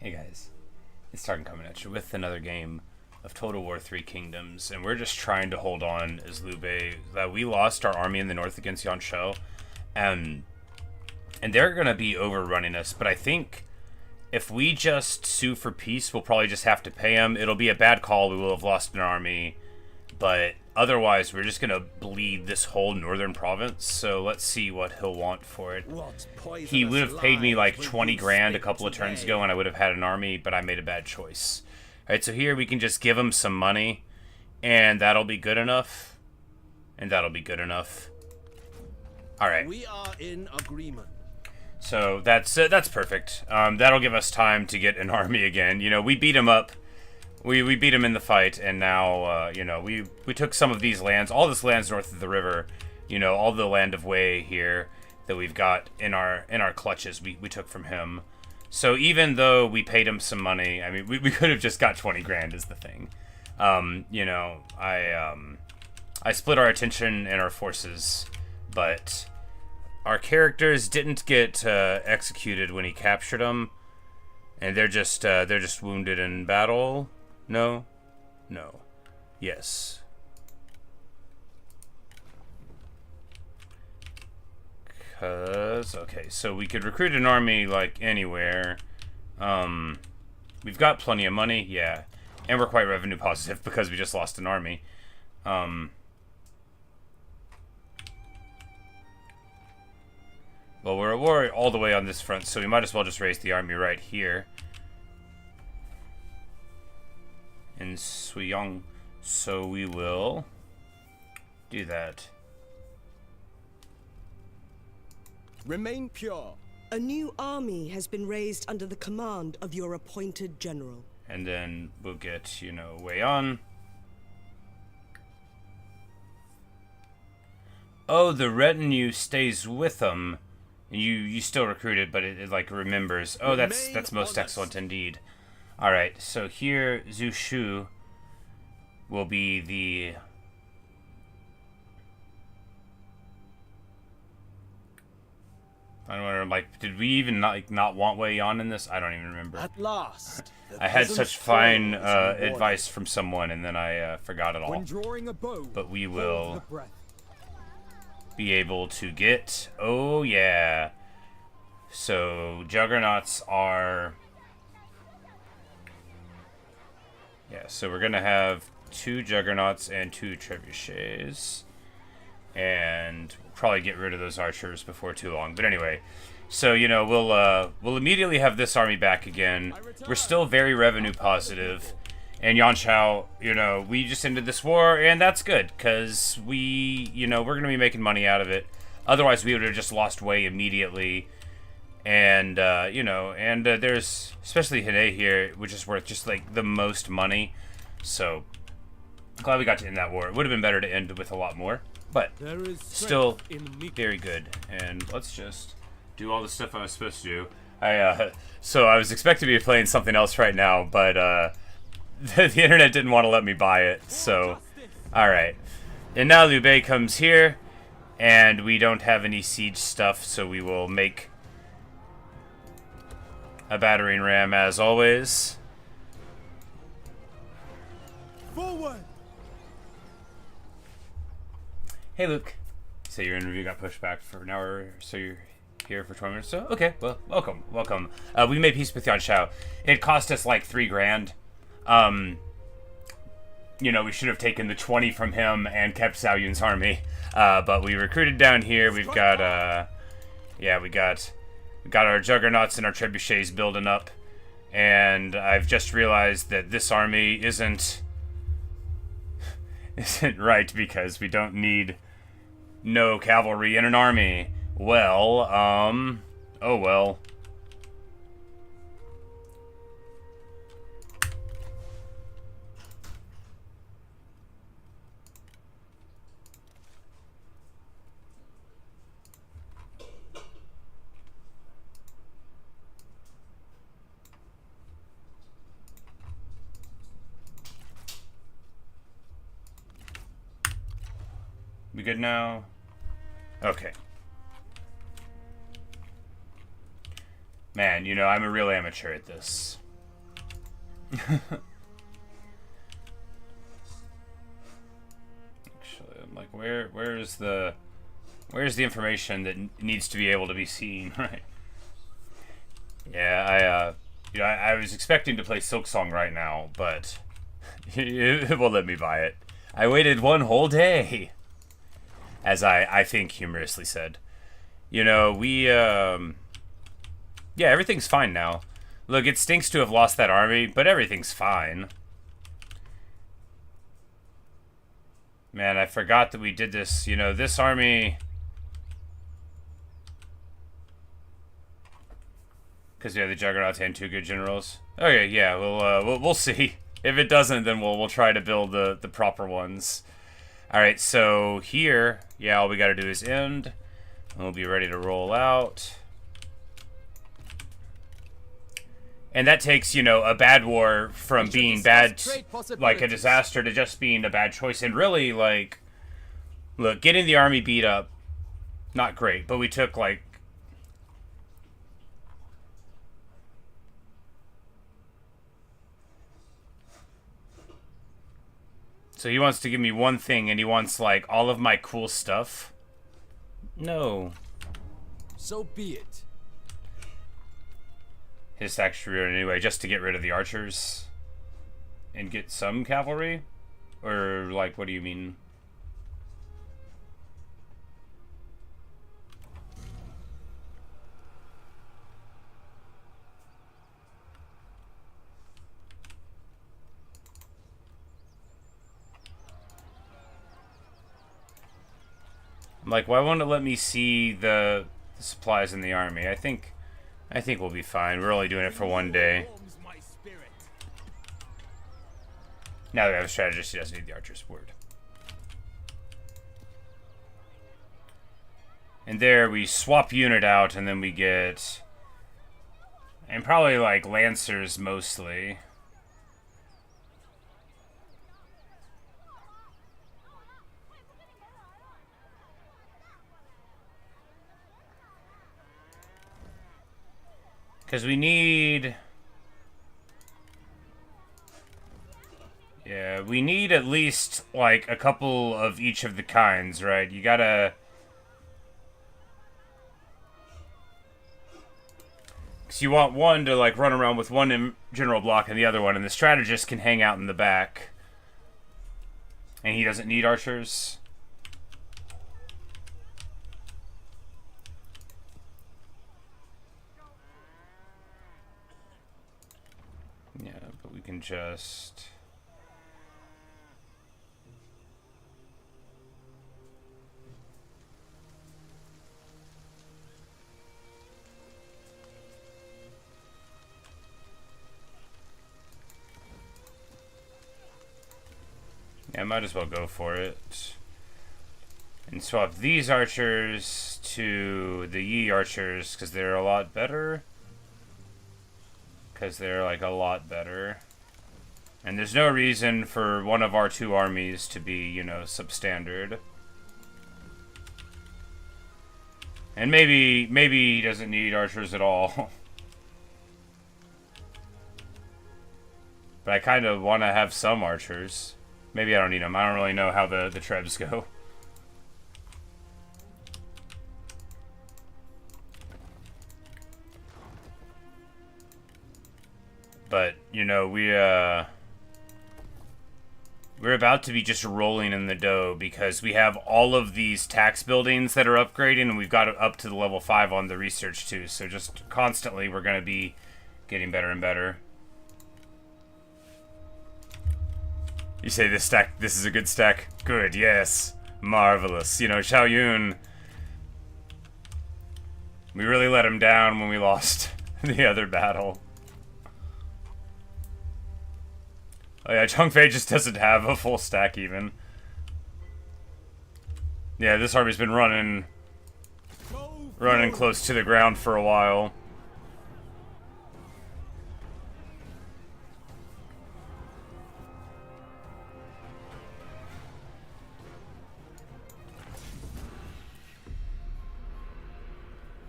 Hey guys, it's Tarkin coming at you with another game of Total War 3 Kingdoms, and we're just trying to hold on as Liu Bei. We lost our army in the north against Yuan Shao, and they're going to be overrunning us, but I think if we just sue for peace, we'll probably just have to pay them. It'll be a bad call, we will have lost an army, but otherwise we're just going to bleed this whole northern province, so let's see what he'll want for it. He would have paid me like 20 grand a couple of turns ago and I would have had an army, but I made a bad choice. Alright, so here we can just give him some money, and that'll be good enough. And that'll be good enough. Alright. We are in agreement. So that's perfect. That'll give us time to get an army again. You know, we beat him up. We beat him in the fight, and now, you know, we took some of these lands, all this lands north of the river, you know, all the land of Wei here that we've got in our clutches, we took from him. So even though we paid him some money, I mean, we could have just got 20 grand is the thing. You know, I split our attention and our forces, but our characters didn't get executed when he captured them, and they're just wounded in battle. No, no, yes. Okay, so we could recruit an army like anywhere. We've got plenty of money, yeah, and we're quite revenue positive because we just lost an army. Well, we're all the way on this front, so we might as well just raise the army right here in Suyong. So we will do that. Remain pure. A new army has been raised under the command of your appointed general. And then we'll get, you know, Wei on. Oh, the retinue stays with them. You still recruit it, but it like remembers. Oh, that's most excellent indeed. All right, so here Zhu Shu will be the. I don't know, like, did we even not want Wei Yan in this? I don't even remember. At last. I had such fine advice from someone, and then I forgot it all. When drawing a bow, but we will be able to get. Oh yeah. So juggernauts are. Yeah. So we're gonna have 2 juggernauts and 2 trebuchets. And we'll probably get rid of those archers before too long. But anyway, so, you know, we'll immediately have this army back again. We're still very revenue positive. And Yuan Shao, you know, we just ended this war, and that's good, because you know, we're going to be making money out of it. Otherwise, we would have just lost Wei immediately. And, you know, and there's, especially Hine here, which is worth just, like, the most money. So, glad we got to end that war. It would have been better to end with a lot more. But still very good. And let's just do all the stuff I was supposed to do. So I was expecting to be playing something else right now, but the internet didn't want to let me buy it. So, all right. And now Liu Bei comes here, and we don't have any siege stuff, so we will make a battering ram as always. forward. Hey Luke, so your interview got pushed back for an hour, so you're here for 20 minutes. So okay, well, welcome. We made peace with Yuan Shao. It cost us like 3 grand. You know, we should have taken the 20 from him and kept Zhao Yun's army. But we recruited down here. We've got, yeah, we got our juggernauts and our trebuchets building up, and I've just realized that this army isn't right because we don't need no cavalry in an army. Well, oh well. We good now? Okay. Man, you know, I'm a real amateur at this. Actually, I'm like, where's the information that needs to be able to be seen, right? Yeah, I was expecting to play Silksong right now, but it won't let me buy it. I waited one whole day, as I think humorously said. You know, yeah, everything's fine now. Look, it stinks to have lost that army, but everything's fine. Man, I forgot that we did this. You know, this army... Because, yeah, the Juggernauts and 2 good generals. Okay, yeah, we'll see. If it doesn't, then we'll try to build the proper ones. Alright, so here, yeah, all we gotta do is end. And we'll be ready to roll out. And that takes, you know, a bad war from being bad, like a disaster, to just being a bad choice. And really, like, look, getting the army beat up, not great, but we took, like, so he wants to give me one thing, and he wants, like, all of my cool stuff. No. So be it. His actually anyway, just to get rid of the archers and get some cavalry? Or, like, what do you mean? I'm like, why won't it let me see the supplies in the army? I think we'll be fine. We're only doing it for one day. Now that we have a strategist, he doesn't need the archer's word. And there we swap unit out, and then we get... And probably, like, lancers mostly. Because we need... Yeah, we need at least, like, a couple of each of the kinds, right? You gotta... Because you want one to, like, run around with one general block and the other one, and the strategist can hang out in the back. And he doesn't need archers. Yeah, but we can just... Yeah, I might as well go for it. And swap these archers to the Yi archers, because they're a lot better. Because they're, like, a lot better. And there's no reason for one of our 2 armies to be, you know, substandard. And maybe he doesn't need archers at all. But I kind of want to have some archers. Maybe I don't need them. I don't really know how the trebs go. But, you know, we're about to be just rolling in the dough because we have all of these tax buildings that are upgrading, and we've got it up to the level 5 on the research too. So just constantly we're going to be getting better and better. You say this stack, this is a good stack? Good, yes. Marvelous. You know, Zhao Yun, we really let him down when we lost the other battle. Oh yeah, Chongfei just doesn't have a full stack even. Yeah, this army's been running close to the ground for a while.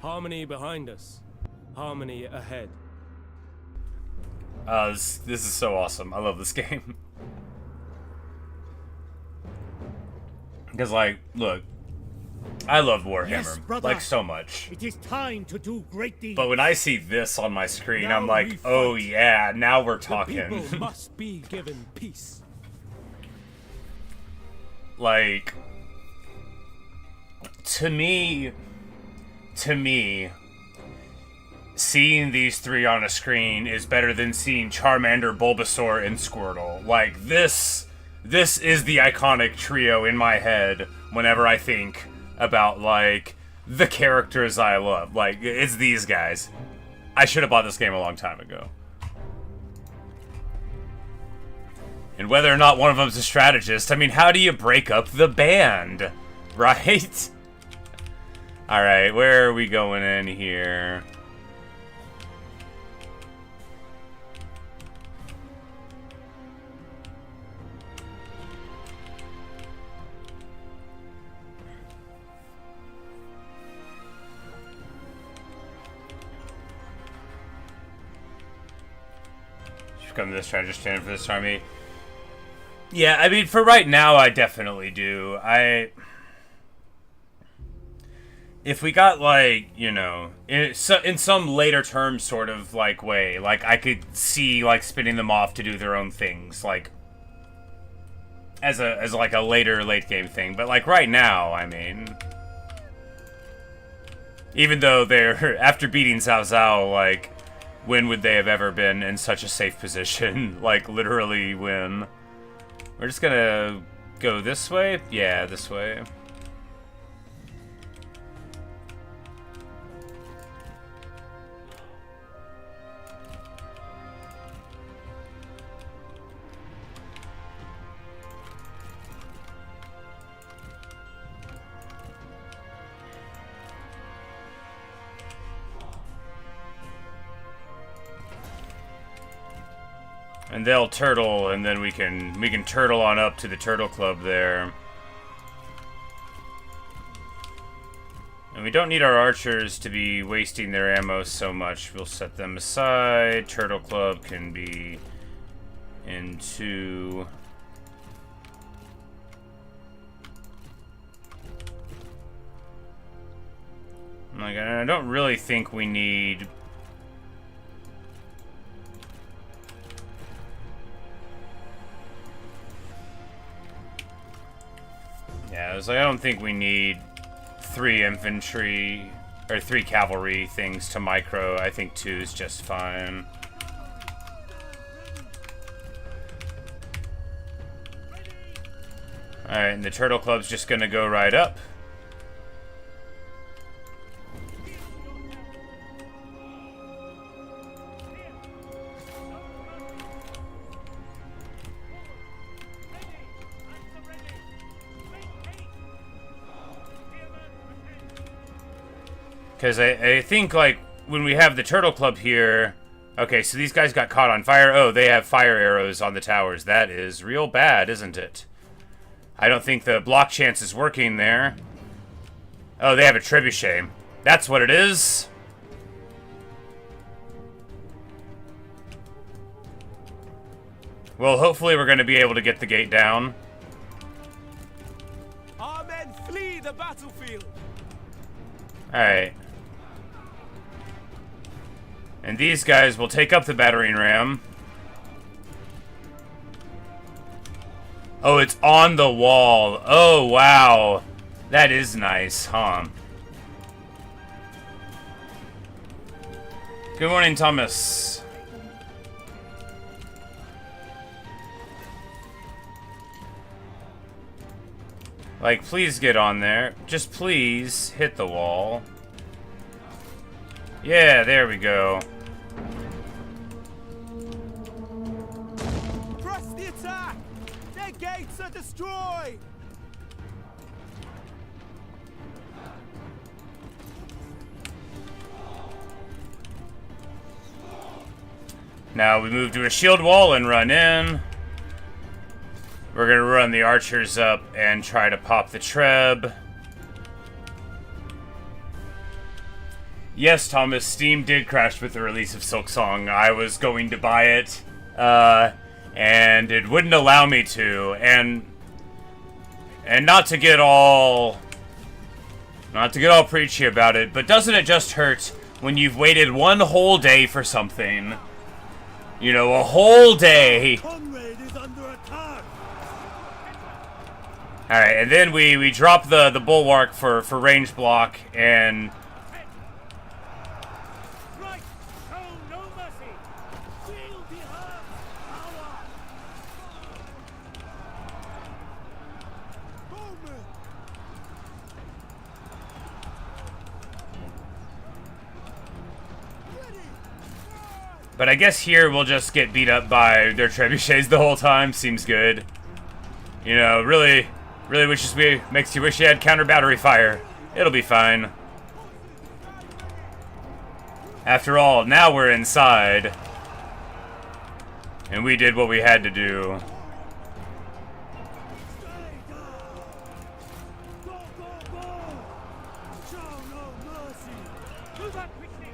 Harmony behind us. Harmony ahead. This is so awesome. I love this game. Because, like, look, I love Warhammer, Yes, brother. like, so much. It is time to do great deeds. But when I see this on my screen, Now I'm like, we oh fight. yeah, now we're The talking. people must be given peace. Like, to me, seeing these three on a screen is better than seeing Charmander, Bulbasaur, and Squirtle. Like, this is the iconic trio in my head whenever I think about, like, the characters I love. Like, it's these guys. I should have bought this game a long time ago. And whether or not one of them's a strategist, I mean, how do you break up the band? Right? Alright, where are we going in here? Should come to this strategist stand for this army. Yeah, I mean, for right now, I definitely do. If we got, like, you know, in some later term sort of, like, way, like, I could see, like, spinning them off to do their own things, like, as like, a later late game thing. But, like, right now, I mean, even though they're, after beating Cao Cao, like, when would they have ever been in such a safe position? Like, literally when... We're just gonna go this way? Yeah, this way. And they'll turtle, and then we can turtle on up to the Turtle Club there. And we don't need our archers to be wasting their ammo so much. We'll set them aside. Turtle Club can be into... Like, I don't really think we need... Yeah, I was like, I don't think we need 3 infantry or 3 cavalry things to micro. I think 2 is just fine. Alright, and the Turtle Club's just gonna go right up. Because I think, like, when we have the Turtle Club here... Okay, so these guys got caught on fire. Oh, they have fire arrows on the towers. That is real bad, isn't it? I don't think the block chance is working there. Oh, they have a trebuchet. That's what it is. Well, hopefully we're going to be able to get the gate down. Our men flee the battlefield. Alright. And these guys will take up the battering ram. Oh, it's on the wall. Oh, wow. That is nice, huh? Good morning, Thomas. Like, please get on there. Just please hit the wall. Yeah, there we go. Press the attack. Their gates are destroyed. Now we move to a shield wall and run in. We're gonna run the archers up and try to pop the treb. Yes, Thomas, Steam did crash with the release of Silksong. I was going to buy it, and it wouldn't allow me to, and not to get all preachy about it, but doesn't it just hurt when you've waited one whole day for something? You know, a whole day. Conrad is under attack. Alright, and then we drop the bulwark for range block, and Right! Show no mercy! Feel the earth's power! Bowman. but I guess here we'll just get beat up by their trebuchets the whole time. Seems good. You know, really makes you wish you had counter battery fire. It'll be fine. After all, now we're inside. And we did what we had to do. Go, go, go. Show no mercy. Do that quickly!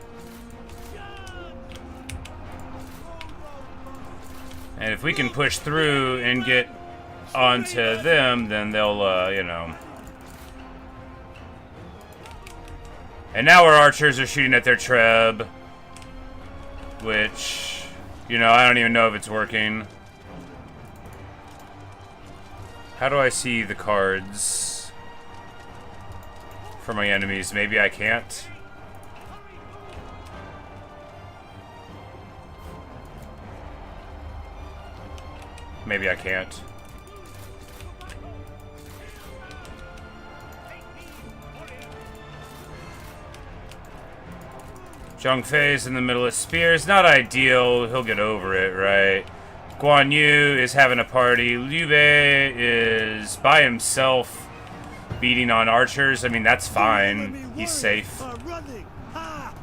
And if we can push through and get onto them, then they'll, you know. And now our archers are shooting at their treb, which, you know, I don't even know if it's working. How do I see the cards for my enemies? Maybe I can't. Maybe I can't. Zhang Fei's in the middle of spears. Not ideal. He'll get over it, right? Guan Yu is having a party. Liu Bei is by himself beating on archers. I mean, that's fine. He's safe. Running. Ha.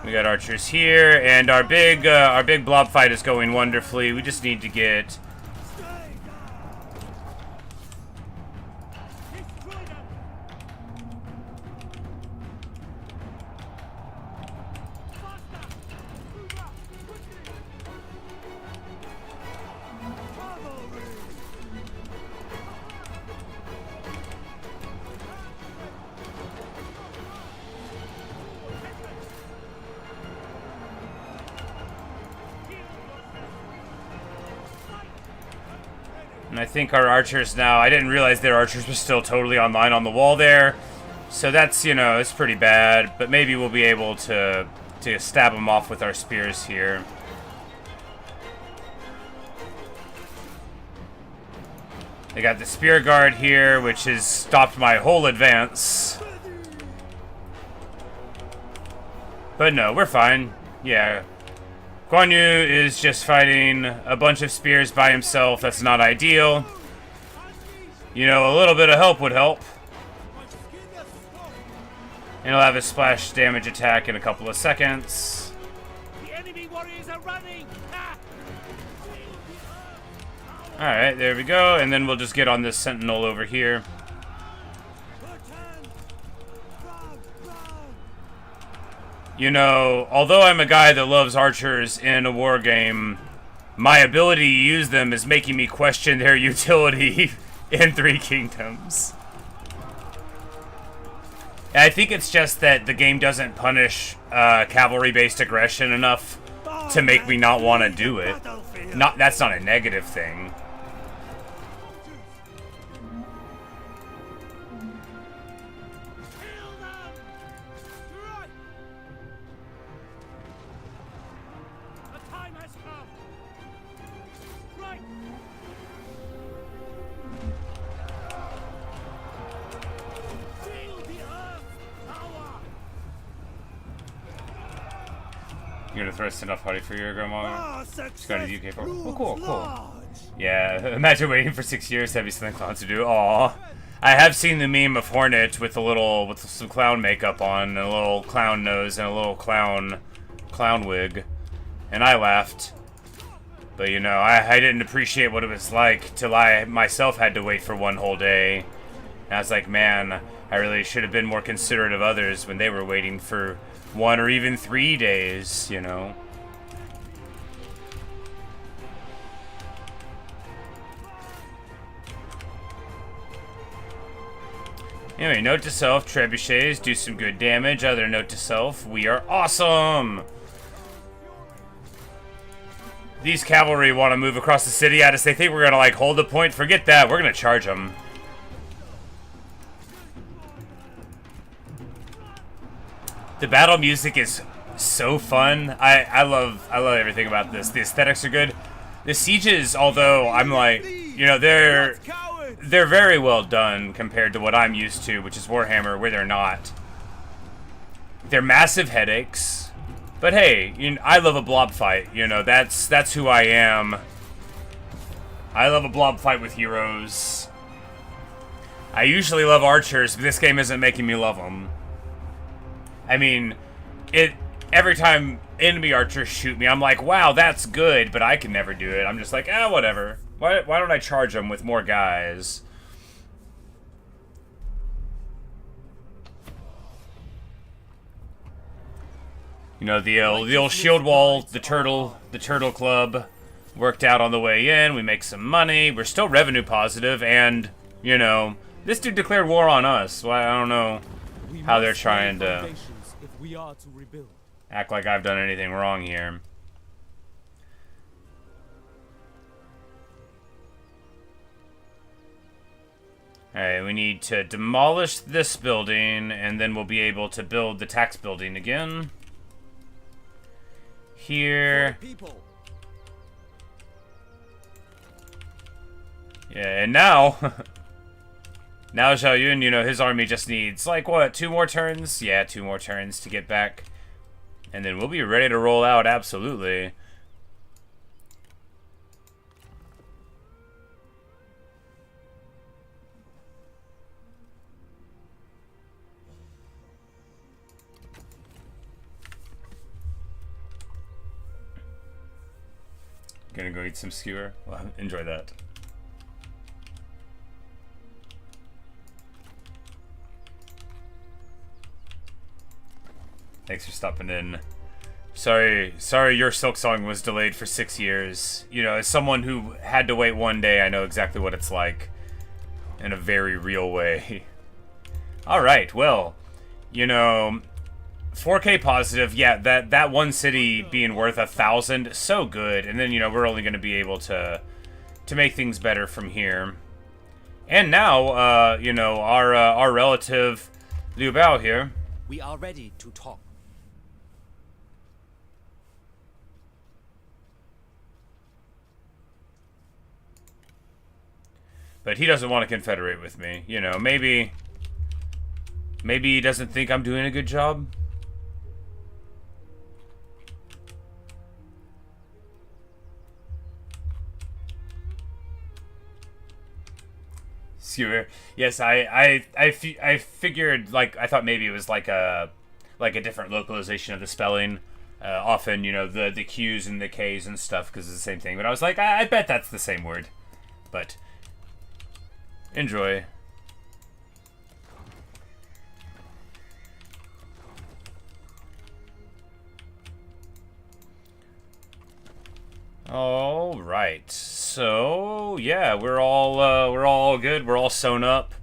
We got archers here, and our big blob fight is going wonderfully. We just need to get And I think our archers now, I didn't realize their archers were still totally online on the wall there. So that's, you know, it's pretty bad. But maybe we'll be able to stab them off with our spears here. They got the spear guard here, which has stopped my whole advance. But no, we're fine. Yeah. Guan Yu is just fighting a bunch of spears by himself. That's not ideal. You know, a little bit of help would help. And he'll have a splash damage attack in a couple of seconds. The enemy warriors are running! Ha! Alright, there we go. And then we'll just get on this sentinel over here. You know, although I'm a guy that loves archers in a war game, my ability to use them is making me question their utility in Three Kingdoms. And I think it's just that the game doesn't punish cavalry-based aggression enough to make me not want to do it. That's not a negative thing. You're gonna throw a send-off party for your grandma? She's got a UK for. Oh, cool. Yeah, imagine waiting for 6 years to have something clowns to do. Aw. I have seen the meme of Hornet with some clown makeup on, and a little clown nose, and a little clown wig. And I laughed. But you know, I didn't appreciate what it was like till I myself had to wait for one whole day. And I was like, man, I really should have been more considerate of others when they were waiting for 1 or even 3 days, you know. Anyway, note to self, trebuchets do some good damage. Other note to self, we are awesome! These cavalry want to move across the city at us. They think we're going to, like, hold the point. Forget that. We're going to charge them. The battle music is so fun. I love everything about this. The aesthetics are good. The sieges, although I'm like, you know, they're very well done compared to what I'm used to, which is Warhammer, where they're not. They're massive headaches. But hey, you know, I love a blob fight. You know, that's who I am. I love a blob fight with heroes. I usually love archers, but this game isn't making me love them. I mean, every time enemy archers shoot me, I'm like, wow, that's good, but I can never do it. I'm just like, whatever. Why don't I charge them with more guys? You know, the old shield wall, the turtle club worked out on the way in. We make some money. We're still revenue positive, and you know, this dude declared war on us. Well, I don't know how they're trying to act like I've done anything wrong here. Alright, we need to demolish this building, and then we'll be able to build the tax building again. Here. Yeah, and now... now Zhao Yun, you know, his army just needs, like, what, 2 more turns? Yeah, 2 more turns to get back. And then we'll be ready to roll out, absolutely. Gonna go eat some skewer. Well, enjoy that. Thanks for stopping in. Sorry your Silk Song was delayed for 6 years. You know, as someone who had to wait 1 day, I know exactly what it's like. In a very real way. Alright, well, you know, 4K positive, yeah, that one city being worth 1,000, so good. And then, you know, we're only going to be able to make things better from here. And now, you know, our relative Liu Bao here. We are ready to talk. But he doesn't want to confederate with me. You know, maybe he doesn't think I'm doing a good job. Skewer. Yes, I figured, like, I thought maybe it was like a different localization of the spelling. Often, you know, the Q's and the K's and stuff, because it's the same thing. But I was like, I bet that's the same word. But enjoy. All right. So yeah, we're all good. We're all sewn up.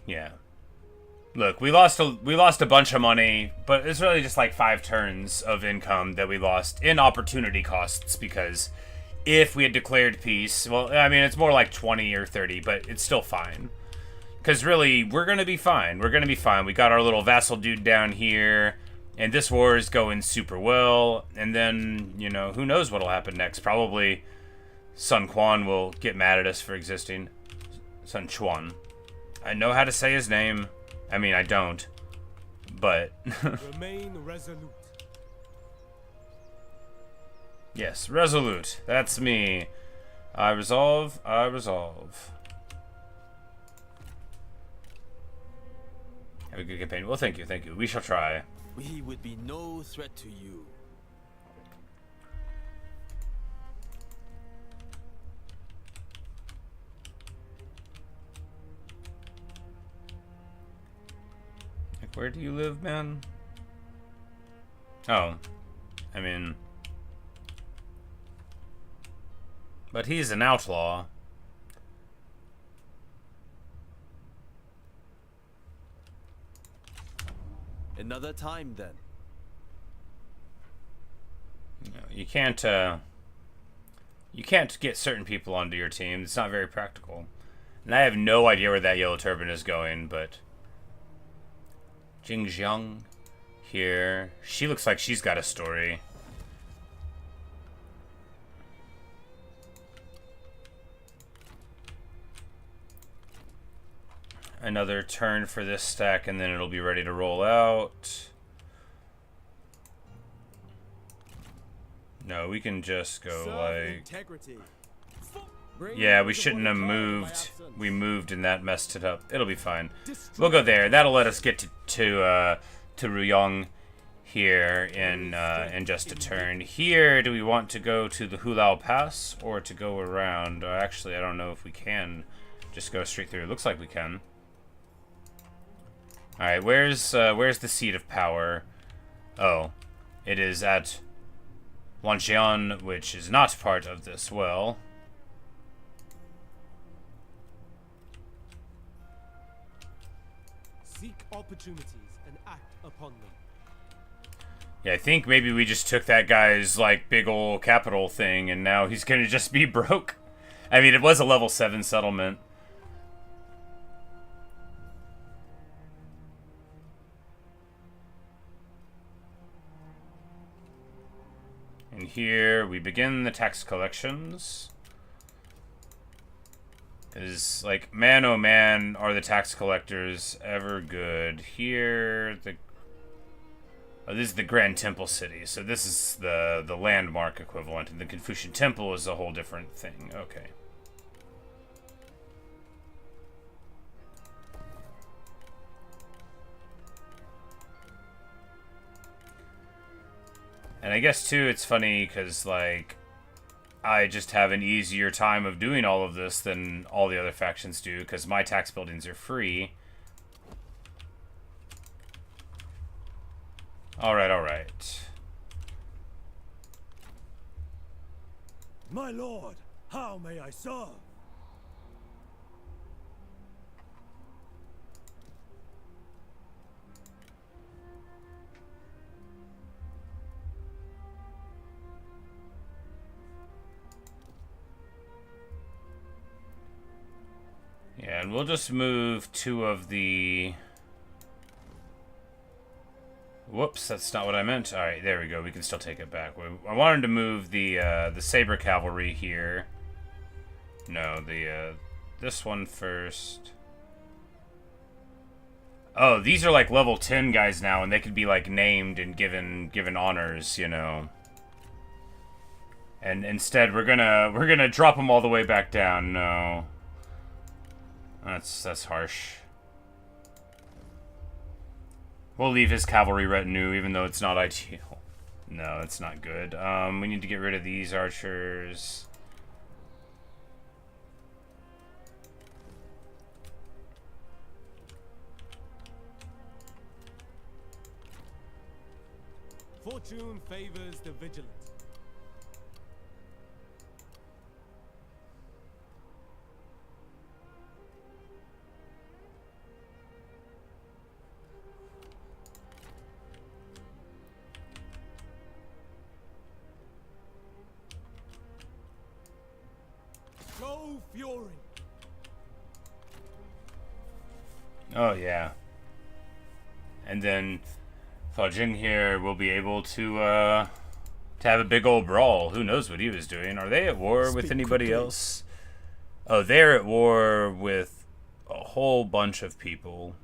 Yeah. Look, we lost a bunch of money, but it's really just like 5 turns of income that we lost in opportunity costs, because if we had declared peace, well, I mean, it's more like 20 or 30, but it's still fine. Because really, we're going to be fine. We're going to be fine. We got our little vassal dude down here, and this war is going super well. And then, you know, who knows what'll happen next. Probably Sun Quan will get mad at us for existing. Sun Chuan. I know how to say his name. I mean, I don't. But... Remain resolute. Yes, resolute. That's me. I resolve. I resolve. Have a good campaign. Well, thank you, thank you. We shall try. We would be no threat to you. Where do you live, man? Oh. I mean... But he's an outlaw. Another time then. No, you can't get certain people onto your team. It's not very practical. And I have no idea where that yellow turban is going, but... Jingjiang here. She looks like she's got a story. Another turn for this stack, and then it'll be ready to roll out. No, we can just go like... Integrity. Yeah, we shouldn't have moved. We moved and that messed it up. It'll be fine. We'll go there. That'll let us get to Ruyong here in just a turn. Here, do we want to go to the Hulao Pass or to go around? Actually, I don't know if we can just go straight through. It looks like we can. All right, where's the seat of power? Oh, it is at Wanxian, which is not part of this well. Seek opportunities and act upon them. Yeah, I think maybe we just took that guy's, like, big ol' capital thing, and now he's gonna just be broke. I mean, it was a level 7 settlement. And here we begin the tax collections. Is like, man oh man, are the tax collectors ever good. Here, this is the Grand Temple City, so this is the landmark equivalent, and the Confucian Temple is a whole different thing. Okay. And I guess, too, it's funny because, like, I just have an easier time of doing all of this than all the other factions do because my tax buildings are free. Alright, alright. My lord, how may I serve? Yeah, and we'll just move 2 of the... Whoops, that's not what I meant. Alright, there we go. We can still take it back. I wanted to move the Saber Cavalry here. No, this one first. Oh, these are like level 10 guys now, and they could be like named and given honors, you know. And instead, we're gonna drop them all the way back down. No. That's harsh. We'll leave his cavalry retinue, even though it's not ideal. No, it's not good. We need to get rid of these archers. Fortune favors the vigilant. Go fury. Oh yeah. And then Fajing here will be able to have a big old brawl. Who knows what he was doing? Are they at war with anybody else? Oh, they're at war with a whole bunch of people.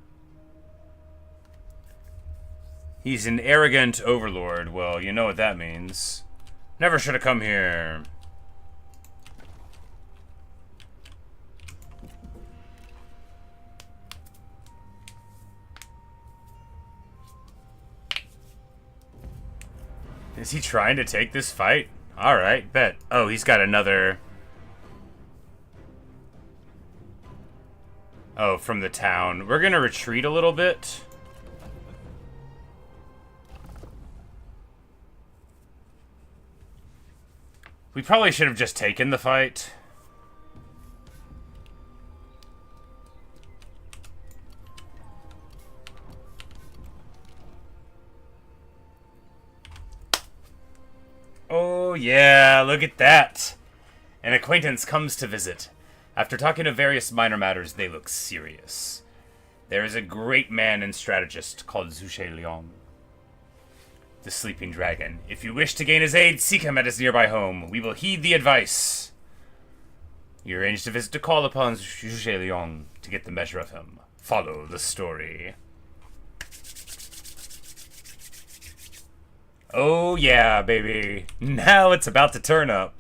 He's an arrogant overlord. Well, you know what that means. Never should have come here. Is he trying to take this fight? Alright, bet. Oh, he's got another... Oh, from the town. We're gonna retreat a little bit. We probably should have just taken the fight. Oh yeah, look at that. An acquaintance comes to visit. After talking of various minor matters, they look serious. There is a great man and strategist called Zhao Yun, the sleeping dragon. If you wish to gain his aid, seek him at his nearby home. We will heed the advice. You arranged a visit to call upon Zhao Yun to get the measure of him. Follow the story. Oh yeah, baby. Now it's about to turn up.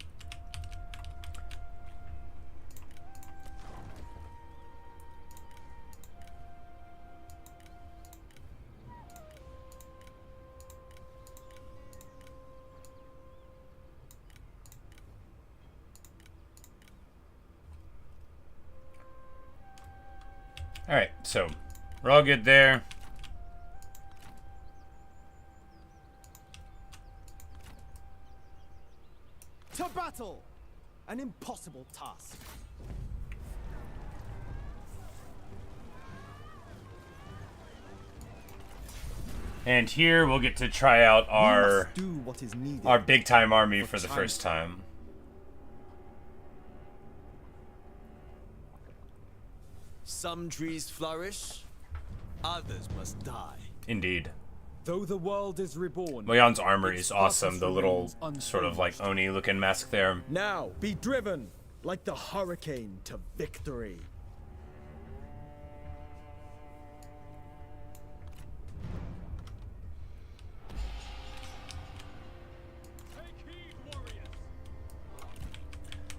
Alright, so we're all good there. To battle! An impossible task. And here we'll get to try out We our must do what is needed. big time army for the time. first time. Some trees flourish, others must die. Indeed. Though the world is reborn. Moyan's armor its is awesome. purpose The little remains sort of like unchanged. Oni looking mask there. Now be driven like the hurricane to victory.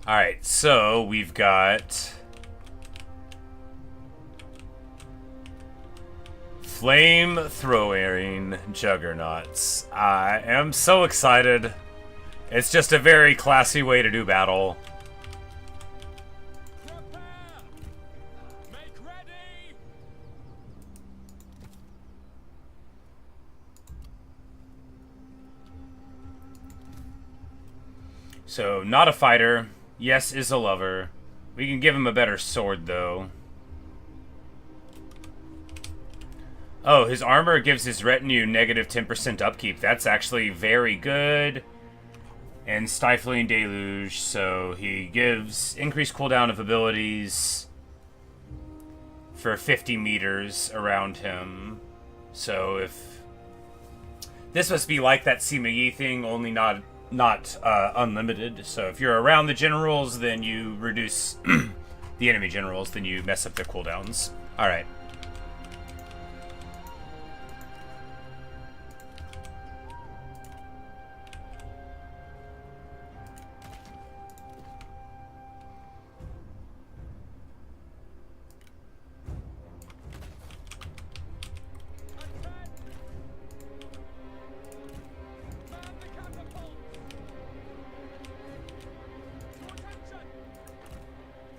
Alright, so we've got flame-throwing juggernauts. I am so excited. It's just a very classy way to do battle. Prepare! Make ready! So, not a fighter. Yes, is a lover. We can give him a better sword, though. Oh, his armor gives his retinue negative 10% upkeep. That's actually very good. And Stifling Deluge, so he gives increased cooldown of abilities for 50 meters around him. So if... This must be like that Sima Yi thing, only not unlimited. So if you're around the generals, then you reduce the enemy generals, then you mess up their cooldowns. Alright.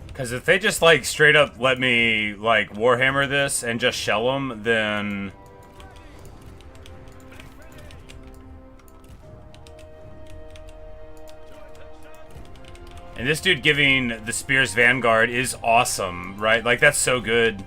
Because if they just, like, straight up let me, like, Warhammer this and just shell them, then... And this dude giving the Spear's Vanguard is awesome, right? Like, that's so good.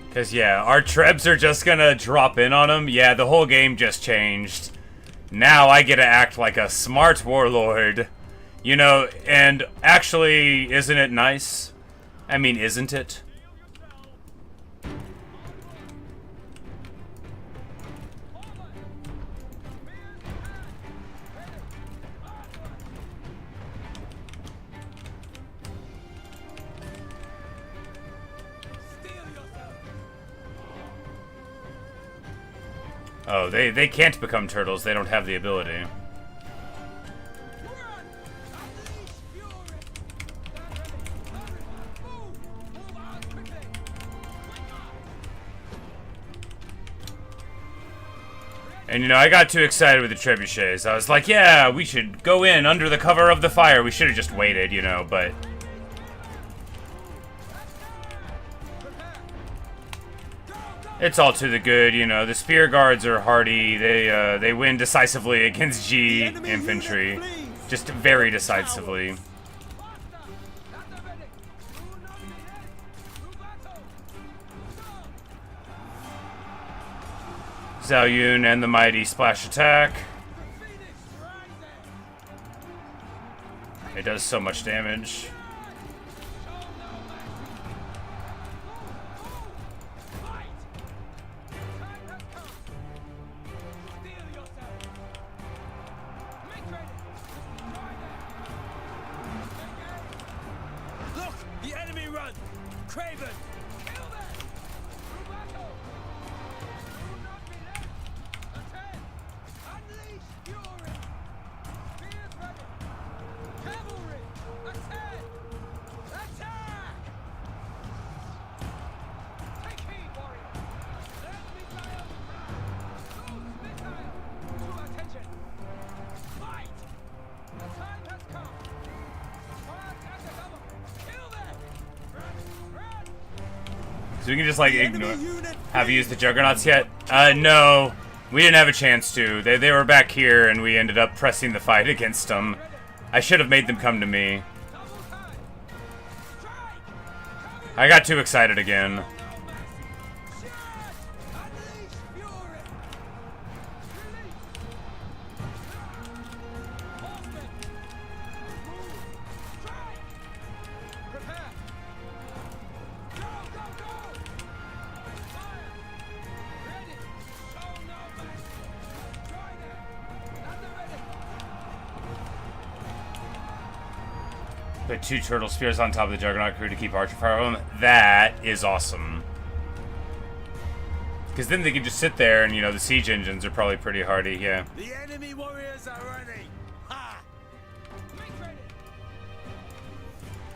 Because, yeah, our Trebs are just gonna drop in on him. Yeah, the whole game just changed. Now I get to act like a smart warlord. You know, and actually, isn't it nice? I mean, isn't it? Oh, they can't become turtles. They don't have the ability. And, you know, I got too excited with the trebuchets. I was like, yeah, we should go in under the cover of the fire. We should have just waited, you know, but... It's all to the good, you know. The spear guards are hardy. They win decisively against G infantry. Just very decisively. Zhao Yun and the mighty splash attack. It does so much damage. Look! The enemy run! Craven! So we can just, like, ignore... Have you used the Juggernauts yet? No. We didn't have a chance to. They were back here, and we ended up pressing the fight against them. I should have made them come to me. I got too excited again. Put 2 turtle spears on top of the Juggernaut crew to keep archer fire on them. That is awesome. Because then they can just sit there and, you know, the siege engines are probably pretty hardy, yeah. The enemy warriors are ready! Ha! Make ready!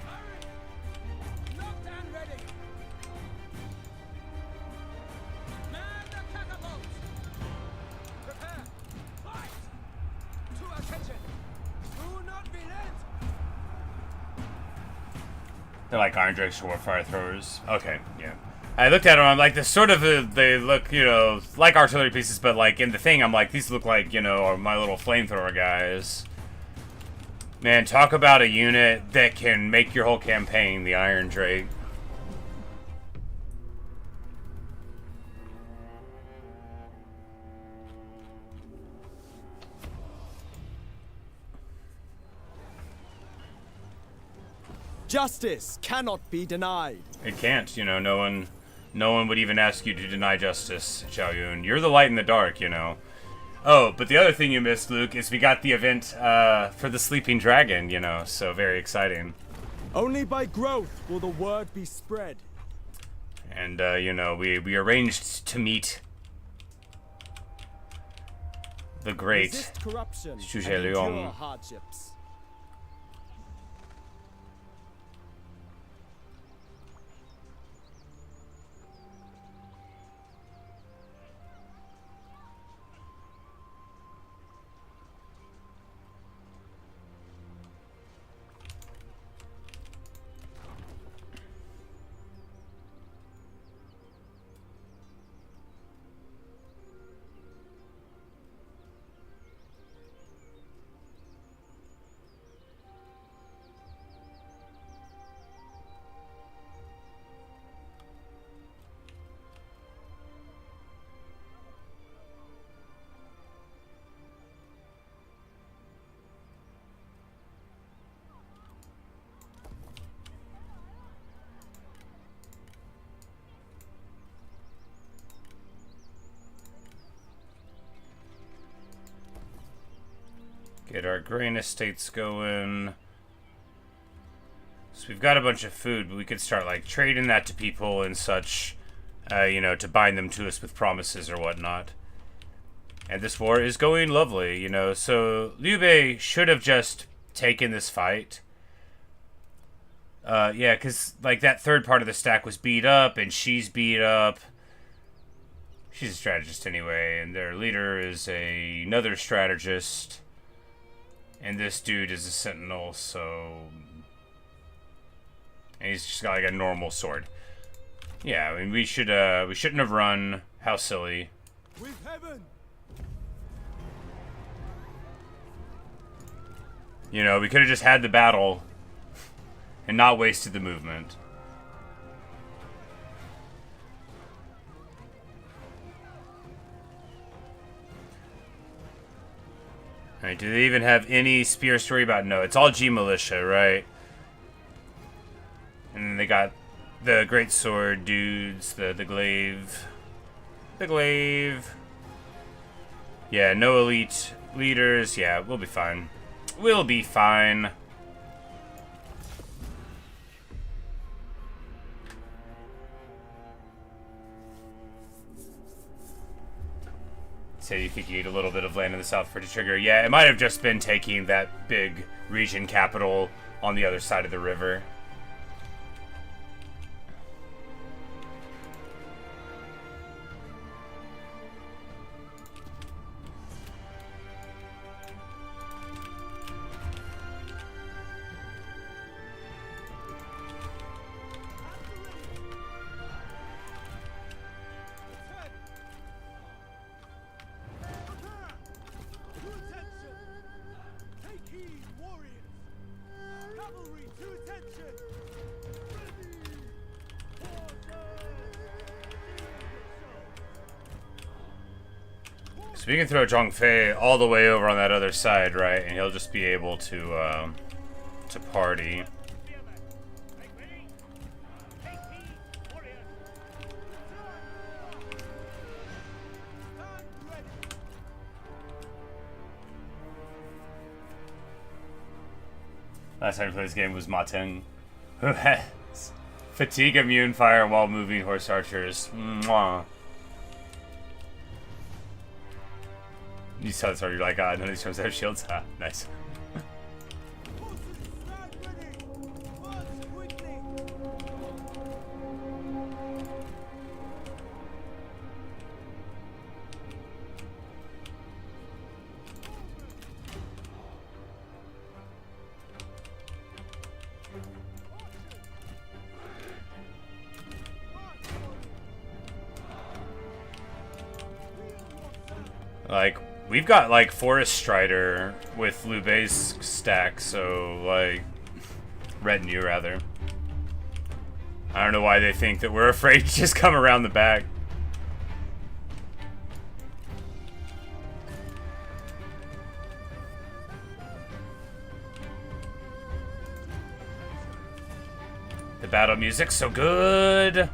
Hurry! Knockdown ready! Man the catapults! Prepare! Fight! To attention! Do not relent! They're like Iron Drakes or fire throwers. Okay, yeah. I looked at them, I'm like, they look, you know, like artillery pieces, but like in the thing, I'm like, these look like, you know, my little flamethrower guys. Man, talk about a unit that can make your whole campaign, the Iron Drake. Justice cannot be denied. It can't, you know, no one would even ask you to deny justice, Zhao Yun. You're the light in the dark, you know. Oh, but the other thing you missed, Luke, is we got the event for the Sleeping Dragon, you know, so very exciting. Only by growth will the word be spread. And, you know, we arranged to meet the great Resist corruption and Zhuge endure Liang. hardships. Get our grain estates going. So we've got a bunch of food, but we could start like trading that to people and such, you know, to bind them to us with promises or whatnot. And this war is going lovely, you know. So Liu Bei should have just taken this fight. Yeah, because, like, that third part of the stack was beat up, and she's beat up. She's a strategist anyway, and their leader is another strategist. And this dude is a sentinel, so... And he's just got, like, a normal sword. Yeah, I mean, we shouldn't have run. How silly. With heaven. You know, we could have just had the battle and not wasted the movement. Alright, do they even have any spear story about? No, it's all G Militia, right? And then they got the great sword dudes, the glaive. The glaive. Yeah, no elite leaders. Yeah, we'll be fine. We'll be fine. Say you could eat a little bit of land in the south for the trigger. Yeah, it might have just been taking that big region capital on the other side of the river. So we can throw Zhang Fei all the way over on that other side, right? And he'll just be able to party. Last time I played this game was Ma Teng, who has fatigue immune fire while moving horse archers. Mwah. You saw this already, you're like, ah, none of these terms have shields. Ah, nice. Like, we've got, like, Forest Strider with Liu Bei's stack, so, like, retinue, rather. I don't know why they think that we're afraid to just come around the back. The battle music's so good!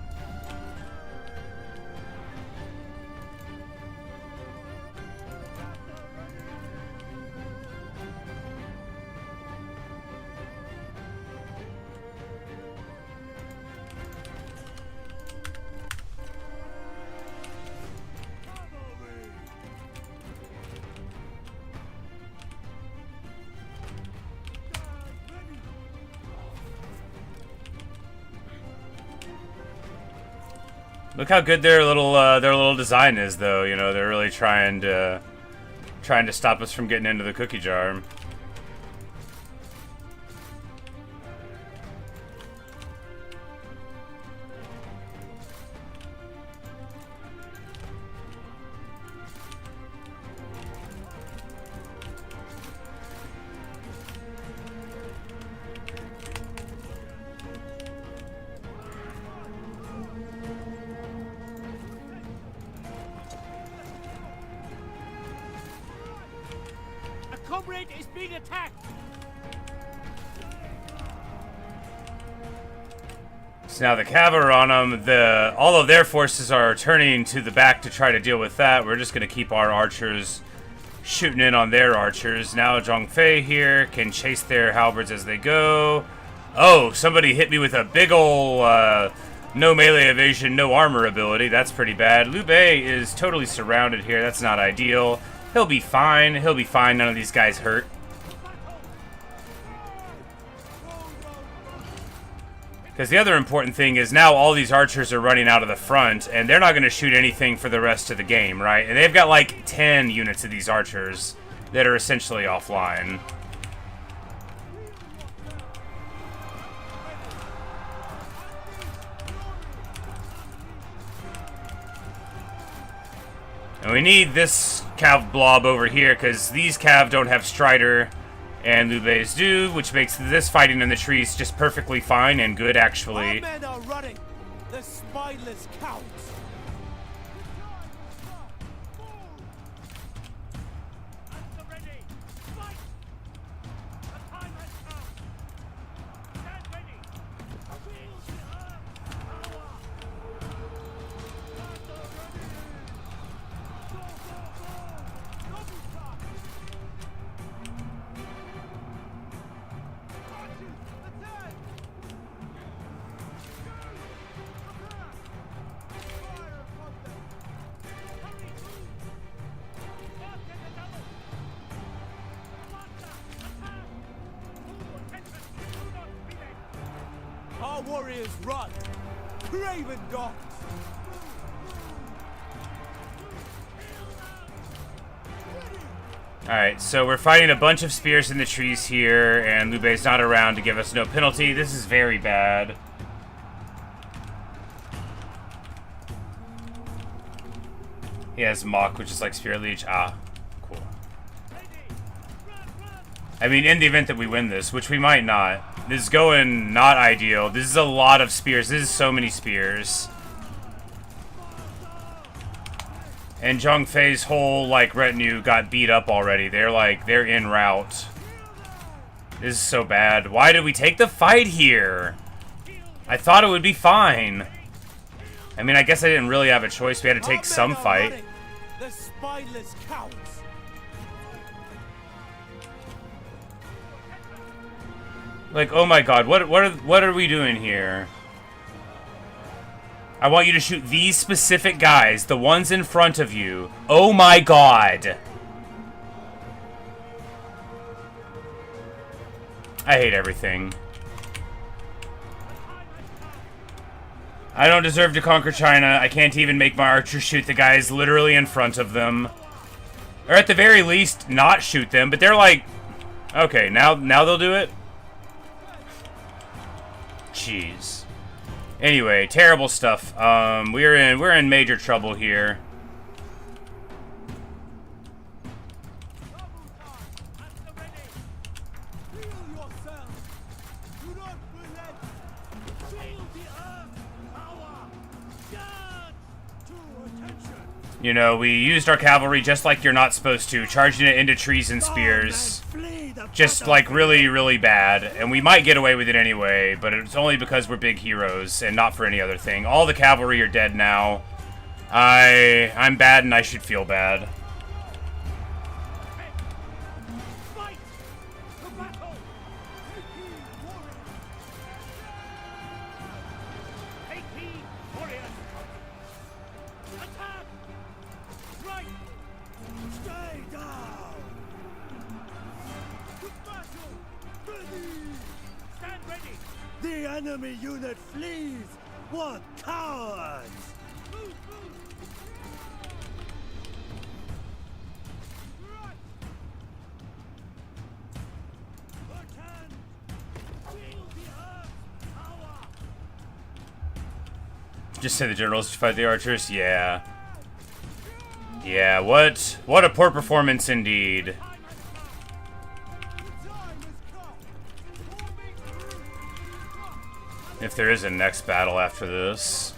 Look how good their little design is, though. You know, they're really trying to stop us from getting into the cookie jar. Comrade is being attacked. So now the cavalry on them, all of their forces are turning to the back to try to deal with that. We're just going to keep our archers shooting in on their archers. Now Zhang Fei here can chase their halberds as they go. Oh, somebody hit me with a big ol' No melee evasion, no armor ability. That's pretty bad. Liu Bei is totally surrounded here. That's not ideal. He'll be fine. He'll be fine. None of these guys hurt. Because the other important thing is now all these archers are running out of the front, and they're not going to shoot anything for the rest of the game, right? And they've got like 10 units of these archers that are essentially offline. And we need this cav blob over here, because these cav don't have Strider, and Liu Bei's do, which makes this fighting in the trees just perfectly fine and good, actually. Our men are running. The spineless counts. Ready! Fight! The time has come! Stand ready! Wield the earth! Power! Our warriors run. Craven dogs. Alright, so we're fighting a bunch of spears in the trees here, and Liu Bei's not around to give us no penalty. This is very bad. He has Mock, which is like Spear Leech. Ah, cool. I mean, in the event that we win this, which we might not, this is going not ideal. This is a lot of spears. This is so many spears. And Zhang Fei's whole, like, retinue got beat up already. They're en route. This is so bad. Why did we take the fight here? I thought it would be fine. I mean, I guess I didn't really have a choice. We had to take some fight. Running. The spineless counts. Like, oh my god, what are we doing here? I want you to shoot these specific guys, the ones in front of you. Oh my god. I hate everything. I don't deserve to conquer China. I can't even make my archers shoot the guys literally in front of them. Or at the very least, not shoot them, but they're like... Okay, now they'll do it? Jeez. Anyway, terrible stuff. We're in major trouble here. You know, we used our cavalry just like you're not supposed to, charging it into trees and spears. Just, like, really, really bad. And we might get away with it anyway, but it's only because we're big heroes and not for any other thing. All the cavalry are dead now. I'm bad and I should feel bad. The enemy unit flees! What cowards! Just say the generals to fight the archers? Yeah. Yeah, what a poor performance indeed. If there is a next battle after this.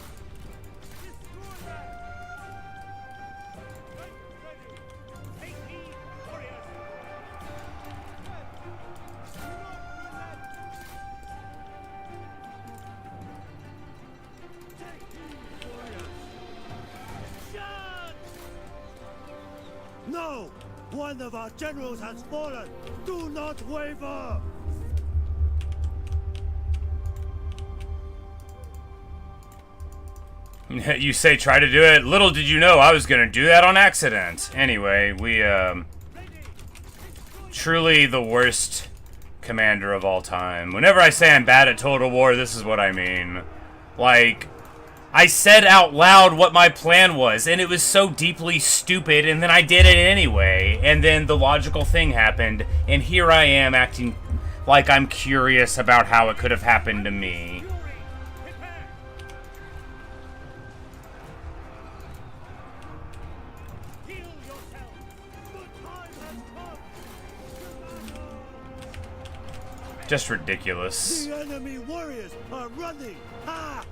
No! One of our generals has fallen! Do not waver! You say try to do it. Little did you know I was going to do that on accident. Anyway, we, truly the worst commander of all time. Whenever I say I'm bad at Total War, this is what I mean. Like, I said out loud what my plan was, and it was so deeply stupid, and then I did it anyway. And then the logical thing happened, and here I am acting like I'm curious about how it could have happened to me. Just ridiculous. The enemy warriors are running! Ha!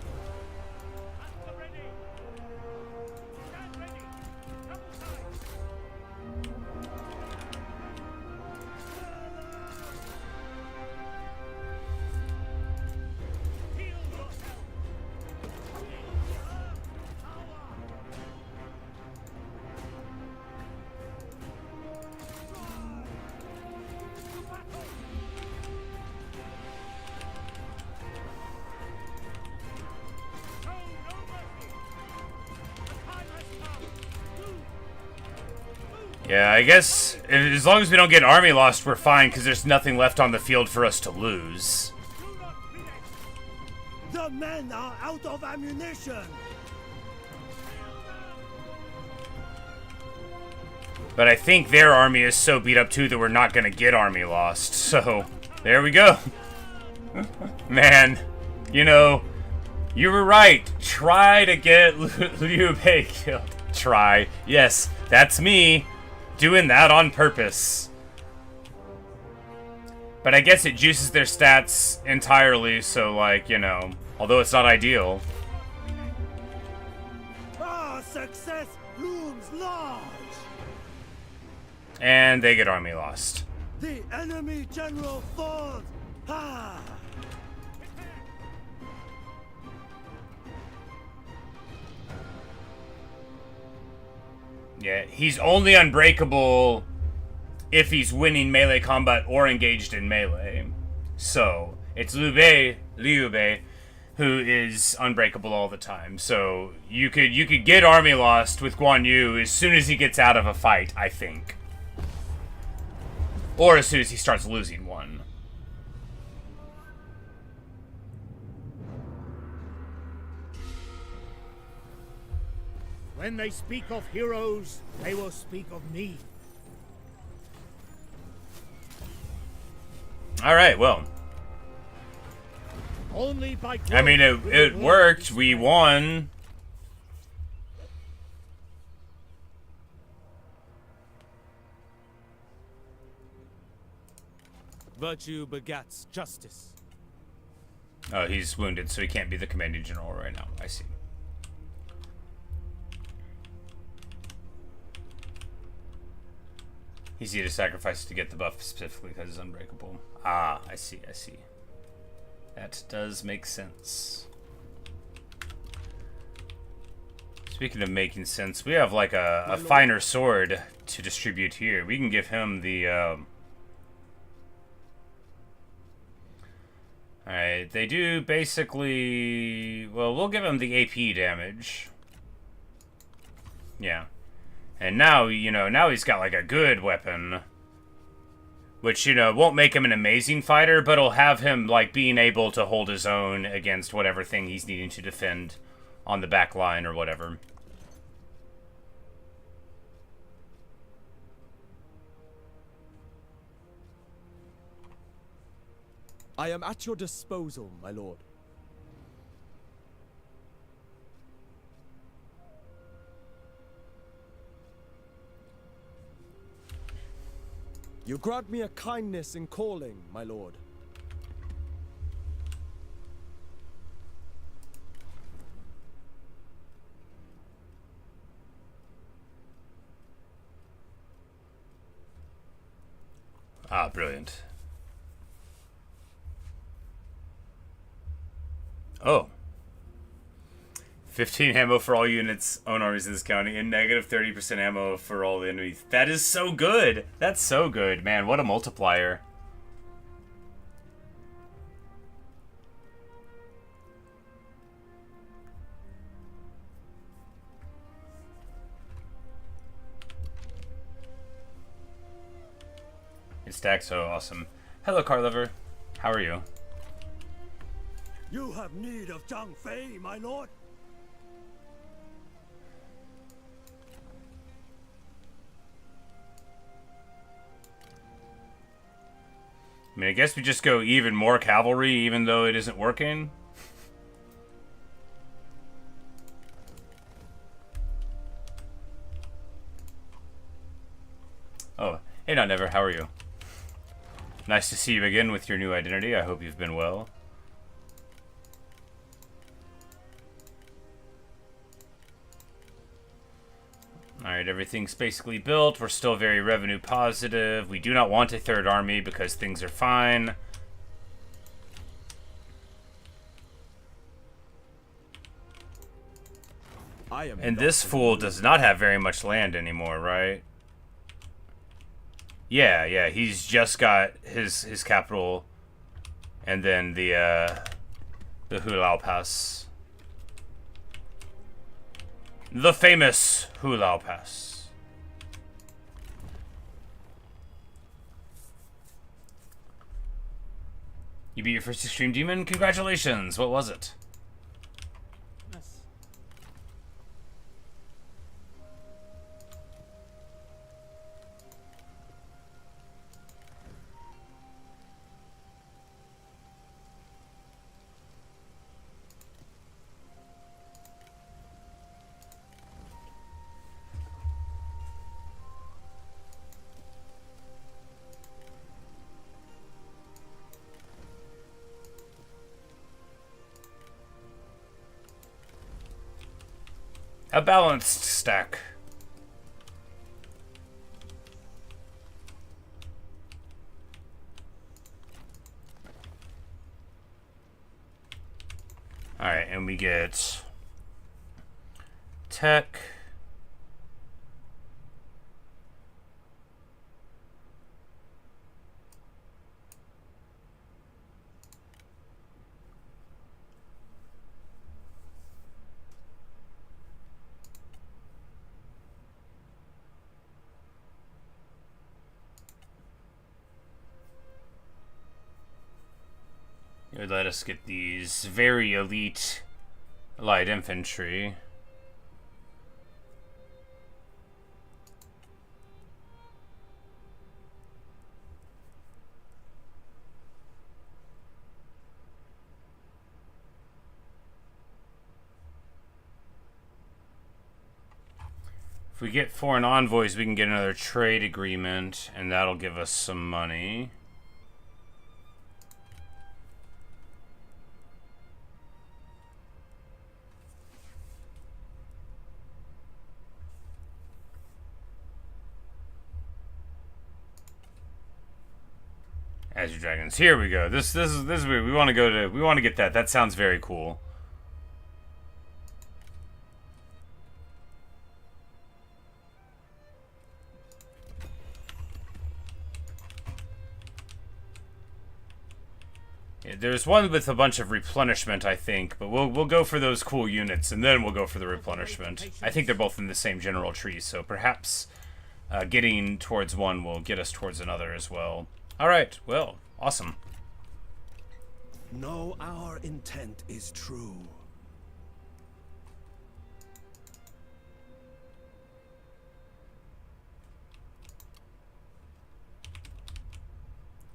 Yeah, I guess as long as we don't get army lost, we're fine, because there's nothing left on the field for us to lose. The men are out of ammunition! But I think their army is so beat up too that we're not going to get army lost. So, there we go. Man, you know, you were right. Try to get Liu Bei killed. Try. Yes, that's me. Doing that on purpose. But I guess it juices their stats entirely, so like, you know, although it's not ideal. Our success looms large! And they get army lost. The enemy general falls! Ha! Yeah, he's only unbreakable if he's winning melee combat or engaged in melee. So, it's Liu Bei, who is unbreakable all the time. So, you could get army lost with Guan Yu as soon as he gets out of a fight, I think. Or as soon as he starts losing one. When they speak of heroes, they will speak of me. Alright, well. Only by I mean, it worked. We won. Virtue begats justice. Oh, he's wounded, so he can't be the commanding general right now. I see. He's easy to sacrifice to get the buff specifically because he's unbreakable. Ah, I see, I see. That does make sense. Speaking of making sense, we have like a finer sword to distribute here. We can give him the... Alright, they do basically... Well, we'll give him the AP damage. Yeah. And now, you know, now he's got like a good weapon. Which, you know, won't make him an amazing fighter, but it'll have him like being able to hold his own against whatever thing he's needing to defend on the back line or whatever. I am at your disposal, my lord. You grant me a kindness in calling, my lord. Ah, brilliant. Oh. 15 ammo for all units, own armies in this county, and negative 30% ammo for all the enemies. That is so good! That's so good, man. What a multiplier. It's stacked, so awesome. Hello, car lover. How are you? You have need of Zhang Fei, my lord? I mean, I guess we just go even more cavalry, even though it isn't working. Oh, hey, Not Never, how are you? Nice to see you again with your new identity. I hope you've been well. Alright, everything's basically built. We're still very revenue positive. We do not want a third army because things are fine. And this fool does not have very much land anymore, right? Yeah, he's just got his capital and then the Hulao Pass. The famous Hulao Pass. You beat your first Extreme Demon? Congratulations! What was it? A balanced stack. Alright, and we get tech. It would let us get these very elite light infantry. If we get foreign envoys, we can get another trade agreement, and that'll give us some money. Azure Dragons. Here we go. This is we want to go to. We want to get that. That sounds very cool. Yeah, there's one with a bunch of replenishment, I think, but we'll go for those cool units and then we'll go for the replenishment. I think they're both in the same general tree, so perhaps getting towards one will get us towards another as well. Alright, well, awesome. No, our intent is true.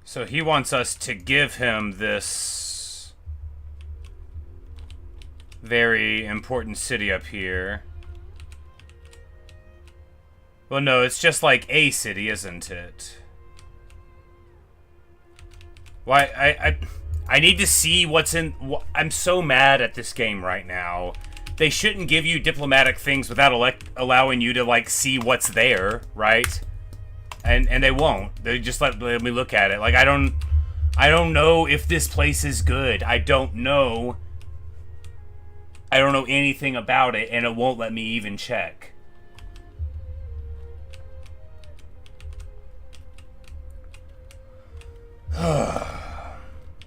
So he wants us to give him this very important city up here. Well, no, it's just like a city, isn't it? Why, I need to see what's in... I'm so mad at this game right now. They shouldn't give you diplomatic things without allowing you to, like, see what's there, right? And they won't. They just let me look at it. Like, I don't know if this place is good. I don't know anything about it, and it won't let me even check.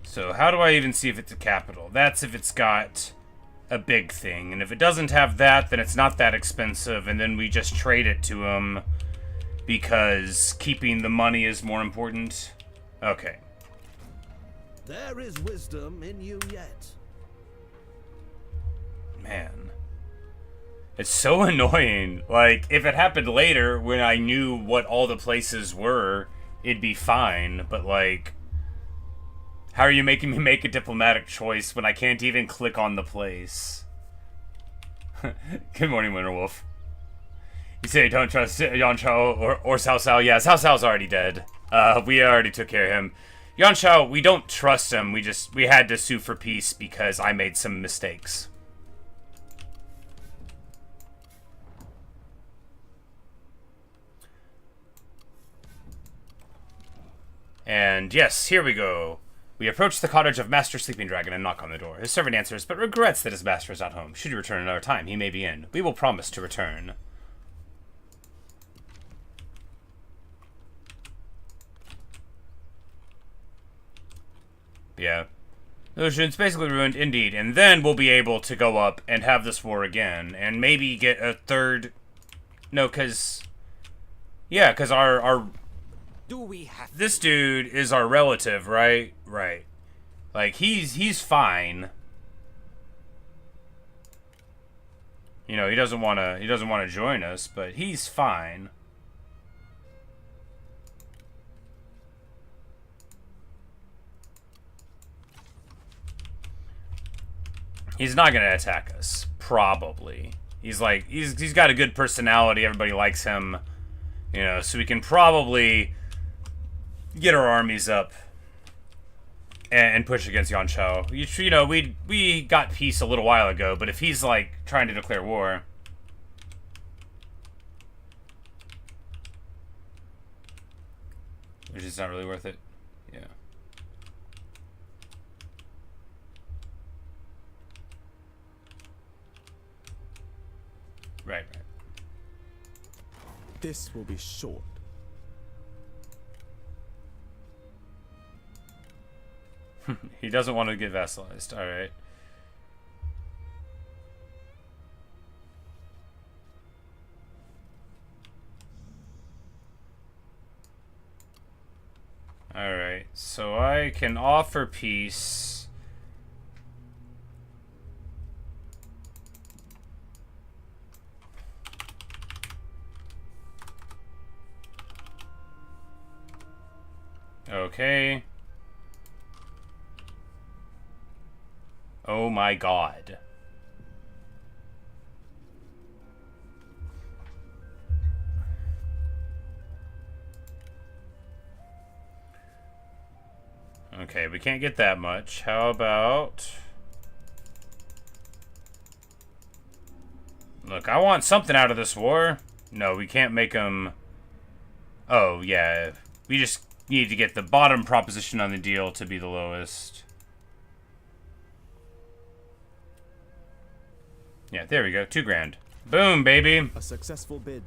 So how do I even see if it's a capital? That's if it's got a big thing. And if it doesn't have that, then it's not that expensive. And then we just trade it to them. because keeping the money is more important. Okay. There is wisdom in you yet. Man. It's so annoying. Like, if it happened later when I knew what all the places were, it'd be fine. But, like, how are you making me make a diplomatic choice when I can't even click on the place? Good morning, Winterwolf. You say you don't trust Yuan Shao or Cao Cao. Yeah, Cao Cao's already dead. We already took care of him. Yuan Shao, we don't trust him. We had to sue for peace because I made some mistakes. And yes, here we go. We approach the cottage of Master Sleeping Dragon and knock on the door. His servant answers, but regrets that his master is not home. Should you return another time, he may be in. We will promise to return. Yeah. Illusion's basically ruined, indeed. And then we'll be able to go up and have this war again. And maybe get a third... No, because... Yeah, because our... Do we have This dude is our relative, right? Right. Like, he's fine. You know, he doesn't wanna join us, but he's fine. He's not gonna attack us, probably. He's like, he's got a good personality, everybody likes him. You know, so we can probably get our armies up and push against Yuan Shao. You know, we got peace a little while ago, but if he's like trying to declare war, which is not really worth it. Yeah. Right. This will be short. He doesn't want to get vassalized. All right. All right. So I can offer peace. Okay. Oh my god. Okay, we can't get that much. How about... Look, I want something out of this war. No, we can't make them... Oh, yeah. We just need to get the bottom proposition on the deal to be the lowest. Yeah, there we go. 2 grand. Boom, baby. A successful bid.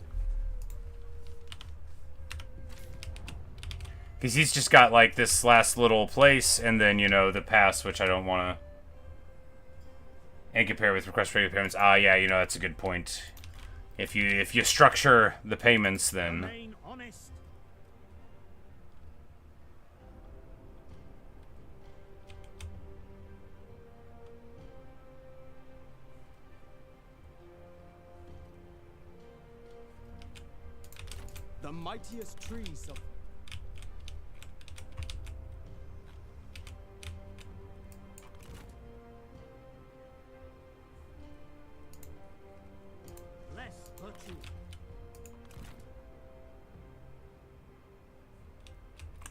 Because he's just got, like, this last little place, and then, you know, the pass, which I don't want to... And compare with request for payments. Ah, yeah, you know, that's a good point. If you structure the payments, then... Remain honest. The mightiest trees of... Less virtue.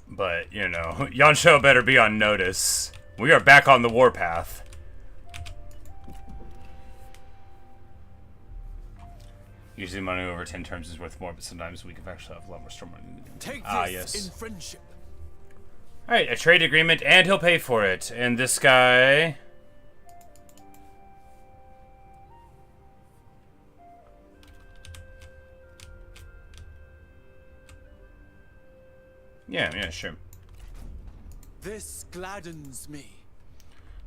But, you know, Yuan Shao better be on notice. We are back on the warpath. Usually money over 10 terms is worth more, but sometimes we can actually have a lot more storm money. take Ah, this yes. in friendship? Alright, a trade agreement, and he'll pay for it. And this guy... Yeah, sure. This gladdens me.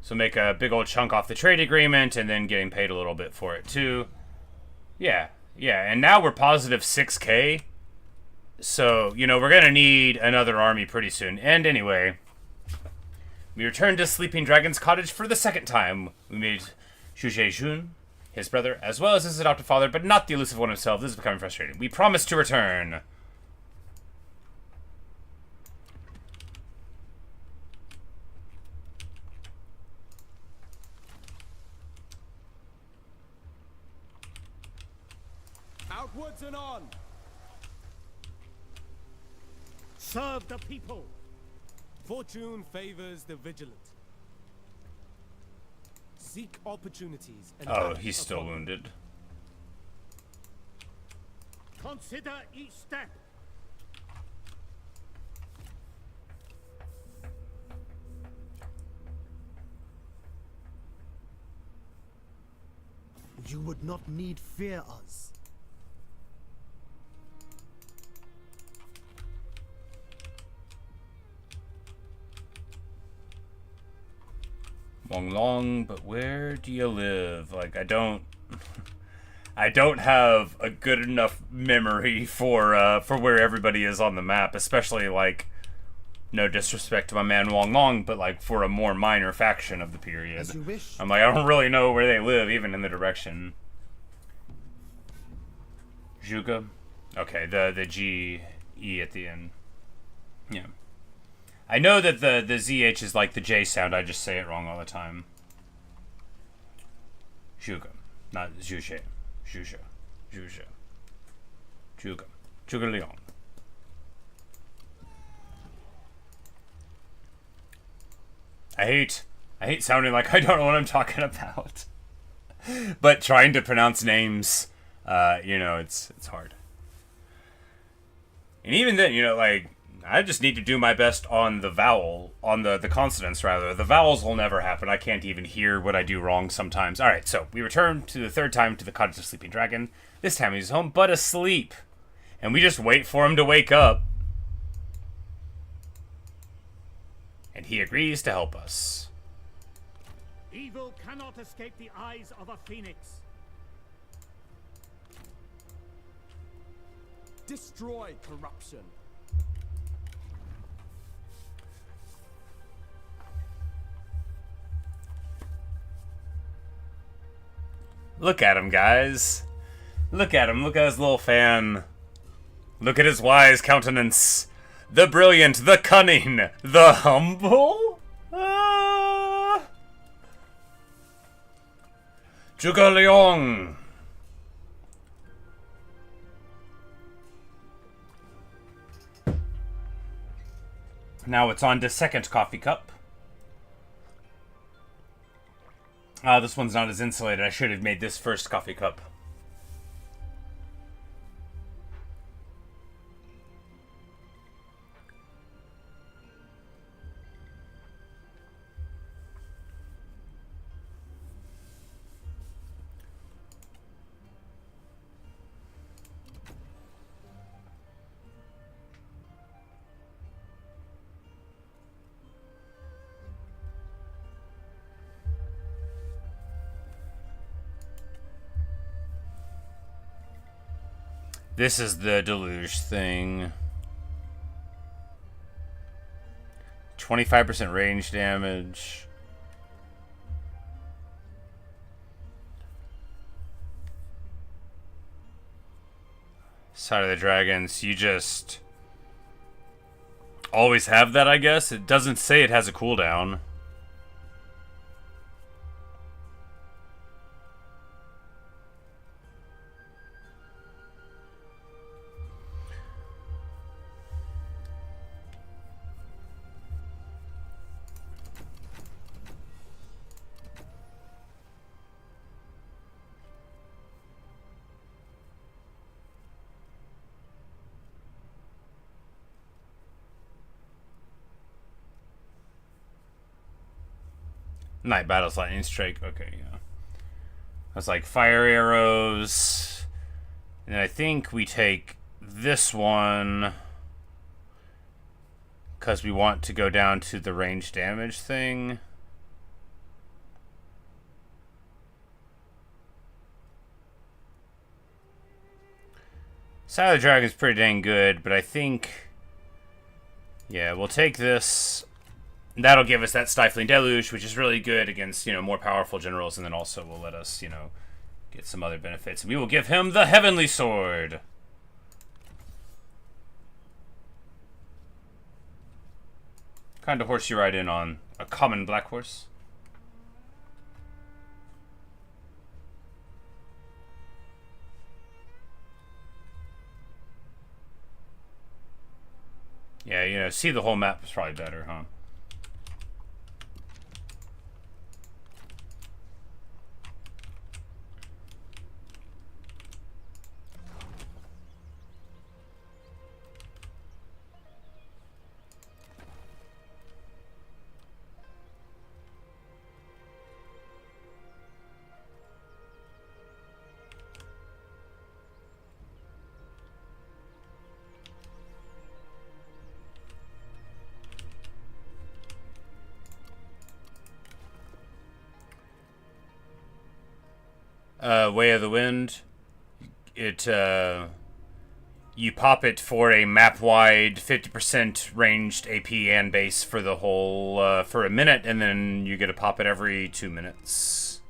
So make a big old chunk off the trade agreement, and then getting paid a little bit for it, too. Yeah, and now we're positive 6K. So, you know, we're going to need another army pretty soon. And anyway, we returned to Sleeping Dragon's cottage for the second time. We made Zhao Yun, his brother, as well as his adopted father, but not the elusive one himself. This is becoming frustrating. We promised to return. Outwards and on! Serve the people. Fortune favors the vigilant. Seek opportunities and Oh, act he's still upon them. wounded. Consider each step. You would not need fear us. Long, long, but where do you live? Like, I don't have a good enough memory for where everybody is on the map, especially, like, no disrespect to my man Wong Long, but, like, for a more minor faction of the period. As you wish. I'm like, I don't really know where they live, even in the direction. Zhuge? Okay, the G-E at the end. Yeah. I know that the ZH is like the J sound, I just say it wrong all the time. Zhuge, not Zhuge. Zhuge. Zhuge. Zhuge. Zhuge Liang. I hate sounding like I don't know what I'm talking about. But trying to pronounce names, you know, it's hard. And even then, you know, like, I just need to do my best on the vowel, on the consonants, rather. The vowels will never happen. I can't even hear what I do wrong sometimes. Alright, so we return to the third time to the cottage of Sleeping Dragon. This time he's home, but asleep. And we just wait for him to wake up. And he agrees to help us. Evil cannot escape the eyes of a phoenix. Destroy corruption. Look at him, guys. Look at him. Look at his little fan. Look at his wise countenance. The brilliant, the cunning, the humble. Zhuge Liang. Now it's on to second coffee cup. This one's not as insulated. I should have made this first coffee cup. This is the deluge thing. 25% range damage. Side of the Dragons, you just always have that, I guess. It doesn't say it has a cooldown. Night Battle's Lightning Strike. Okay, yeah. That's like fire arrows. And I think we take this one because we want to go down to the range damage thing. Side of the Dragon's pretty dang good, but I think... Yeah, we'll take this. That'll give us that Stifling Deluge, which is really good against, you know, more powerful generals, and then also will let us, you know, get some other benefits. And we will give him the Heavenly Sword. Kind of horse you ride in on? A common black horse? Yeah, you know, see the whole map is probably better, huh? Way of the Wind. It, you pop it for a map-wide 50% ranged AP and base for the whole, for a minute, and then you get to pop it every 2 minutes.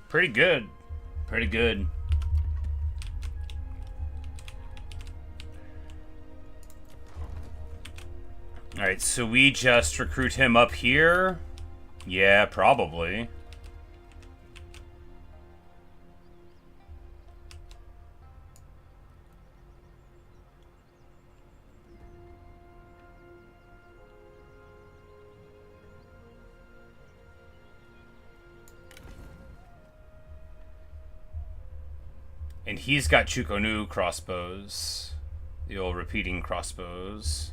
Pretty good. Pretty good. Alright, so we just recruit him up here? Yeah, probably. And he's got Chukonu crossbows. The old repeating crossbows.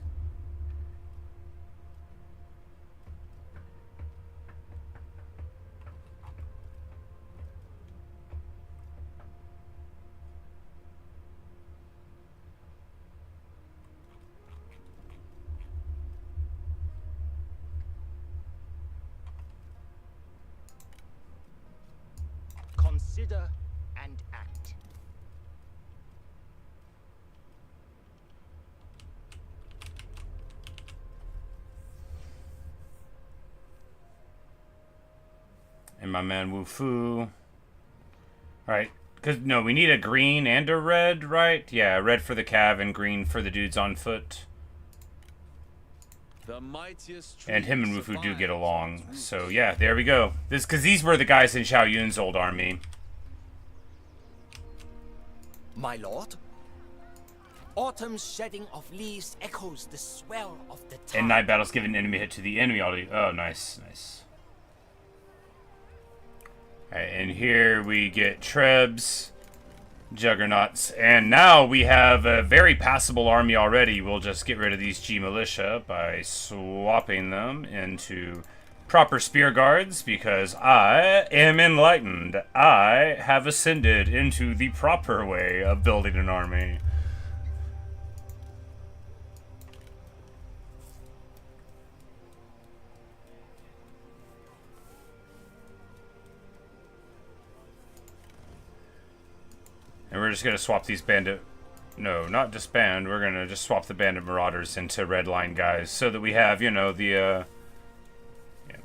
Consider and act. And my man Wu Fu. Right. Because, no, we need a green and a red, right? Yeah, red for the cav and green for the dudes on foot. And him and Wu Fu do get along. So, yeah, there we go. Because these were the guys in Zhao Yun's old army. My lord? Autumn's shedding of leaves echoes the swell of the tide. And night battles give an enemy hit to the enemy. Oh, nice, nice. Alright, and here we get Trebs, Juggernauts, and now we have a very passable army already. We'll just get rid of these G Militia by swapping them into proper Spear Guards, because I am enlightened. I have ascended into the proper way of building an army. And we're just going to swap these bandit... No, not disband. We're going to just swap the bandit marauders into red line guys so that we have, you know, the... Yeah.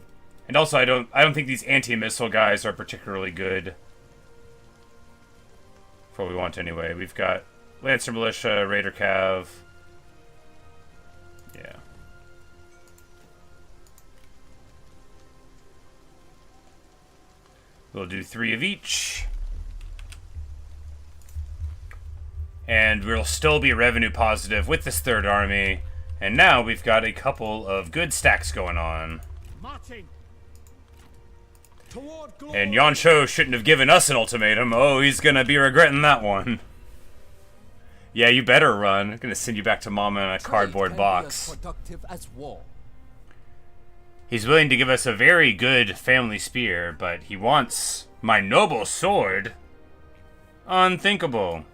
And also, I don't think these anti-missile guys are particularly good. For what we want anyway. We've got Lancer Militia, Raider Cav. Yeah. We'll do 3 of each. And we'll still be revenue positive with this third army. And now we've got a couple of good stacks going on. Marching. And Yuan Shao shouldn't have given us an ultimatum. Oh, he's gonna be regretting that one. Yeah, you better run. I'm gonna send you back to Mama in a cardboard box. He's willing to give us a very good family spear, but he wants my noble sword. Unthinkable.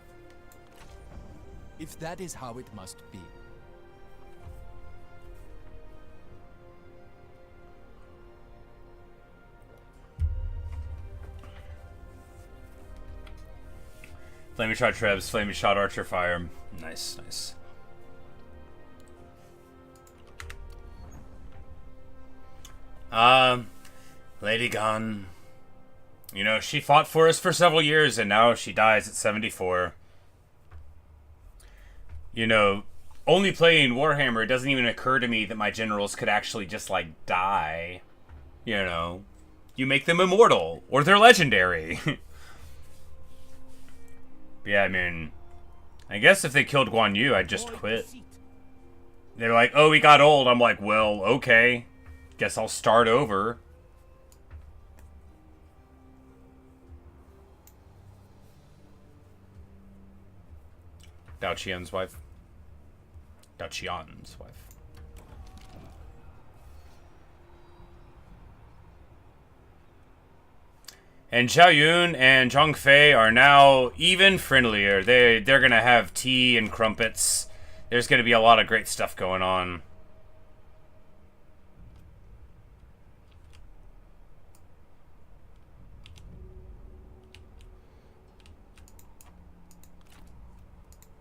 If that is how it must be. Flaming shot trebs, flaming shot archer fire. Nice, nice. Lady Gun. You know, she fought for us for several years, and now she dies at 74. You know, only playing Warhammer, it doesn't even occur to me that my generals could actually just, like, die. You know, you make them immortal, or they're legendary. Yeah, I mean, I guess if they killed Guan Yu, I'd just quit. They're like, oh, he got old. I'm like, well, okay. Guess I'll start over. Dao Qian's wife. Dao Qian's wife. And Zhao Yun and Zhang Fei are now even friendlier. They're gonna have tea and crumpets. There's gonna be a lot of great stuff going on.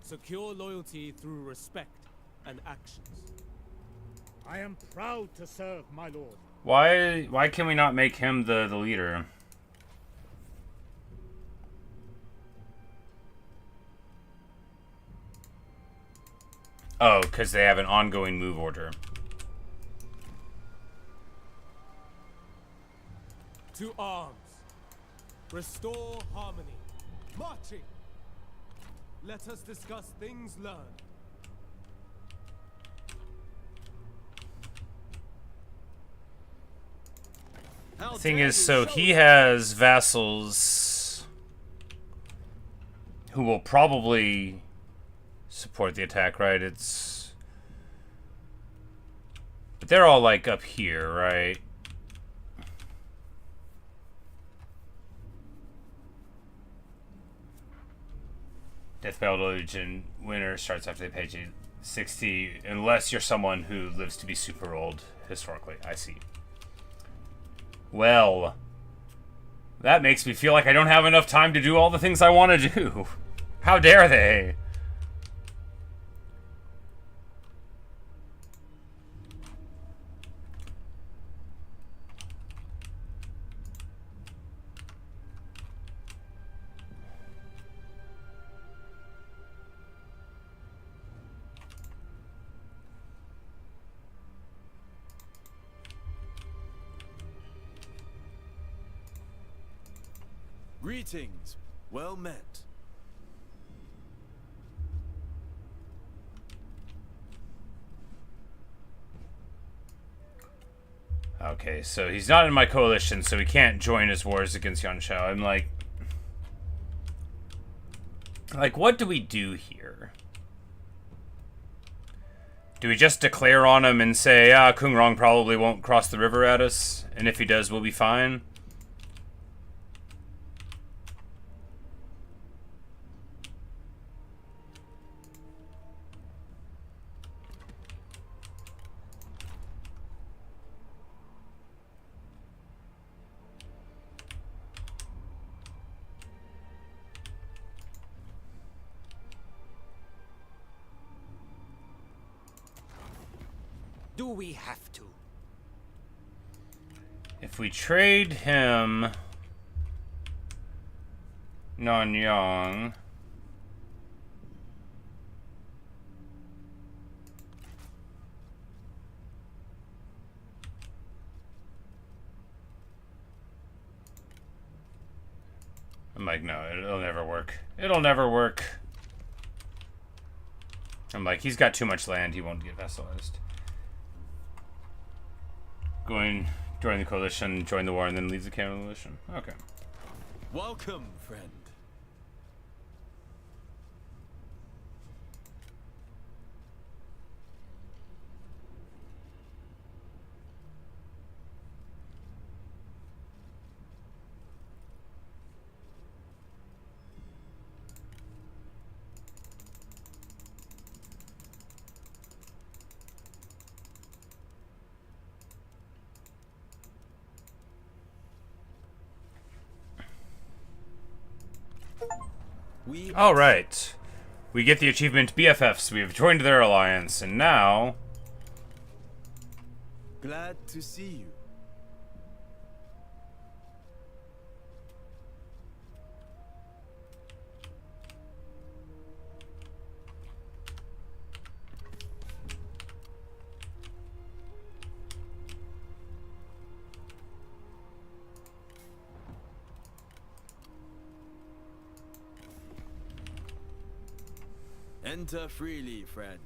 Secure loyalty through respect and actions. I am proud to serve, my lord. Why can we not make him the leader? Oh, because they have an ongoing move order. To arms. Restore harmony. Marching. Let us discuss things learned. The thing is, so he has vassals who will probably support the attack, right? But they're all, like, up here, right? Death Battle Legion winner starts after they pay 60, unless you're someone who lives to be super old, historically. I see. Well, that makes me feel like I don't have enough time to do all the things I want to do. How dare they? Greetings. Well met. Okay, so he's not in my coalition, so he can't join his wars against Yuan Shao. I'm like, what do we do here? Do we just declare on him and say, Kung Rong probably won't cross the river at us, and if he does, we'll be fine? Do we have to? If we trade him Nanyang, I'm like, no, it'll never work. It'll never work. I'm like, he's got too much land, he won't get vassalized. Join the coalition, join the war, and then leave the coalition. Okay. Welcome, friend. We All right. We get the achievement BFFs. We have joined their alliance, and now... Glad to see you. Enter freely, friend.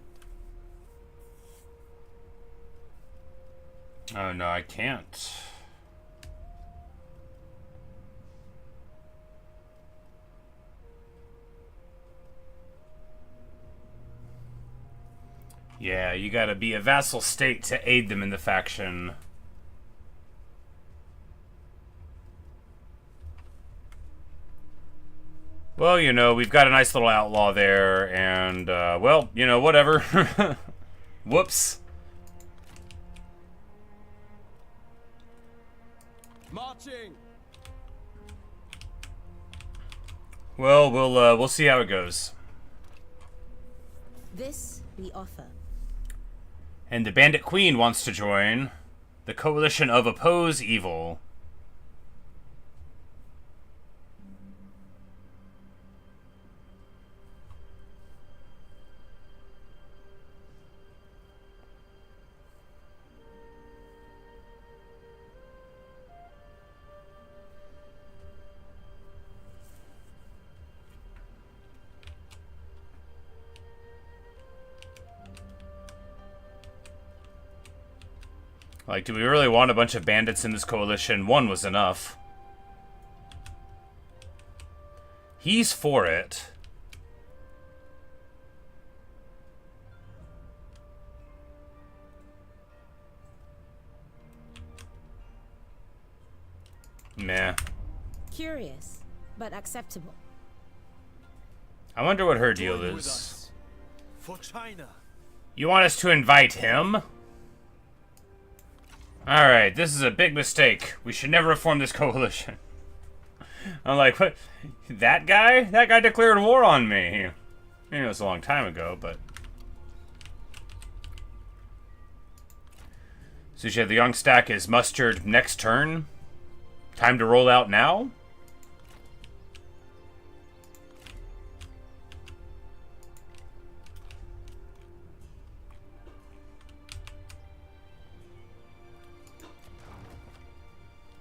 Oh, no, I can't. Yeah, you gotta be a vassal state to aid them in the faction. Well, you know, we've got a nice little outlaw there, and, well, you know, whatever. Whoops. Marching. Well, we'll see how it goes. This we offer. And the Bandit Queen wants to join the coalition of Oppose Evil. Like, do we really want a bunch of bandits in this coalition? One was enough. He's for it. Meh. Curious, but acceptable. I wonder what her deal Join with is. us. For China. You want us to invite him? Alright, this is a big mistake. We should never have formed this coalition. I'm like, what? That guy? That guy declared war on me. I mean, it was a long time ago, but... So you said the young stack is mustered next turn? Time to roll out now?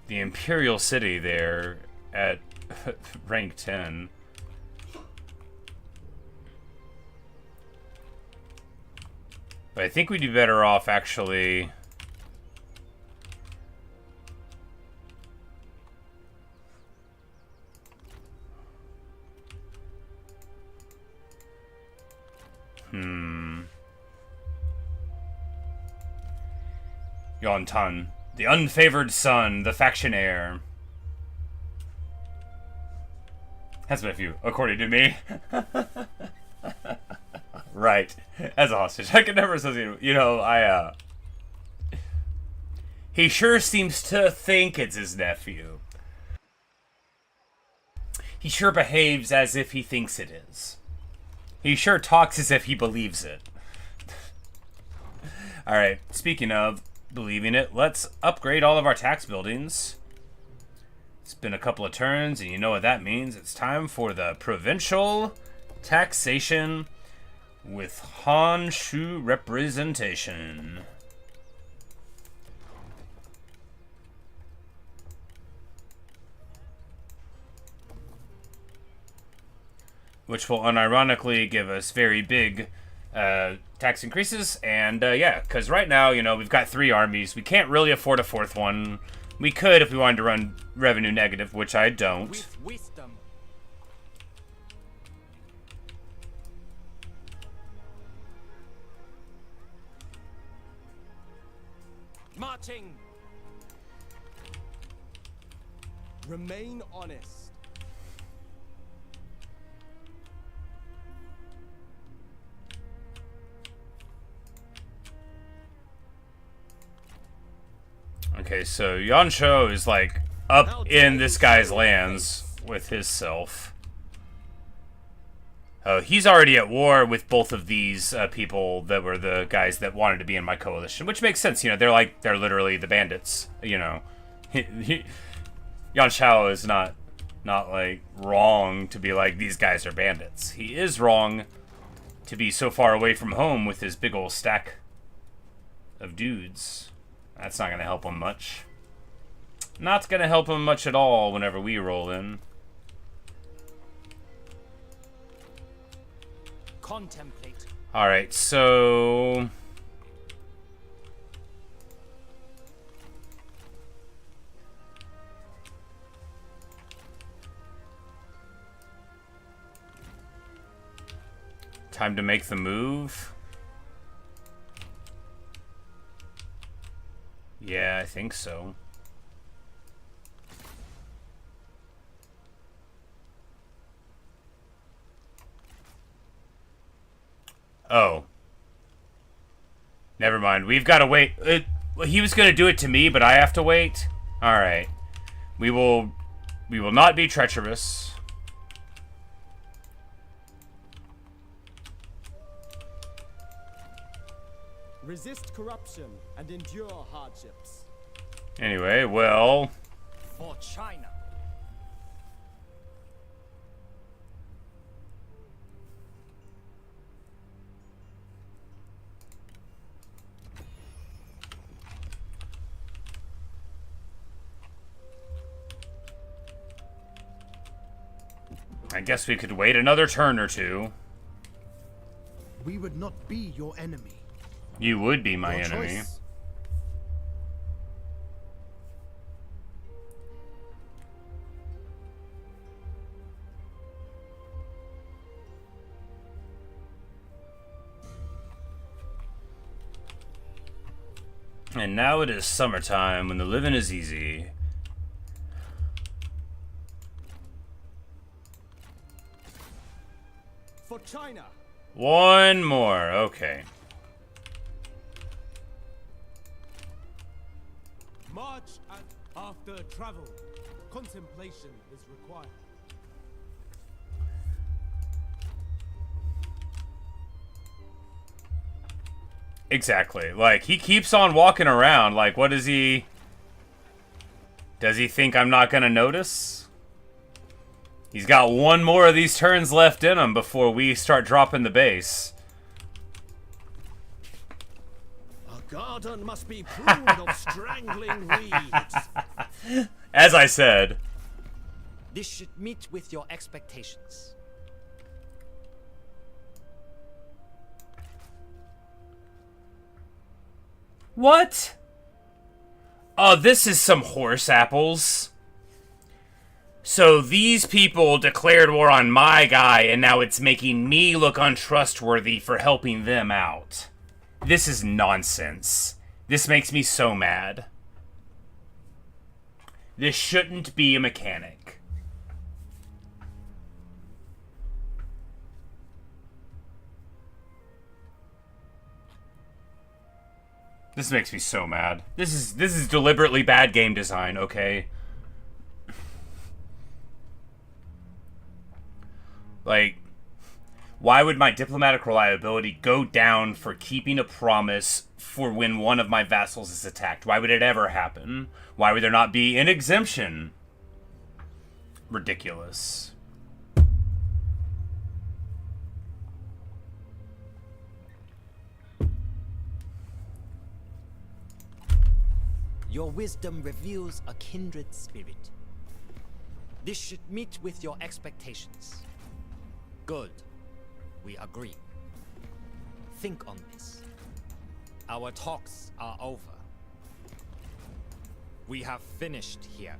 The Imperial City there at rank 10. But I think we'd be better off actually... Yuan Tan. The unfavored son, the faction heir. Has been a few, according to me. Right. As a hostage. I could never associate, you know, he sure seems to think it's his nephew. He sure behaves as if he thinks it is. He sure talks as if he believes it. Alright, speaking of believing it, let's upgrade all of our tax buildings. It's been a couple of turns, and you know what that means. It's time for the provincial taxation with Han Shu representation. Which will unironically give us very big tax increases. And yeah, because right now, you know, we've got 3 armies. We can't really afford a 4th one. We could if we wanted to run revenue negative, which I don't. with wisdom. Marching. Remain honest. Okay, so Yuan Shao is like up in this guy's lands with his self. He's already at war with both of these people that were the guys that wanted to be in my coalition, which makes sense. You know, they're literally the bandits. You know, Yuan Shao is not like wrong to be like these guys are bandits. He is wrong to be so far away from home with his big old stack of dudes. That's not gonna help him much. Not gonna help him much at all whenever we roll in. Contemplate. Alright, so... time to make the move. Yeah, I think so. Oh. Never mind. We've got to wait. He was going to do it to me, but I have to wait? Alright. We will not be treacherous. Resist corruption and endure hardships. Anyway, well... For China. I guess we could wait another turn or two. We would not be your enemy. You would be my Your enemy. choice. And now it is summertime when the living is easy. For China. One more, okay. March and after travel, contemplation is required. Exactly. Like, he keeps on walking around. Like, what is he... Does he think I'm not gonna notice? He's got one more of these turns left in him before we start dropping the base. A garden must be pruned of strangling weeds. As I said. This should meet with your expectations. What? Oh, this is some horse apples. So these people declared war on my guy, and now it's making me look untrustworthy for helping them out. This is nonsense. This makes me so mad. This shouldn't be a mechanic. This makes me so mad. This is deliberately bad game design, okay? Like, why would my diplomatic reliability go down for keeping a promise for when one of my vassals is attacked? Why would it ever happen? Why would there not be an exemption? Ridiculous. Your wisdom reveals a kindred spirit. This should meet with your expectations. Good. We agree. Think on this. Our talks are over. We have finished here.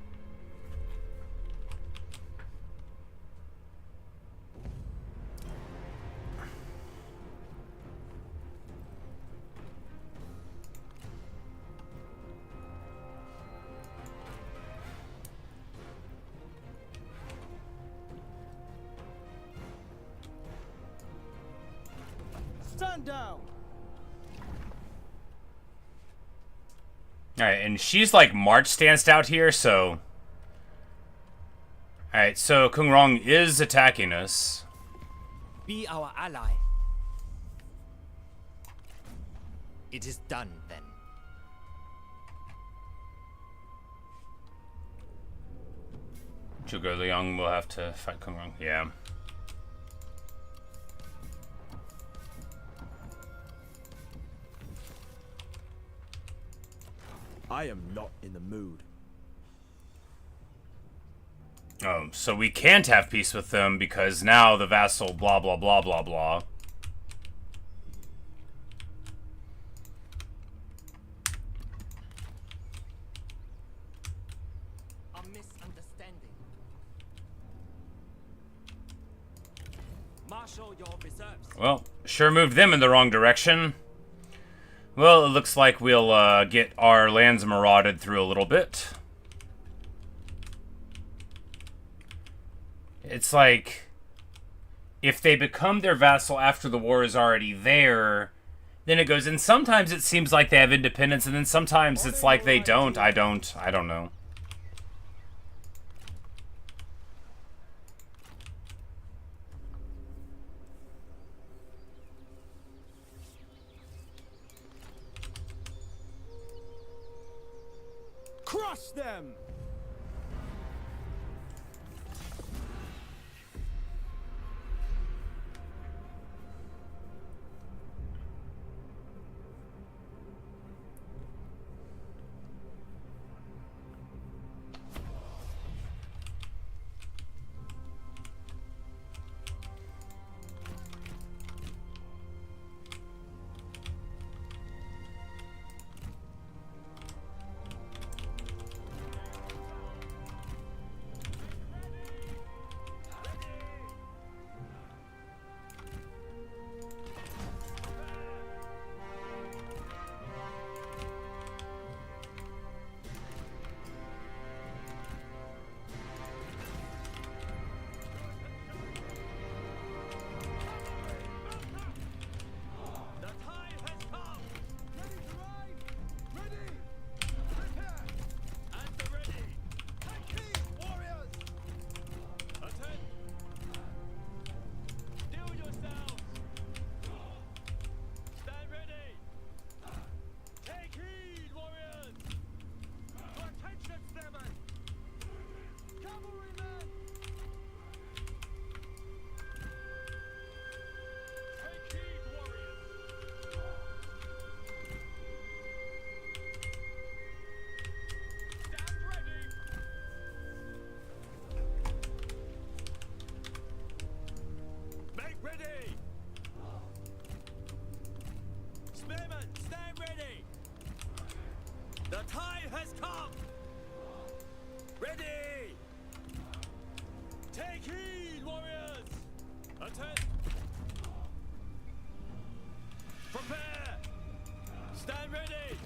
Stand down. Alright, and she's like march stanced out here, so... Alright, so Kung Rong is attacking us. Be our ally. It is done then. Zhuge Liang will have to fight Kong Rong. Yeah. I am not in the mood. Oh, so we can't have peace with them because now the vassal blah blah blah blah blah. A misunderstanding. Marshal your reserves. Well, sure moved them in the wrong direction. Well, it looks like we'll get our lands marauded through a little bit. It's like, if they become their vassal after the war is already there, then it goes, and sometimes it seems like they have independence, and then sometimes it's like they don't. I don't know. Crush them! The time has come! Ready! Take heed, warriors! Attend! Prepare! Stand ready!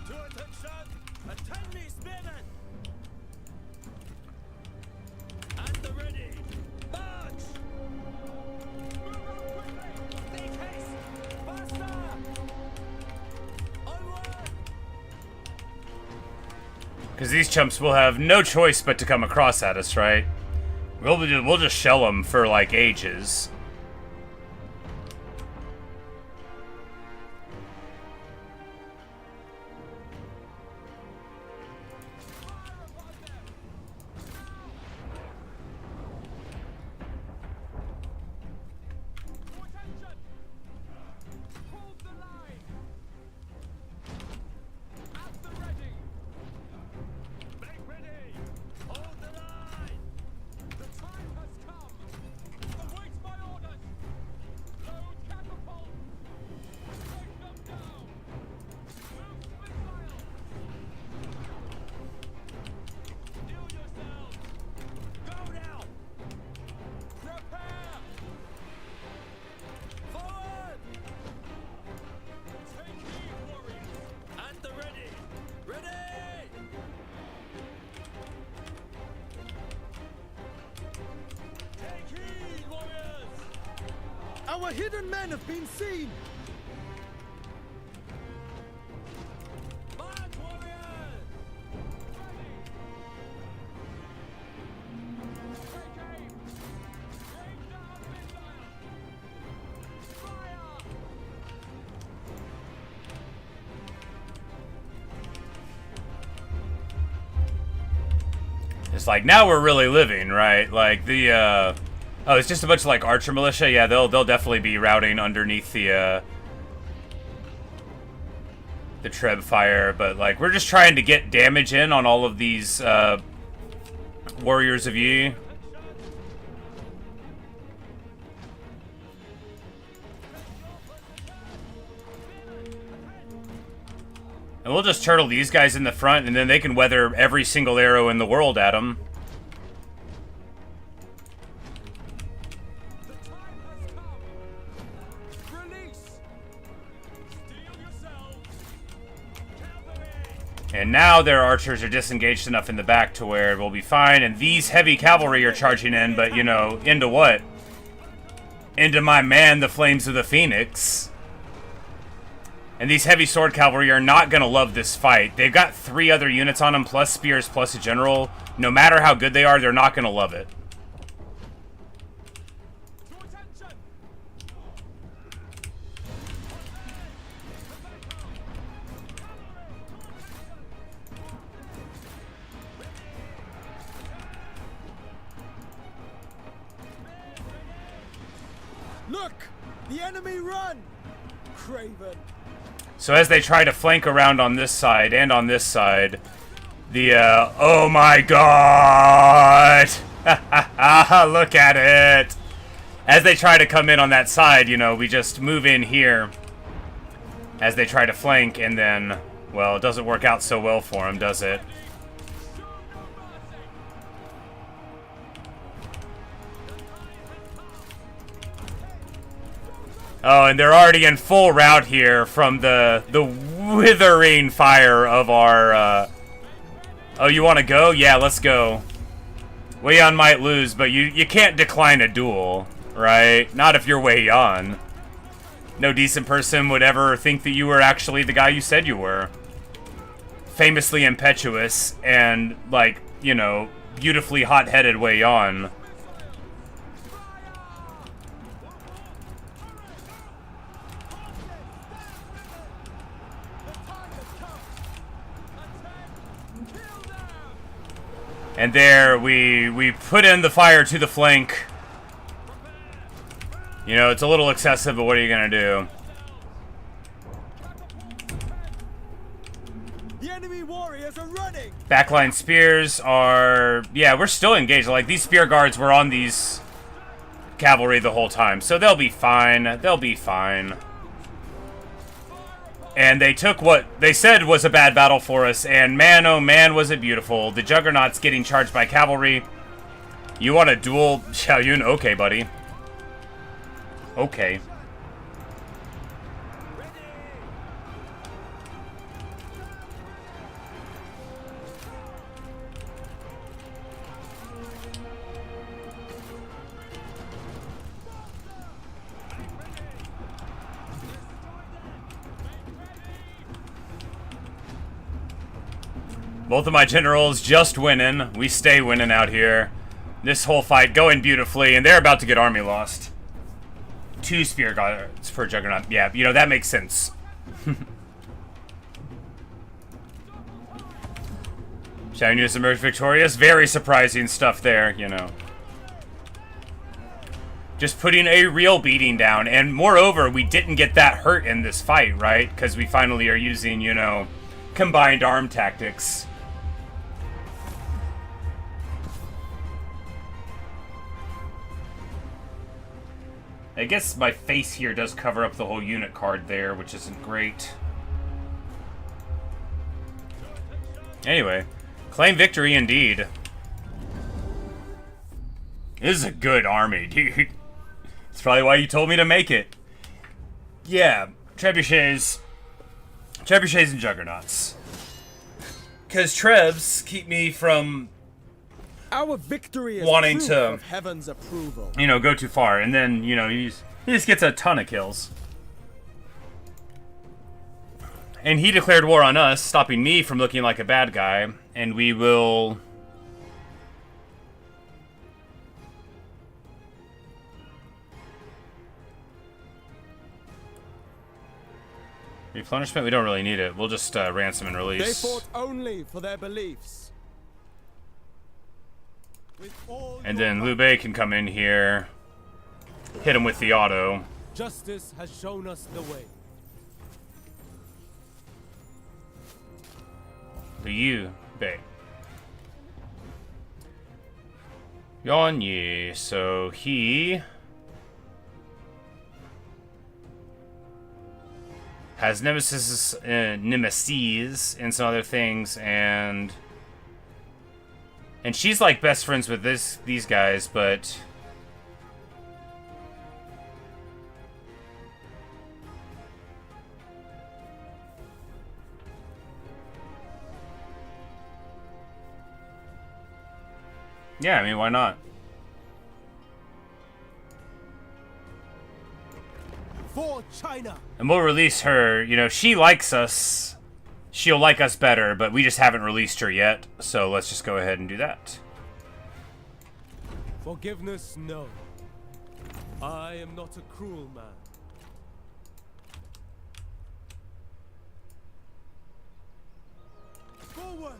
To attention! Attend me, spearmen! And the ready! March! Move on quickly! Make haste! Faster! Onward! Because these chumps will have no choice but to come across at us, right? We'll just shell them for, like, ages. Our hidden men have been seen! March, warriors! It's like, now we're really living, right? Like, the, oh, it's just a bunch of, like, archer militia? Yeah, they'll definitely be routing underneath the Treb fire, but, like, we're just trying to get damage in on all of these, Warriors of Yi. And we'll just turtle these guys in the front, and then they can weather every single arrow in the world at them. And now their archers are disengaged enough in the back to where we'll be fine. And these heavy cavalry are charging in, but, you know, into what? Into my man, the Flames of the Phoenix. And these heavy sword cavalry are not going to love this fight. They've got 3 other units on them, plus spears, plus a general. No matter how good they are, they're not going to love it. Look! The enemy run! Craven. So as they try to flank around on this side and on this side, the, oh my god! Look at it! As they try to come in on that side, you know, we just move in here as they try to flank, and then, well, it doesn't work out so well for them, does it? Oh, and they're already in full rout here from the withering fire of our, Oh, you want to go? Yeah, let's go. Wei Yan might lose, but you can't decline a duel, right? Not if you're Wei Yan. No decent person would ever think that you were actually the guy you said you were. Famously impetuous and, like, you know, beautifully hot-headed Wei Yan. And there, we put in the fire to the flank. You know, it's a little excessive, but what are you gonna do? The enemy warriors are running! Backline spears are... Yeah, we're still engaged. Like, these spear guards were on these cavalry the whole time. So they'll be fine. They'll be fine. And they took what they said was a bad battle for us, and man, oh man, was it beautiful. The Juggernauts getting charged by cavalry. You want a duel, Zhao Yun? Okay, buddy. Okay. Both of my generals just winning. We stay winning out here. This whole fight going beautifully, and they're about to get army lost. 2 spear guards per Juggernaut. Yeah, you know, that makes sense. Zhao Yun has emerged victorious. Very surprising stuff there, you know. Just putting a real beating down. And moreover, we didn't get that hurt in this fight, right? Because we finally are using, you know, combined arm tactics. I guess my face here does cover up the whole unit card there, which isn't great. Anyway, claim victory indeed. This is a good army, dude. That's probably why you told me to make it. Yeah, trebuchets and juggernauts. Because trebs keep me from our victory is wanting proof to, of heaven's approval. You know, go too far, and then, you know, he just gets a ton of kills. And he declared war on us, stopping me from looking like a bad guy, and we will... Replenishment? We don't really need it. We'll just ransom and release. They fought only for their beliefs. And then Liu Bei can come in here, hit him with the auto. Justice has shown us the way. Liu Bei. Yuan Yi, so he has nemesis and some other things, and she's like best friends with these guys, but yeah, I mean, why not? For China. And we'll release her. You know, she likes us. She'll like us better, but we just haven't released her yet. So let's just go ahead and do that. Forgiveness, no. I am not a cruel man. Forward!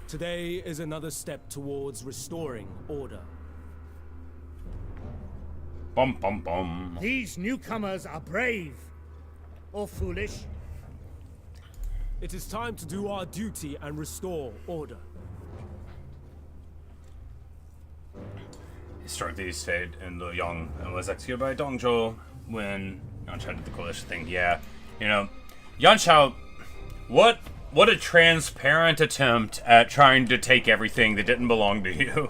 Today is another step towards restoring order. Bum bum bum. These newcomers are brave. Or foolish. It is time to do our duty and restore order. Historically, he's fade and Liu Yong and was executed by Dong Zhou when Yuan Shao did the coalition thing. Yeah, you know, Yuan Shao, what a transparent attempt at trying to take everything that didn't belong to you.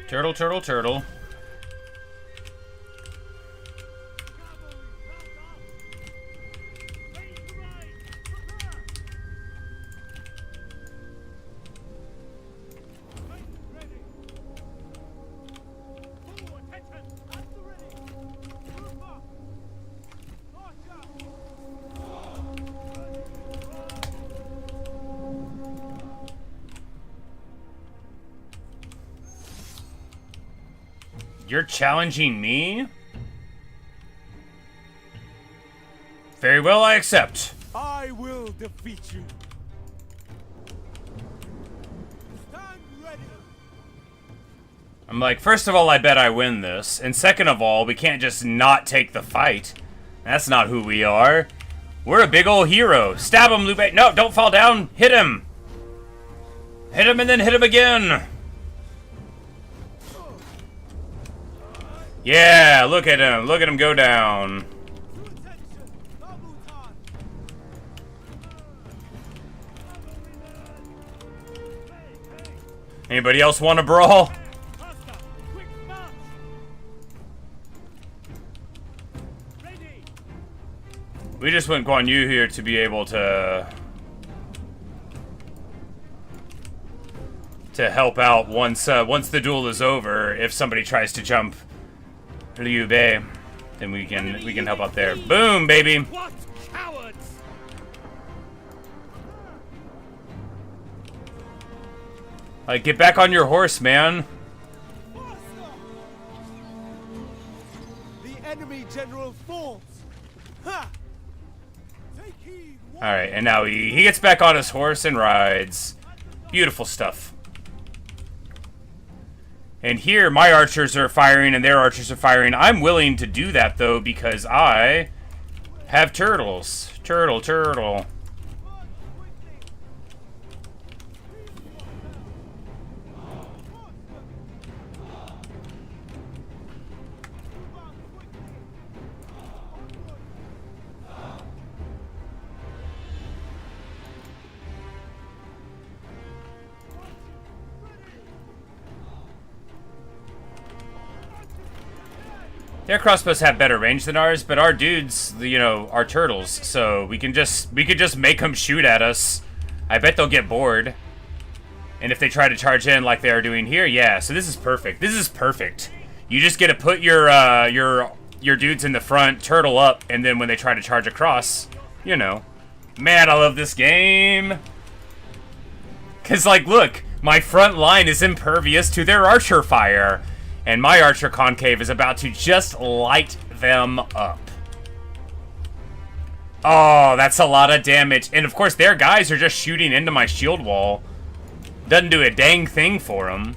Turtle, turtle, turtle. You're challenging me? Very well, I accept. I will defeat you. Stand ready. I'm like, first of all, I bet I win this. And second of all, we can't just not take the fight. That's not who we are. We're a big old hero. Stab him, Liu Bei. No, don't fall down. Hit him. Hit him and then hit him again. Yeah, look at him. Look at him go down. Anybody else want to brawl? We just went Guan Yu here to be able to help out once the duel is over. If somebody tries to jump Liu Bei, then we can help out there. Boom, baby. What cowards! Like, get back on your horse, man. The enemy general falls. Ha! Take heed. All right, and now he gets back on his horse and rides. Beautiful stuff. And here, my archers are firing and their archers are firing. I'm willing to do that, though, because I have turtles. Turtle. Their crossbows have better range than ours, but our dudes, you know, are turtles, so we could just make them shoot at us. I bet they'll get bored. And if they try to charge in like they are doing here, yeah. So this is perfect. This is perfect. You just get to put your dudes in the front, turtle up, and then when they try to charge across, you know. Man, I love this game. Cause like, look, my front line is impervious to their archer fire. And my archer concave is about to just light them up. Oh, that's a lot of damage. And of course, their guys are just shooting into my shield wall. Doesn't do a dang thing for them.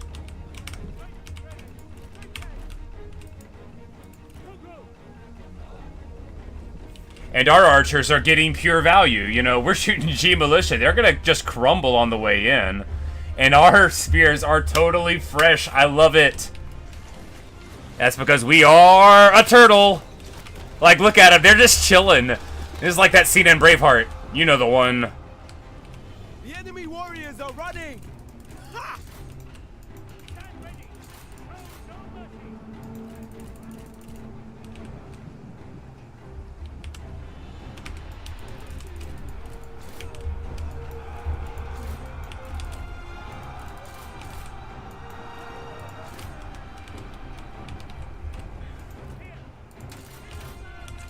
And our archers are getting pure value. You know, we're shooting G Militia. They're going to just crumble on the way in. And our spears are totally fresh. I love it. That's because we are a turtle. Like, look at them. They're just chilling. This is like that scene in Braveheart. You know the one. The enemy warriors are running. Ha! Stand ready. Show no mercy.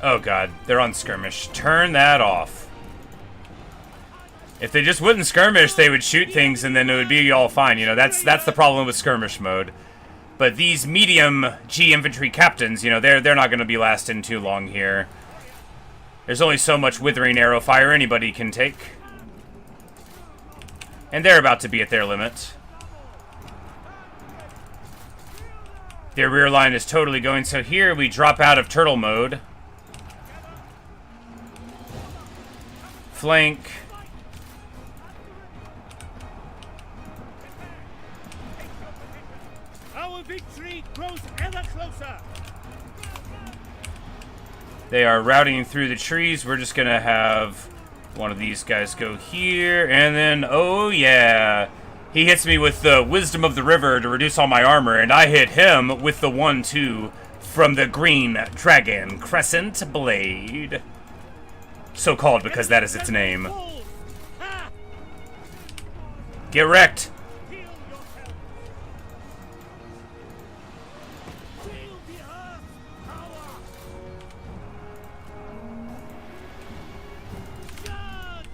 Oh god, they're on skirmish. Turn that off. If they just wouldn't skirmish, they would shoot things and then it would be all fine. You know, that's the problem with skirmish mode. But these medium G infantry captains, you know, they're not going to be lasting too long here. There's only so much withering arrow fire anybody can take. And they're about to be at their limit. Their rear line is totally going, so here we drop out of turtle mode. Flank. Our victory grows ever closer. They are routing through the trees. We're just gonna have one of these guys go here, and then, oh yeah, he hits me with the Wisdom of the River to reduce all my armor, and I hit him with the 1-2 from the Green Dragon Crescent Blade. So called because that is its name. Get wrecked! Heal yourself. Feel the earth's power. Charge!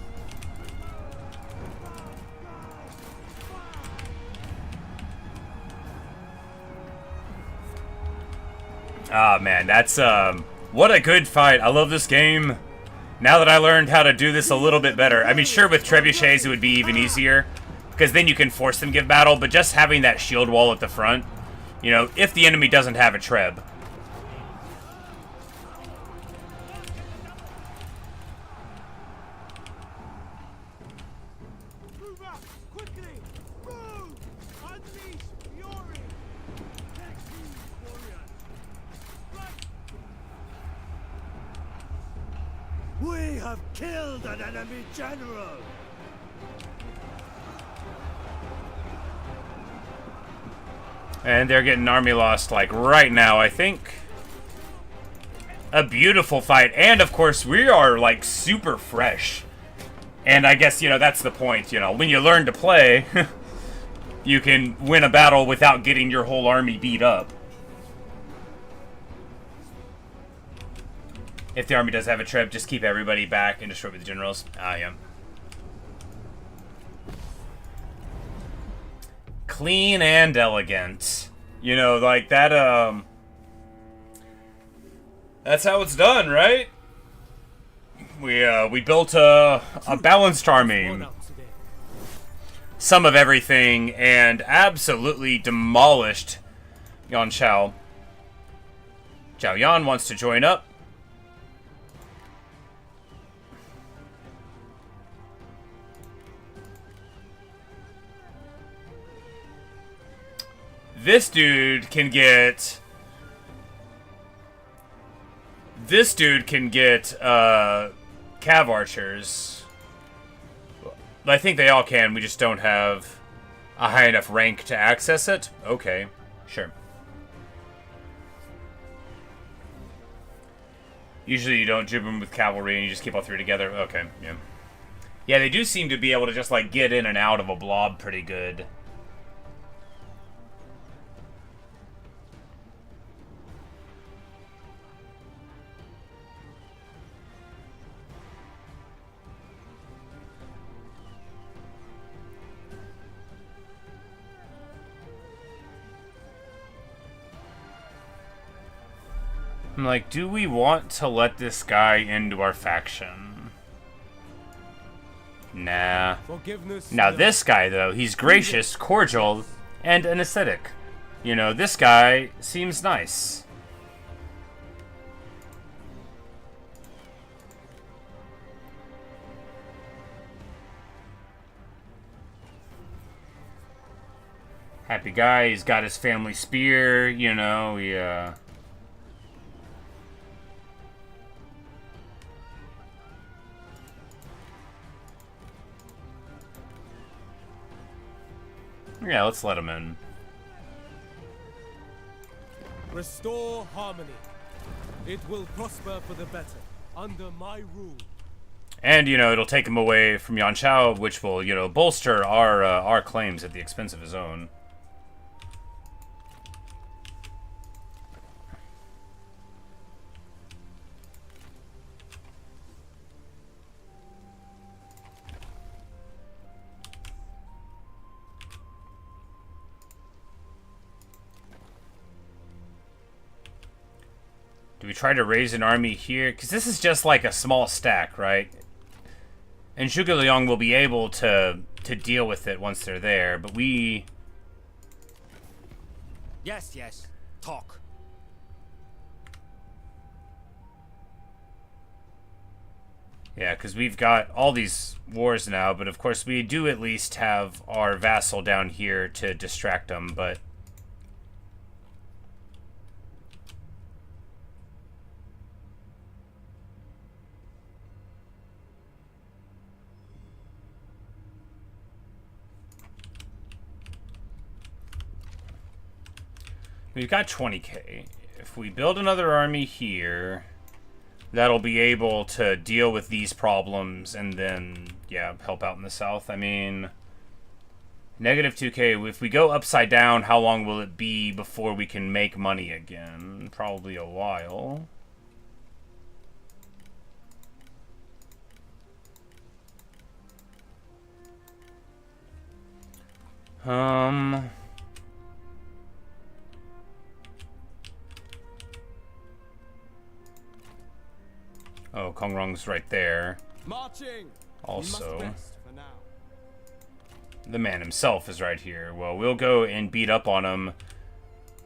Ah man, that's what a good fight. I love this game. Now that I learned how to do this a little bit better. I mean, sure, with trebuchets it would be even easier, because then you can force them to give battle, but just having that shield wall at the front, you know, if the enemy doesn't have a treb. Move up quickly. Move. Unleash fury. Next move, warriors. We have killed an enemy general! And they're getting army lost, like, right now, I think. A beautiful fight. And, of course, we are, like, super fresh. And I guess, you know, that's the point, you know. When you learn to play, you can win a battle without getting your whole army beat up. If the army does have a trip, just keep everybody back and destroy with the generals. Ah, yeah. Clean and elegant. You know, like that, that's how it's done, right? We built a balanced army. Some of everything, and absolutely demolished Yuan Shao. Zhao Yun wants to join up. This dude can get... Cav archers. I think they all can, we just don't have a high enough rank to access it. Okay, sure. Usually you don't jib them with cavalry and you just keep all three together. Okay, yeah. Yeah, they do seem to be able to just, like, get in and out of a blob pretty good. I'm like, do we want to let this guy into our faction? Nah. Now this guy, though, he's gracious, cordial, and an ascetic. You know, this guy seems nice. Happy guy, he's got his family spear, you know, yeah. Yeah, let's let him in. Restore harmony. It will prosper for the better under my rule. And, you know, it'll take him away from Yuan Shao, which will, you know, bolster our claims at the expense of his own. Do we try to raise an army here? Because this is just like a small stack, right? And Zhuge Liang will be able to deal with it once they're there, but we... Yes, yes. Talk. Yeah, because we've got all these wars now, but of course we do at least have our vassal down here to distract them, but... We've got 20k. If we build another army here, that'll be able to deal with these problems and then, yeah, help out in the south. I mean, negative 2k. If we go upside down, how long will it be before we can make money again? Probably a while. Oh, Kongrong's right there. Marching. Also, the man himself is right here. Well, we'll go and beat up on him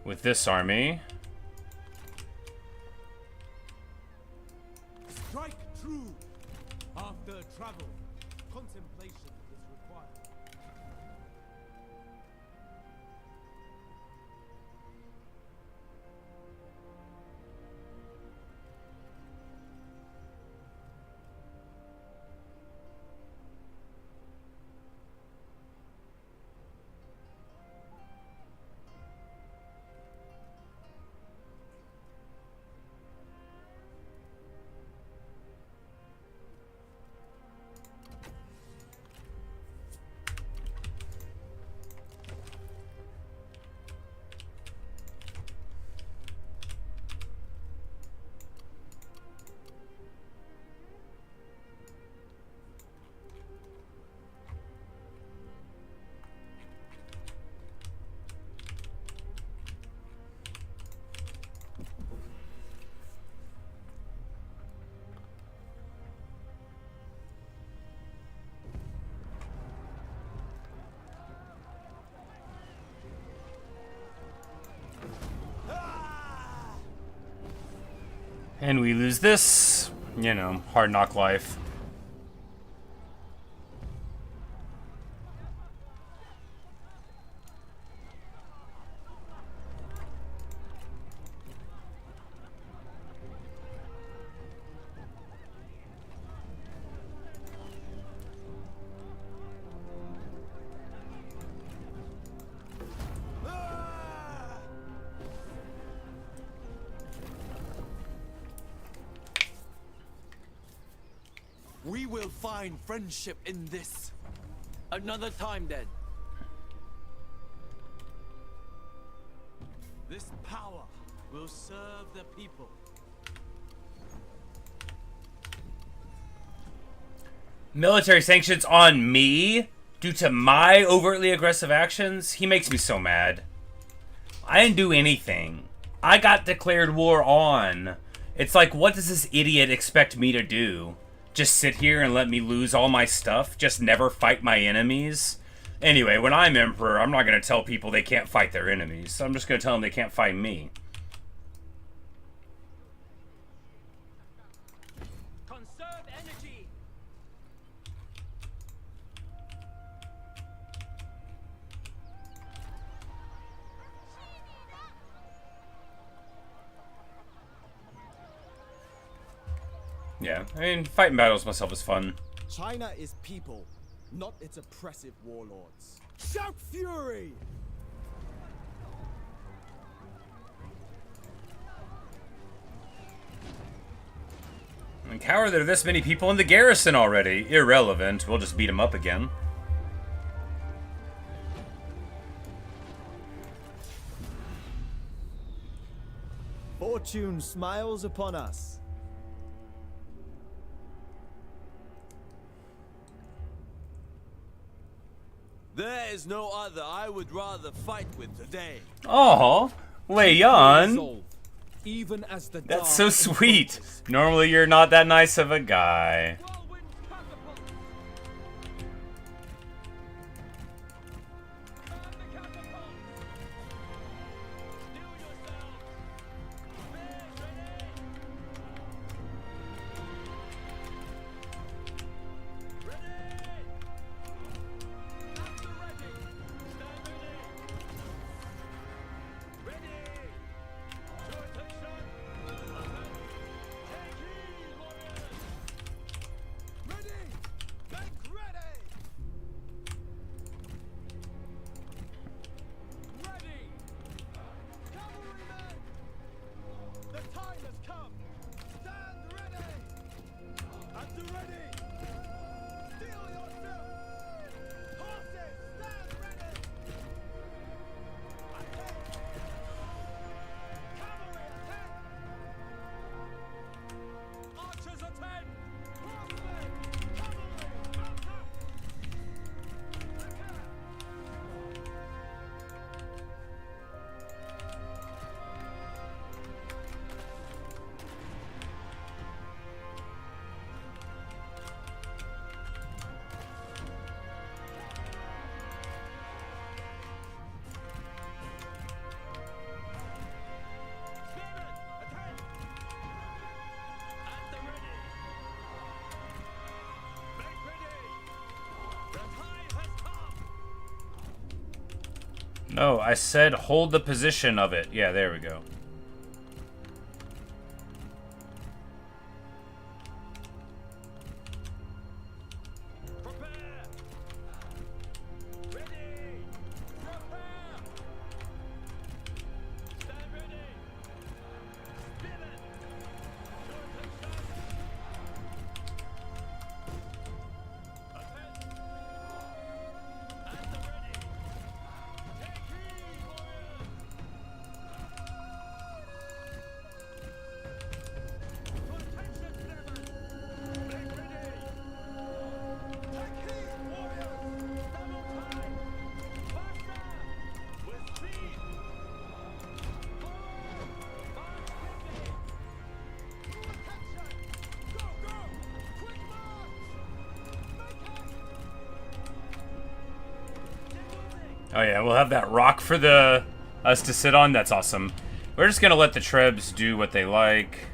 with this army. Strike true. After travel, contemplation is required. And we lose this. You know, hard knock life. We will find friendship in this. Another time then. This power will serve the people. Military sanctions on me due to my overtly aggressive actions? He makes me so mad. I didn't do anything. I got declared war on. It's like, what does this idiot expect me to do? Just sit here and let me lose all my stuff? Just never fight my enemies? Anyway, when I'm emperor, I'm not going to tell people they can't fight their enemies. I'm just going to tell them they can't fight me. Conserve energy. Yeah, I mean, fighting battles myself is fun. China is people, not its oppressive warlords. Shout fury! Like, how are there this many people in the garrison already? Irrelevant. We'll just beat them up again. Fortune smiles upon us. There is no other I would rather fight with today. Oh, Wei Yan. Resolve, even as the That's dark so sweet. encompasses. Normally you're not that nice of a guy. Whirlwind catapult. Man the catapult. Steel yourselves. Spears ready. No, I said hold the position of it. Yeah, there we go. Oh yeah, we'll have that rock for us to sit on. That's awesome. We're just gonna let the Trebs do what they like.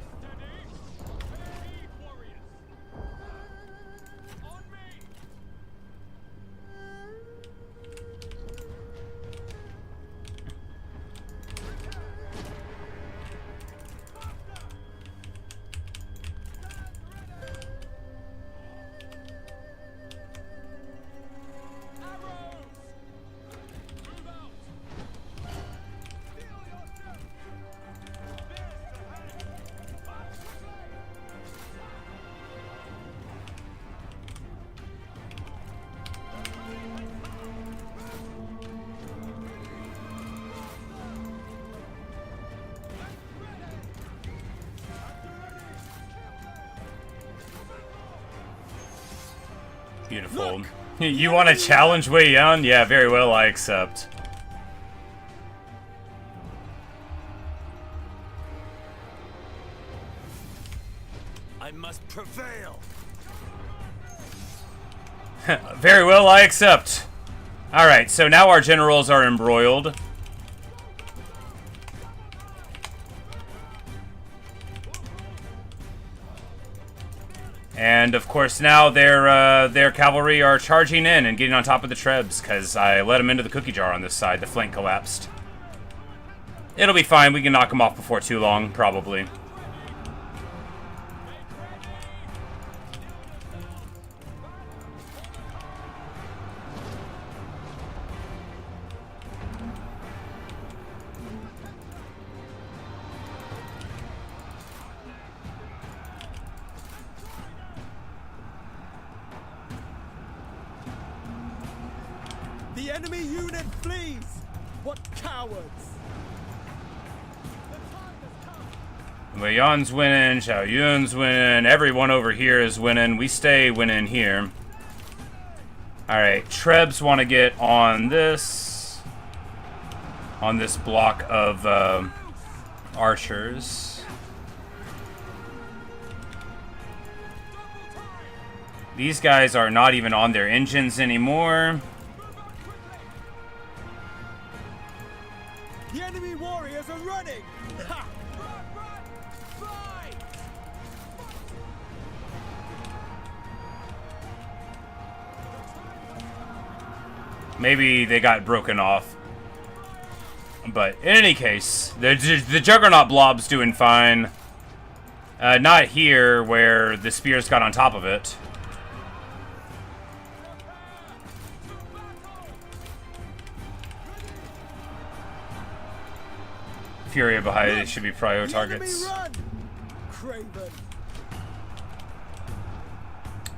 Beautiful. You want to challenge Wei Yan? Yeah, very well, I accept. I must prevail. Very well, I accept. Alright, so now our generals are embroiled. And of course now their cavalry are charging in and getting on top of the Trebs, because I let them into the cookie jar on this side. The flank collapsed. It'll be fine. We can knock them off before too long, probably. The enemy unit flees! What cowards! Wei Yan's winning, Zhao Yun's winning, everyone over here is winning. We stay winning here. Alright, Trebs want to get on this block of archers. These guys are not even on their engines anymore. The enemy warriors are running! Ha! Maybe they got broken off. But in any case, the Juggernaut blob's doing fine. Not here, where the spears got on top of it. Furia behind it should be prior targets.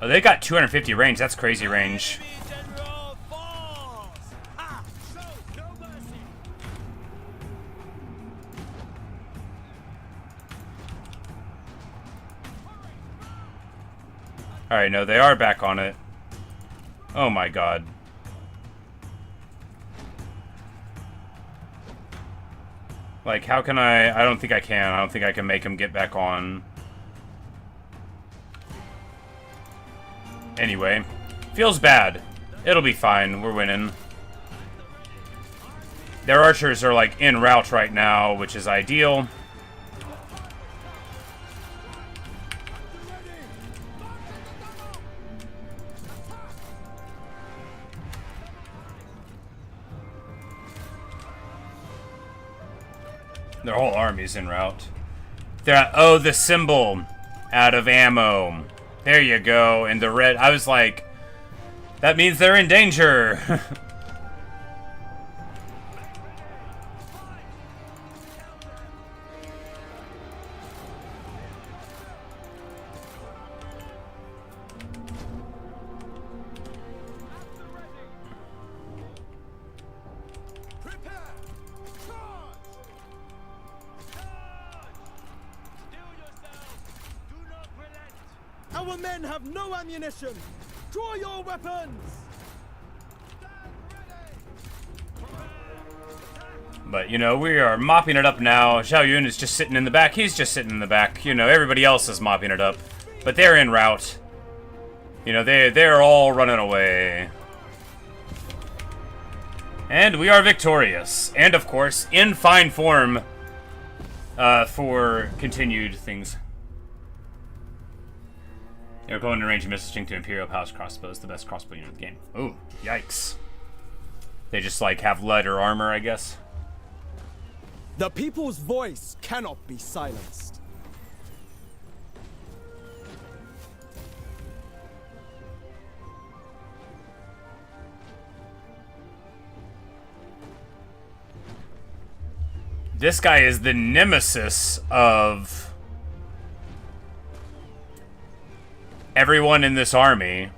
Oh, they got 250 range. That's crazy range. Alright, no, they are back on it. Oh my god. Like, how can I don't think I can. I don't think I can make him get back on. Anyway. Feels bad. It'll be fine. We're winning. Their archers are, like, en route right now, which is ideal. Their whole army's en route. Oh, the symbol out of ammo. There you go. And the red, I was like, that means they're in danger. Our men have no ammunition! Draw your weapons! But, you know, we are mopping it up now. Zhao Yun is just sitting in the back. He's just sitting in the back. You know, everybody else is mopping it up. But they're en route. You know, they're all running away. And we are victorious. And, of course, in fine form for continued things. They're going to range of messaging to Imperial Palace crossbows, the best crossbow unit of the game. Oh, yikes. They just, like, have lead or armor, I guess. The people's voice cannot be silenced. This guy is the nemesis of everyone in this army.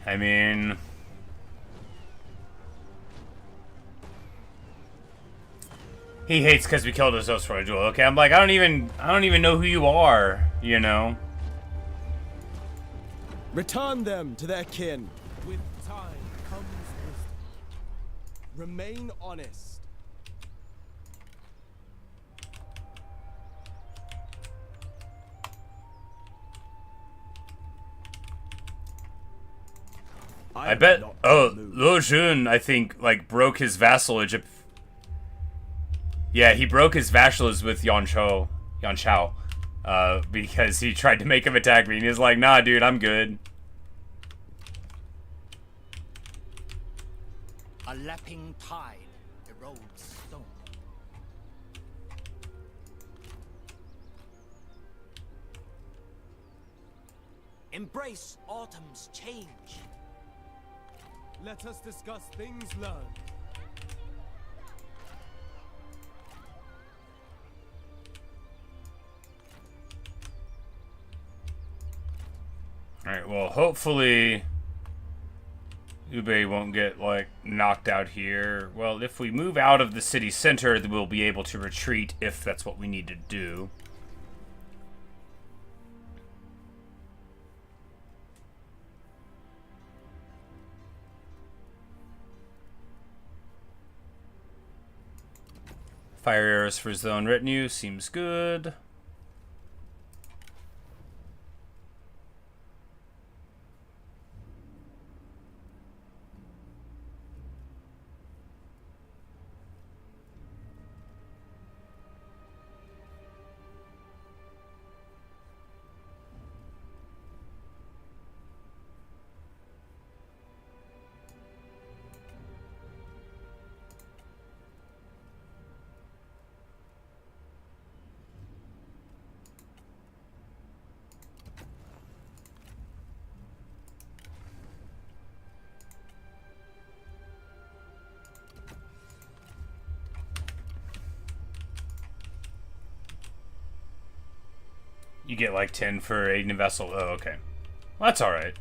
I mean, he hates because we killed his host for a duel. Okay, I'm like, I don't even know who you are, you know? Return them to their kin. With time comes wisdom. Remain honest. I bet. Oh, Zhao Yun, I think, like, broke his vassalage. Yeah, he broke his vassalage with Yuan Shao, because he tried to make him attack me, and he was like, "Nah, dude, I'm good." A lapping tide erodes stone. Embrace autumn's change. Let us discuss things learned. Alright, well, hopefully Ube won't get, like, knocked out here. Well, if we move out of the city center, then we'll be able to retreat if that's what we need to do. Fire arrows for his own retinue seems good. You get like 10 for aiding a vessel. Oh, okay. Well, that's alright.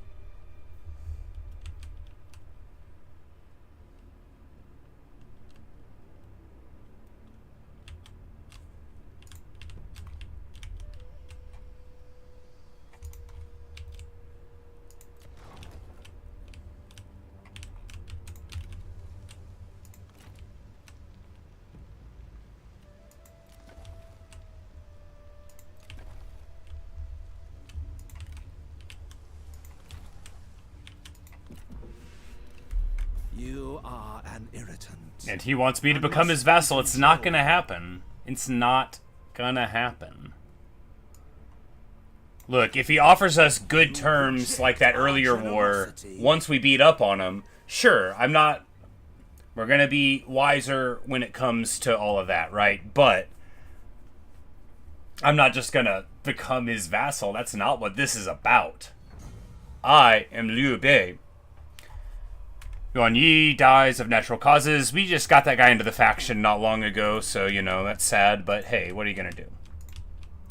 You are an irritant. And he wants me to become his vassal. It's not gonna happen. It's not gonna happen. Look, if he offers us good terms like that earlier war, once we beat up on him, sure, I'm not... We're gonna be wiser when it comes to all of that, right? But I'm not just gonna become his vassal. That's not what this is about. I am Liu Bei. Yuan Yi dies of natural causes. We just got that guy into the faction not long ago, so, you know, that's sad. But, hey, what are you gonna do?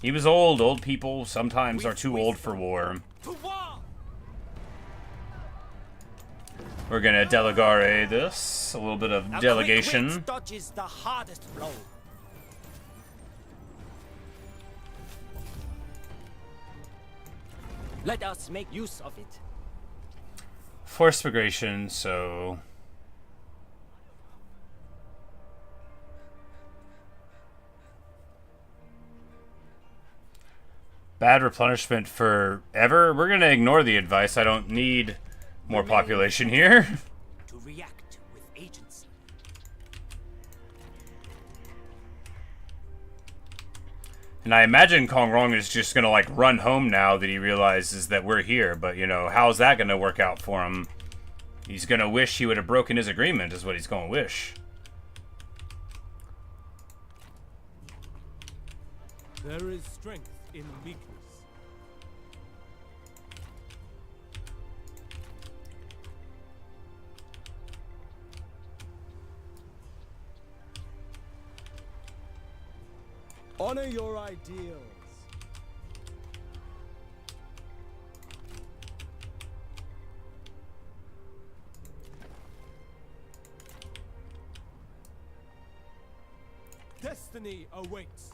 He was old. Old people sometimes are too old for war. We're gonna delegare this. A little bit of delegation. Dodges the hardest blow. Let us make use of it. Forced migration, so... Bad replenishment forever? We're gonna ignore the advice. I don't need more population here. To react with agency. And I imagine Kong Rong is just gonna, like, run home now that he realizes that we're here. But, you know, how's that gonna work out for him? He's gonna wish he would have broken his agreement, is what he's gonna wish. There is strength in weakness. Honor your ideals. Destiny awaits.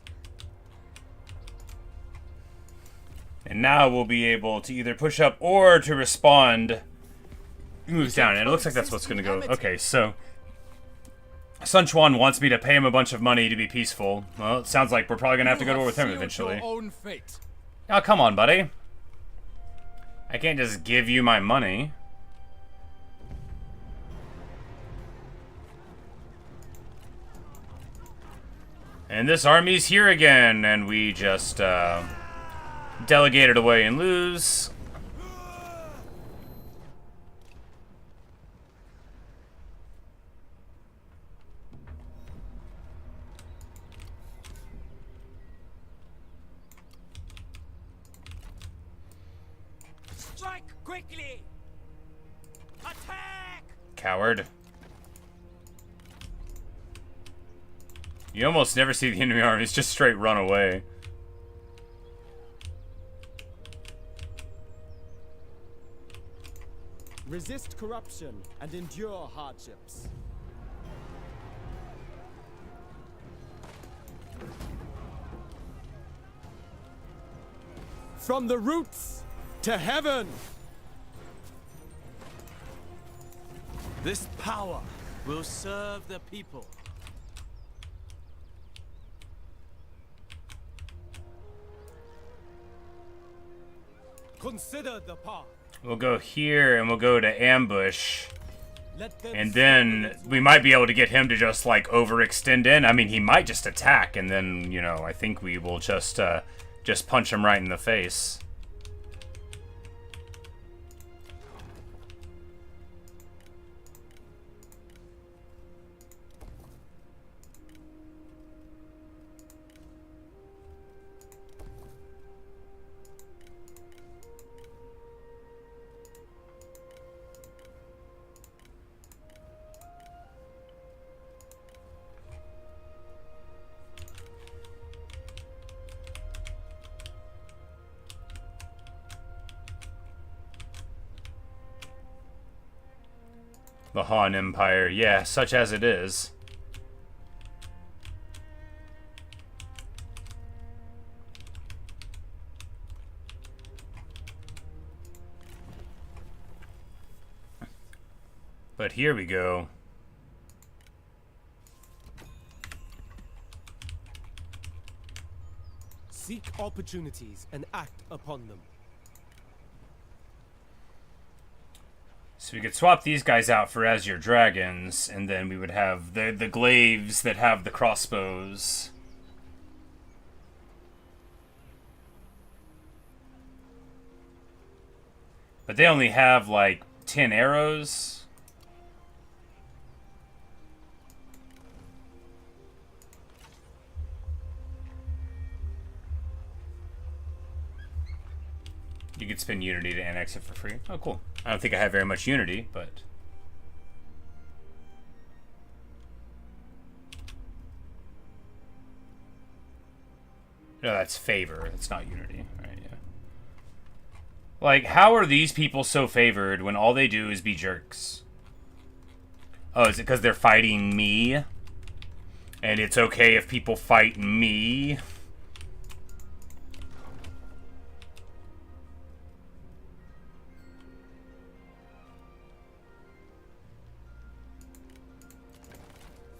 And now we'll be able to either push up or to respond. Moves down, and it looks like that's what's going to go. Okay, so Sun Quan wants me to pay him a bunch of money to be peaceful. Well, it sounds like we're probably going to have to go to war with him eventually. Your own fate. Oh, come on, buddy. I can't just give you my money. And this army's here again, and we just delegate it away and lose. Strike quickly! Attack! Coward. You almost never see the enemy armies just straight run away. Resist corruption and endure hardships. From the roots to heaven! This power will serve the people. Consider the path. We'll go here and we'll go to ambush. Let them And then we might be able to get him to just like overextend in. I mean, he might just attack and then, you know, I think we will just punch him right in the face. The Han Empire, yeah, such as it is. But here we go. seek opportunities and act upon them. So we could swap these guys out for Azure Dragons, and then we would have the glaives that have the crossbows. But they only have, like, 10 arrows. You could spend Unity to annex it for free. Oh, cool. I don't think I have very much Unity, but... No, that's favor. It's not Unity. Right, yeah. Like, how are these people so favored when all they do is be jerks? Oh, is it because they're fighting me? And it's okay if people fight me?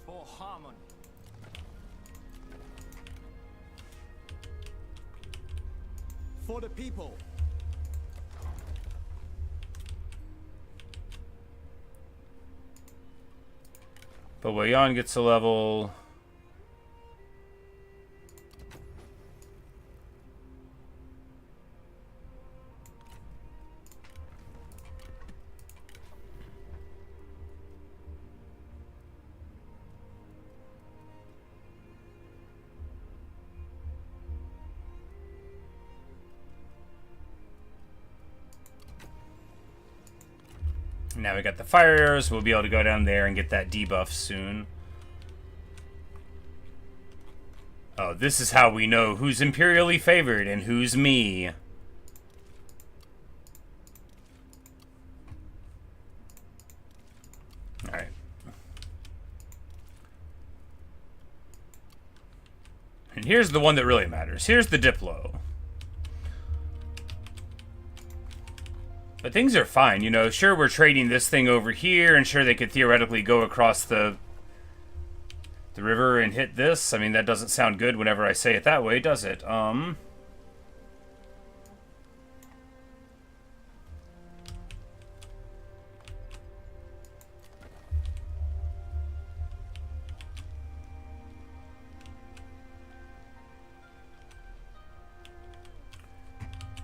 For harmony. For the people. But Wayan gets a level. Now we got the fire arrows. We'll be able to go down there and get that debuff soon. Oh, this is how we know who's imperially favored and who's me. Alright. And here's the one that really matters. Here's the Diplo. But things are fine, you know. Sure, we're trading this thing over here, and sure, they could theoretically go across the river and hit this. I mean, that doesn't sound good whenever I say it that way, does it?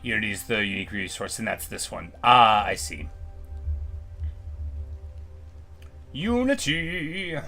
Unity is the unique resource, and that's this one. Ah, I see. Unity!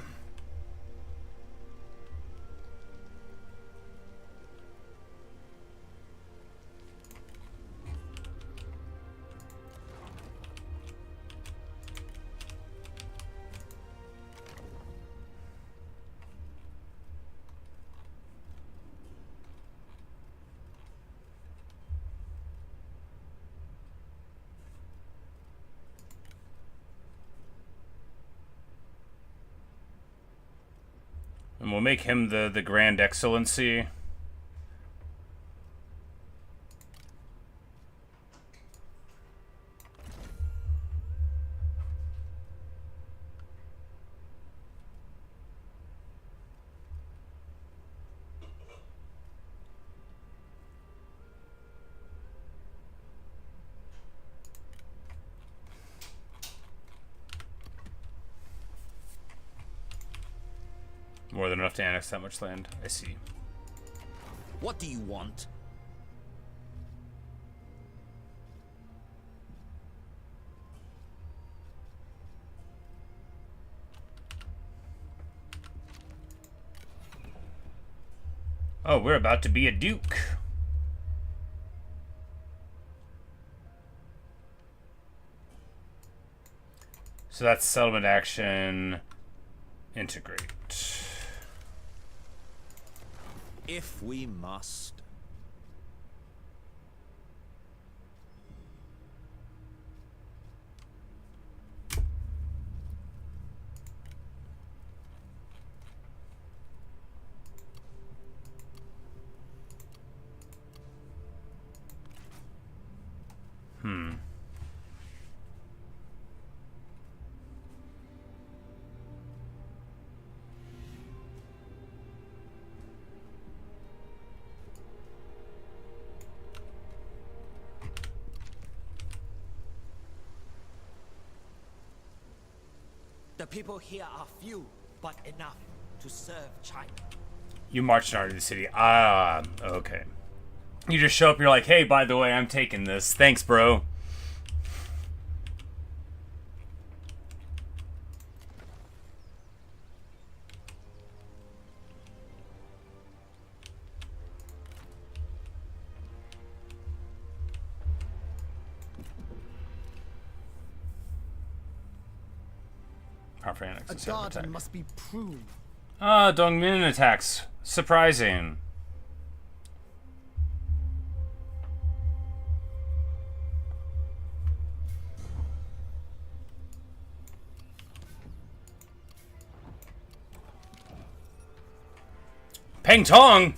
And we'll make him the Grand Excellency. More than enough to annex that much land. I see. What do you want? Oh, we're about to be a duke. So that's settlement action. Integrate. If we must. The people here are few, but enough to serve China. You marched an army to the city. Ah, okay. You just show up, you're like, hey, by the way, I'm taking this. Thanks, bro. A garden must be pruned. Ah, Dongmin attacks. Surprising. Peng Tong!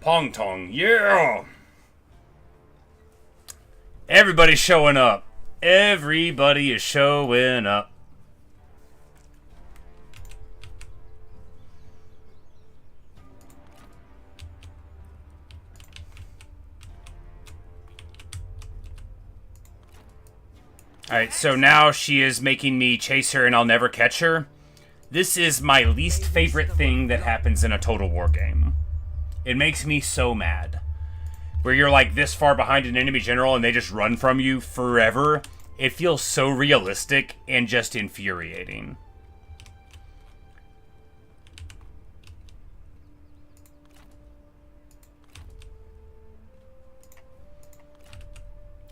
Pong Tong, yeah! Everybody's showing up. Everybody is showing up. Alright, so now she is making me chase her and I'll never catch her. This is my least favorite thing that happens in a Total War game. It makes me so mad. Where you're like this far behind an enemy general and they just run from you forever. It feels so realistic and just infuriating.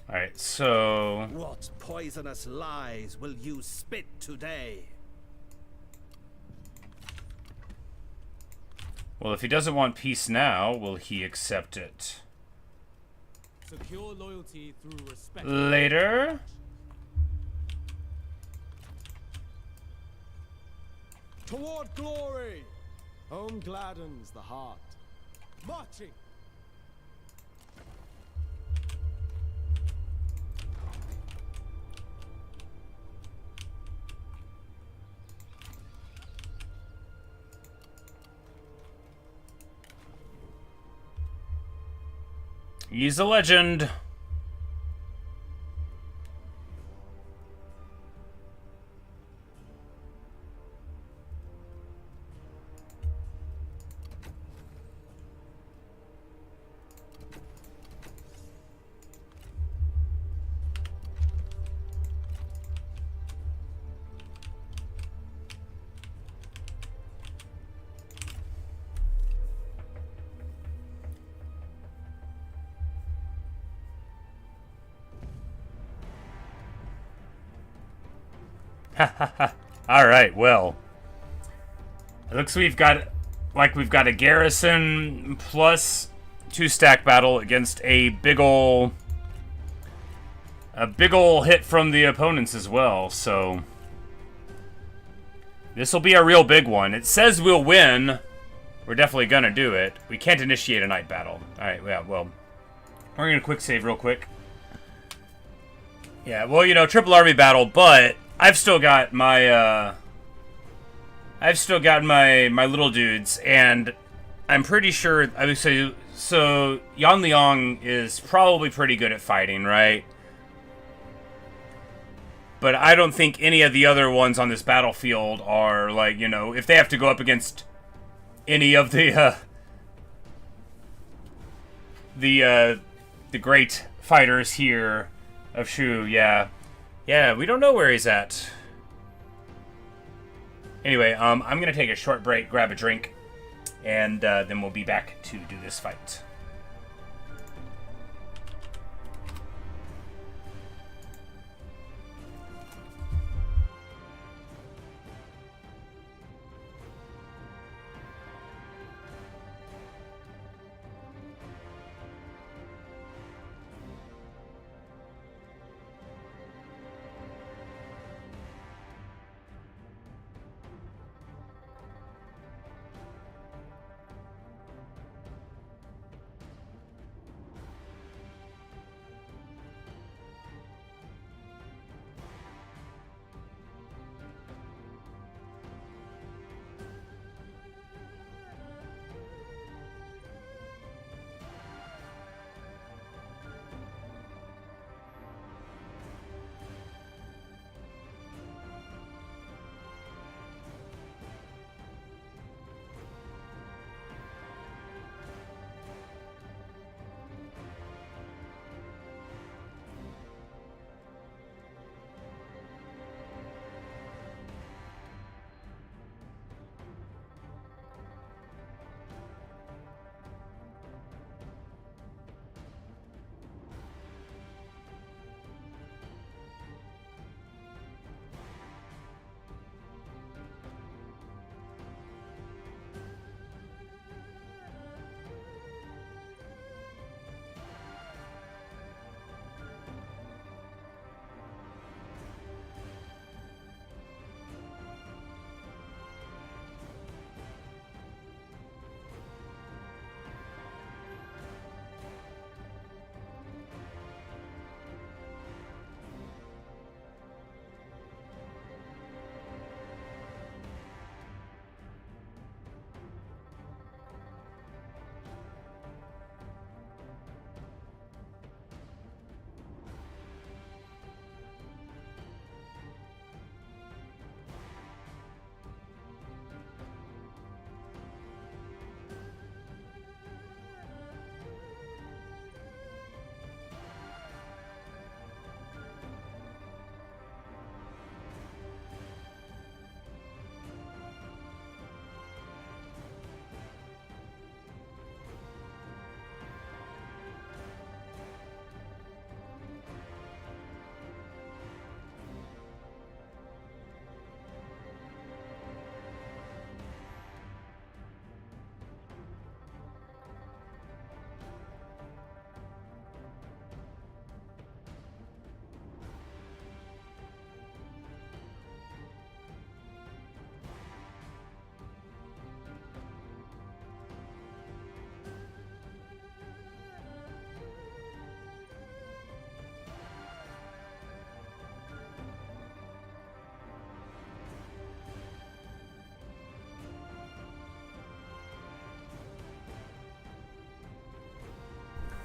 Alright, so... What poisonous lies will you spit today? Well, if he doesn't want peace now, will he accept it? Secure loyalty through respect. Later? Toward glory! Home gladdens the heart. Marching. He's a legend. Alright, well. It looks we've got a garrison plus 2-stack battle against a big ol' hit from the opponents as well, so this will be a real big one. It says we'll win. We're definitely gonna do it. We can't initiate a night battle. Alright, yeah, well. We're gonna quick save real quick. Yeah, well, you know, triple army battle, but I've still got my my little dudes, and I'm pretty sure I would say so. Yan Liang is probably pretty good at fighting, right? But I don't think any of the other ones on this battlefield are like, you know, if they have to go up against any of the great fighters here of Shu, yeah, we don't know where he's at. Anyway, I'm gonna take a short break, grab a drink, and then we'll be back to do this fight.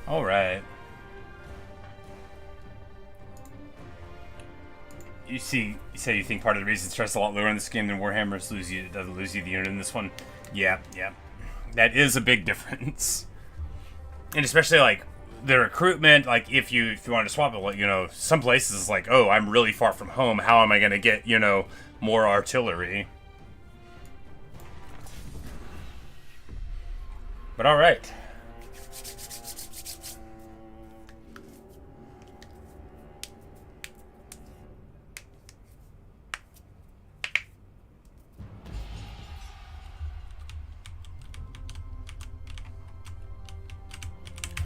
All right. You say you think part of the reason stress a lot lower in this game than Warhammer is doesn't lose you the unit in this one. Yeah. That is a big difference. And especially like the recruitment, like if you want to swap it, you know, some places it's like, oh, I'm really far from home. How am I going to get, you know, more artillery? But all right.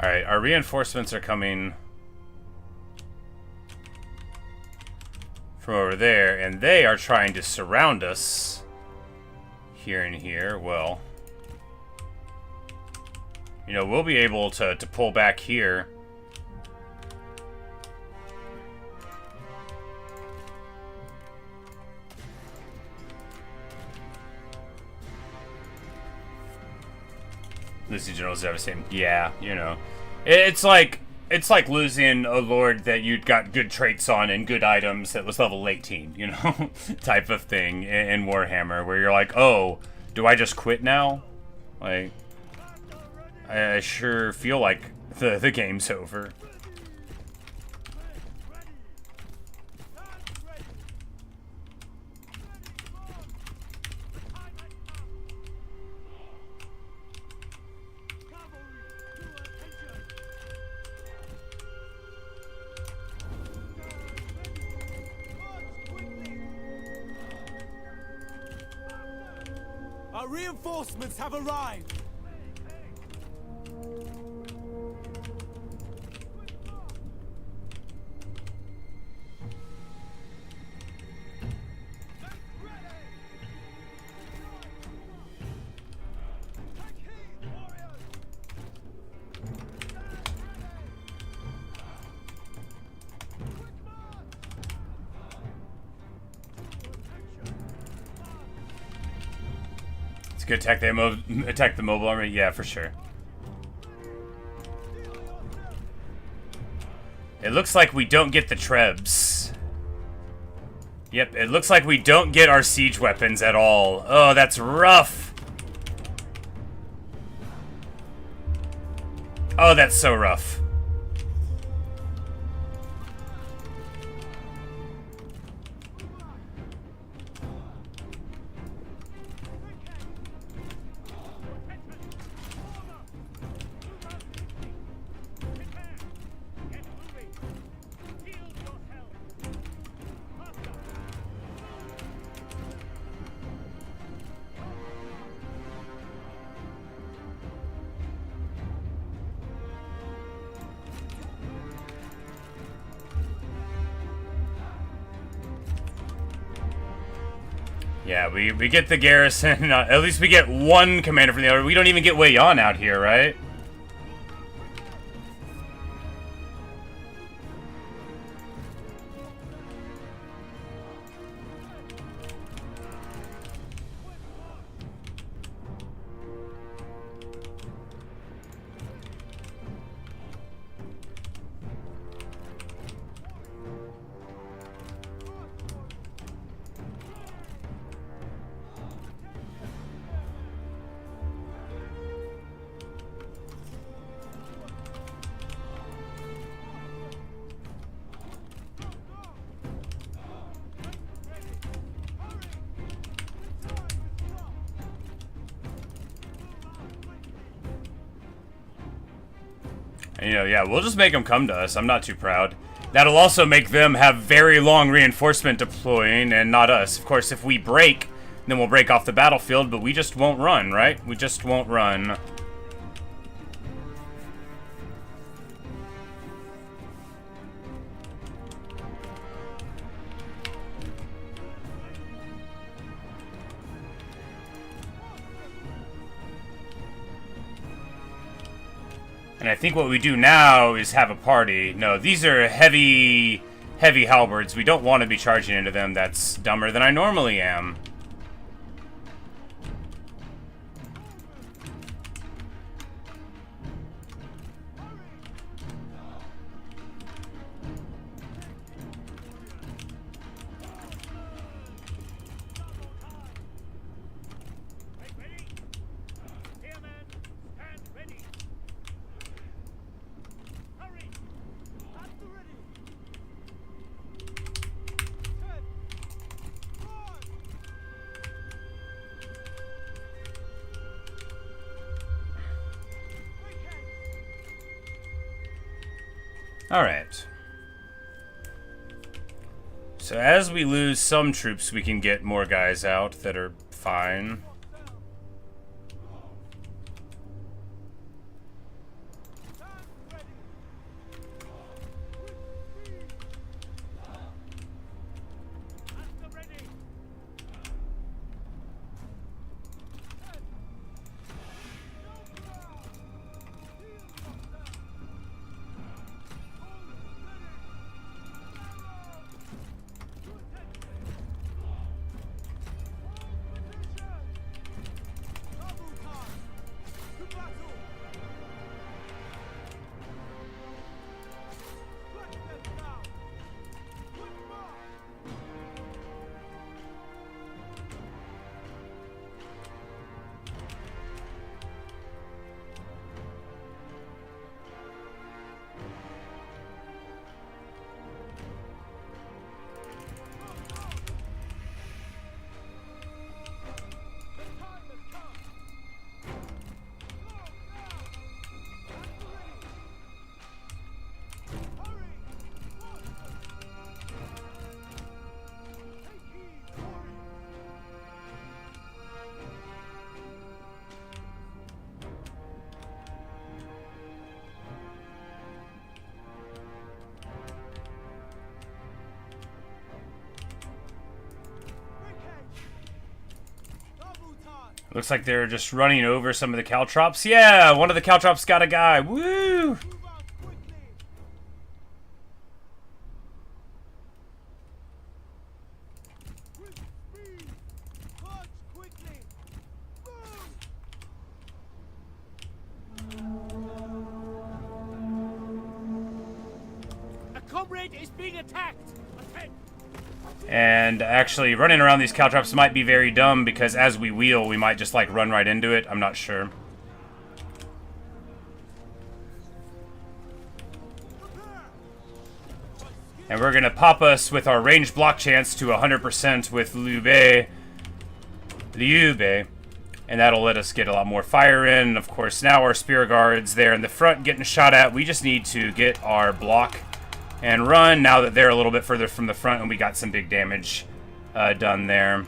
Alright, our reinforcements are coming from over there, and they are trying to surround us here and here. Well, you know, we'll be able to pull back here. Losing generals devastating. Yeah, you know. It's like losing a lord that you'd got good traits on and good items that was level 18, you know, type of thing in Warhammer, where you're like, oh, do I just quit now? Like, I sure feel like the game's over. Our reinforcements have arrived! Good attack the mobile army, yeah, for sure. It looks like we don't get the trebs. Yep, it looks like we don't get our siege weapons at all. Oh, that's rough. Oh, that's so rough. Yeah, we get the garrison. At least we get one commander from the other. We don't even get Wei Yan out here, right? And, you know, yeah, we'll just make them come to us. I'm not too proud. That'll also make them have very long reinforcement deploying and not us. Of course, if we break, then we'll break off the battlefield, but we just won't run, right? We just won't run. And I think what we do now is have a party. No, these are heavy halberds. We don't want to be charging into them. That's dumber than I normally am. Alright. So as we lose some troops, we can get more guys out that are fine. Looks like they're just running over some of the caltrops. Yeah, one of the caltrops got a guy. Woo! A comrade is being attacked. Attend. And actually, running around these caltrops might be very dumb because as we wheel, we might just like run right into it. I'm not sure. And we're gonna pop us with our range block chance to 100% with Liu Bei, and that'll let us get a lot more fire in. And of course, now our spear guards there in the front getting shot at. We just need to get our block and run now that they're a little bit further from the front and we got some big damage done there.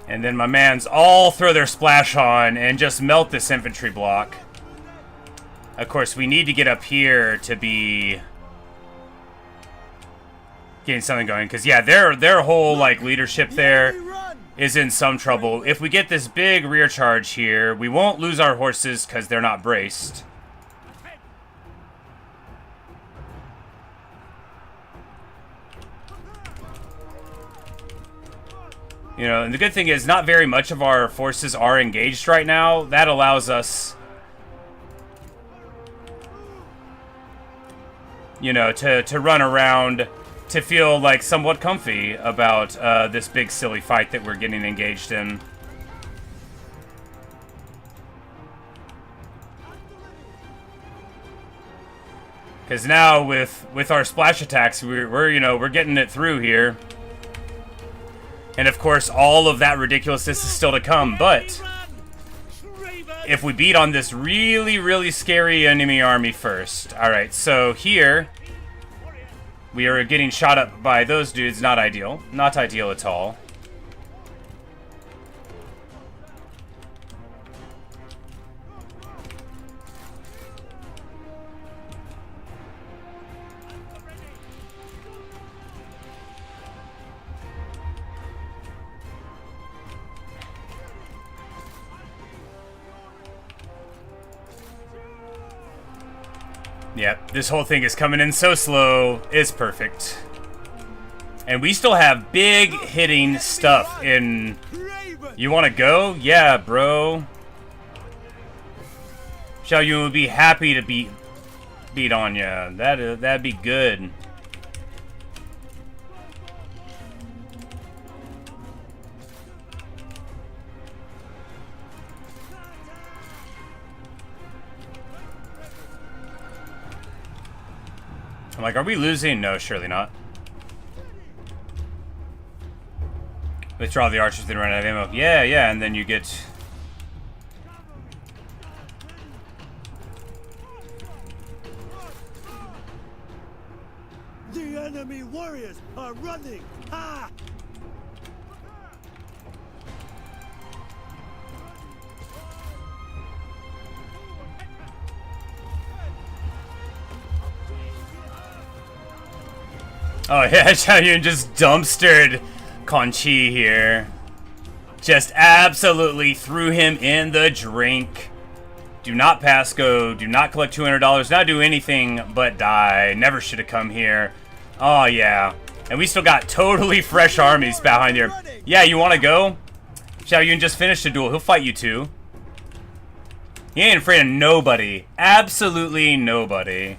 And then my mans all throw their splash on and just melt this infantry block. Of course, we need to get up here to be getting something going. Because, yeah, their whole, like, leadership there is in some trouble. If we get this big rear charge here, we won't lose our horses because they're not braced. You know, and the good thing is not very much of our forces are engaged right now. That allows us, you know, to run around, to feel like somewhat comfy about this big silly fight that we're getting engaged in. Because now with our splash attacks, we're getting it through here. And of course, all of that ridiculousness is still to come, but if we beat on this really, really scary enemy army first. Alright, so here, we are getting shot up by those dudes. Not ideal. Not ideal at all. Yep, this whole thing is coming in so slow. It's perfect. And we still have big hitting stuff in... You want to go? Yeah, bro. Zhao Yun would be happy to beat on ya. That'd be good. I'm like, are we losing? No, surely not. Withdraw the archers, then run out of ammo. Yeah, yeah, and then you get... The enemy warriors are running! Ha! Oh yeah, Zhao Yun just dumpstered Quan Chi here. Just absolutely threw him in the drink. Do not pass go, do not collect $200, not do anything but die. Never should have come here. Oh yeah. And we still got totally fresh armies behind here. Yeah, you wanna go? Zhao Yun just finished a duel, he'll fight you too. He ain't afraid of nobody. Absolutely nobody.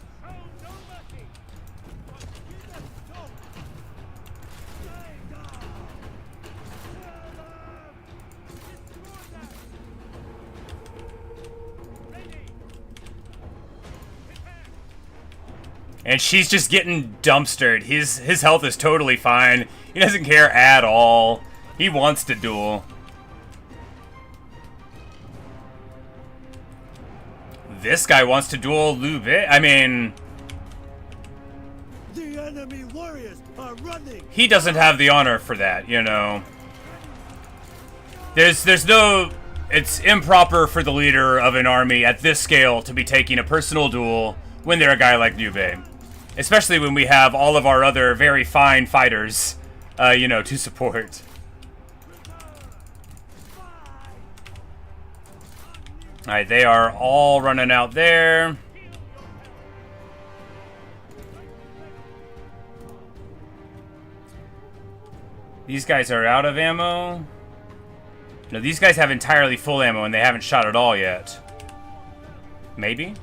And she's just getting dumpstered. His health is totally fine. He doesn't care at all. He wants to duel. This guy wants to duel Liu Bei. I mean... The enemy warriors are running! He doesn't have the honor for that, you know. There's no... It's improper for the leader of an army at this scale to be taking a personal duel when they're a guy like Liu Bei. Especially when we have all of our other very fine fighters, you know, to support. Alright, they are all running out there. These guys are out of ammo. No, these guys have entirely full ammo and they haven't shot at all yet. Maybe?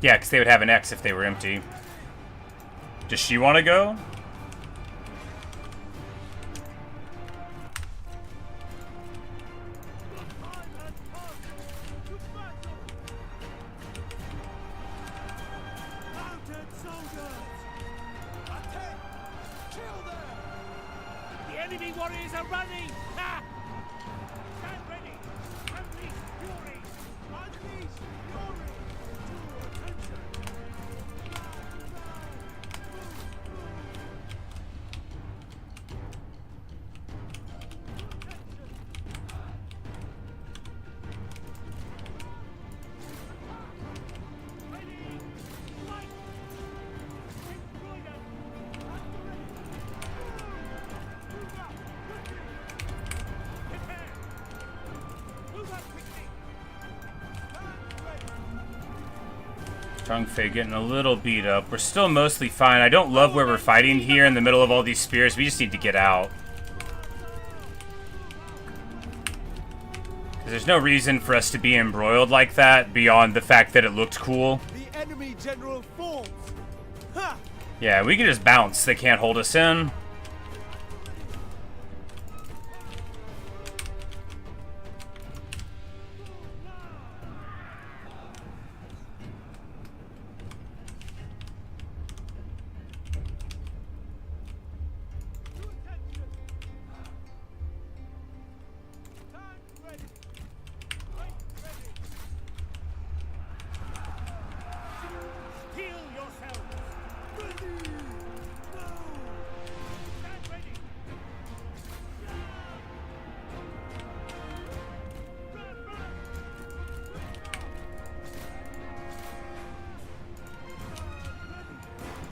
Yeah, because they would have an X if they were empty. Does she want to go? The enemy warriors are running! Ha! Stand ready! Unleash fury! Unleash fury! Zhang Fei getting a little beat up. We're still mostly fine. I don't love where we're fighting here in the middle of all these spears. We just need to get out. There's no reason for us to be embroiled like that beyond the fact that it looked cool. The enemy general falls. Ha! Yeah, we can just bounce. They can't hold us in. Heal yourselves! Stand ready!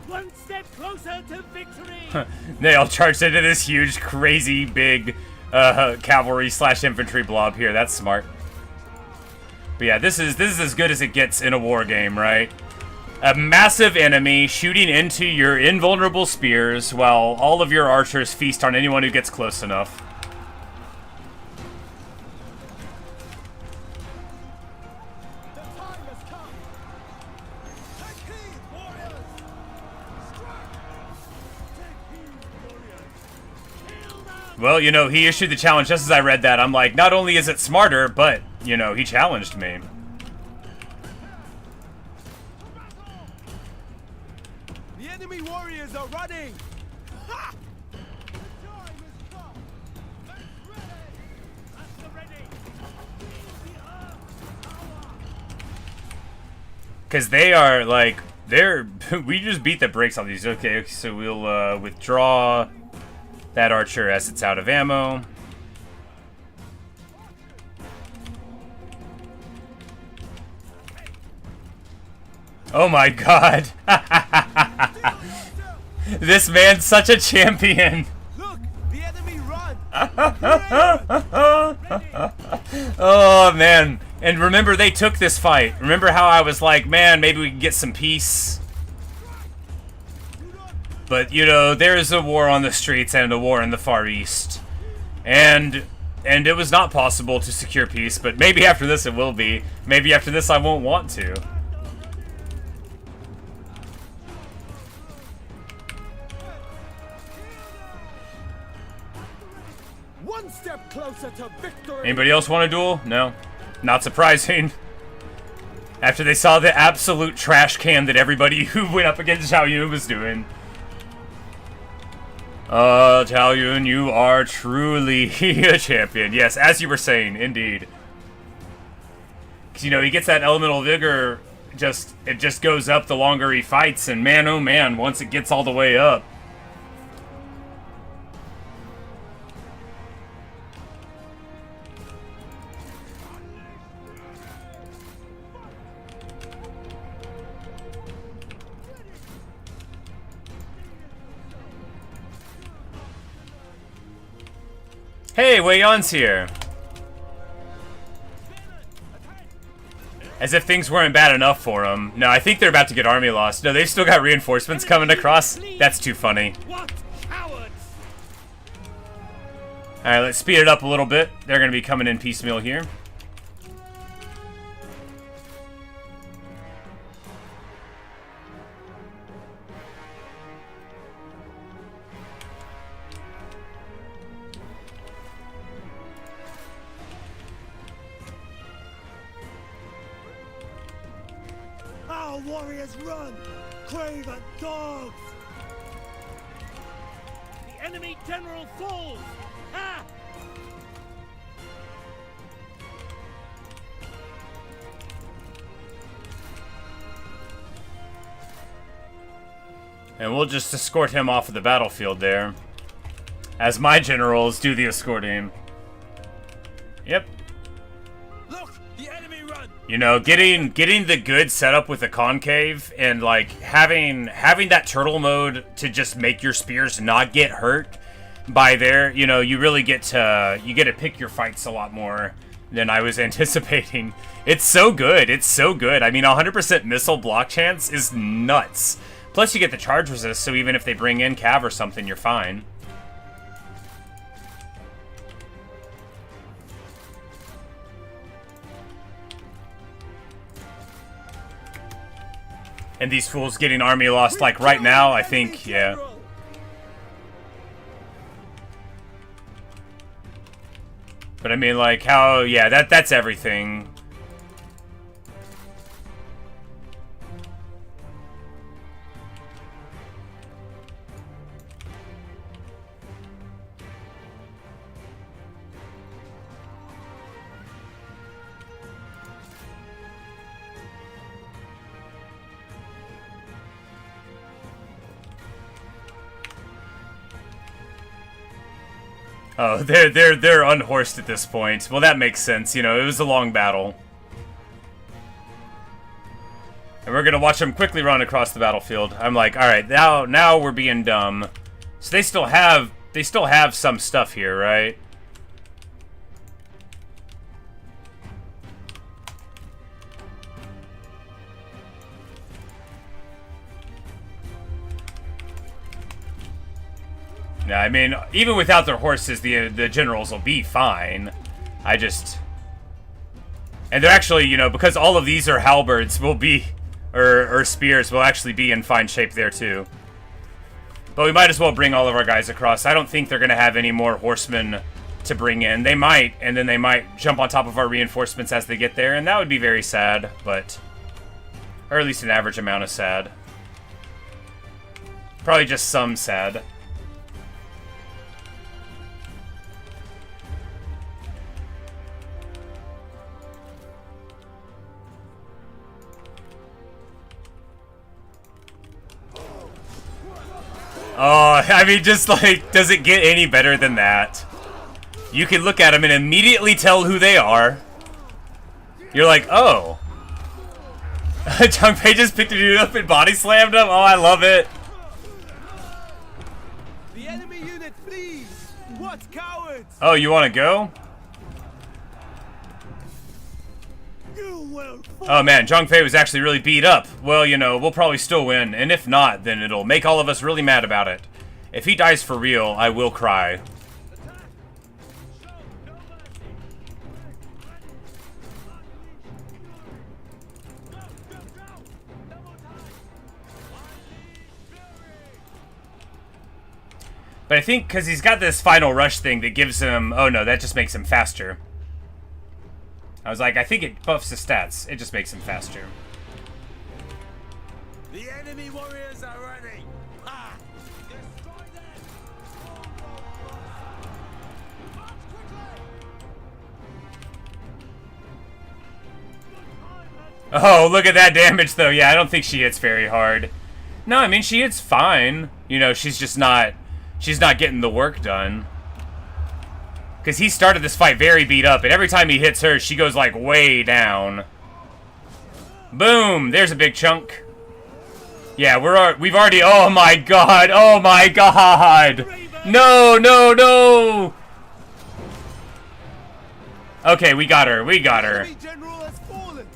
One step closer to victory! They all charged into this huge, crazy, big cavalry/infantry blob here. That's smart. But yeah, this is as good as it gets in a war game, right? A massive enemy shooting into your invulnerable spears while all of your archers feast on anyone who gets close enough. Well, you know, he issued the challenge just as I read that. I'm like, not only is it smarter, but, you know, he challenged me. The enemy warriors are running! Ha! Because they are, like, we just beat the brakes on these. Okay, so we'll withdraw that archer as it's out of ammo. Oh my god. This man's such a champion. Look, the enemy run! Oh man. And remember, they took this fight. Remember how I was like, man, maybe we can get some peace? But, you know, there's a war on the streets and a war in the Far East. And it was not possible to secure peace, but maybe after this it will be. Maybe after this I won't want to. One step closer to victory. Anybody else want a duel? No? Not surprising. After they saw the absolute trash can that everybody who went up against Zhao Yun was doing. Zhao Yun, you are truly a champion. Yes, as you were saying, indeed. Because, you know, he gets that elemental vigor, it just goes up the longer he fights, and man, oh man, once it gets all the way up. Hey, Wei Yan's here. As if things weren't bad enough for him. No, I think they're about to get army lost. No, they've still got reinforcements coming across. That's too funny. What cowards! Alright, let's speed it up a little bit. They're going to be coming in piecemeal here. Our warriors run! Craven dogs! The enemy general falls! Ha! And we'll just escort him off of the battlefield there. As my generals do the escorting. Yep. Look, the enemy run! You know, getting the good setup with the concave and like having that turtle mode to just make your spears not get hurt by there, you know, you really get to pick your fights a lot more than I was anticipating. It's so good. It's so good. I mean, 100% missile block chance is nuts. Plus you get the charge resist, so even if they bring in cav or something, you're fine. And these fools getting army lost, like, right now, I think, yeah. But I mean, like, how, yeah, that's everything. Oh, they're unhorsed at this point. Well, that makes sense. You know, it was a long battle. And we're gonna watch them quickly run across the battlefield. I'm like, all right, now we're being dumb. So they still have some stuff here, right? Yeah, I mean, even without their horses, the generals will be fine. I just... And they're actually, you know, because all of these are halberds, will be... Or spears, will actually be in fine shape there, too. But we might as well bring all of our guys across. I don't think they're going to have any more horsemen to bring in. They might, and then they might jump on top of our reinforcements as they get there, and that would be very sad, but... Or at least an average amount of sad. Probably just some sad. Oh, I mean, just like, does it get any better than that? You can look at them and immediately tell who they are. You're like, oh. Zhang Fei just picked a dude up and body slammed him? Oh, I love it. The enemy unit flees! What cowards! Oh, you want to go? Oh man, Zhang Fei was actually really beat up. Well, you know, we'll probably still win, and if not, then it'll make all of us really mad about it. If he dies for real, I will cry. But I think because he's got this final rush thing that gives him... Oh no, that just makes him faster. I was like, I think it buffs his stats. It just makes him faster. The enemy warriors are ready! Ha! Destroy them! March quickly! Oh, look at that damage, though. Yeah, I don't think she hits very hard. No, I mean, she hits fine. You know, she's just not... She's not getting the work done. Because he started this fight very beat up, and every time he hits her, she goes, like, way down. Boom! There's a big chunk. Yeah, we've already... Oh, my God! Oh, my God! No, no, no! Okay, we got her. We got her. The enemy general has fallen!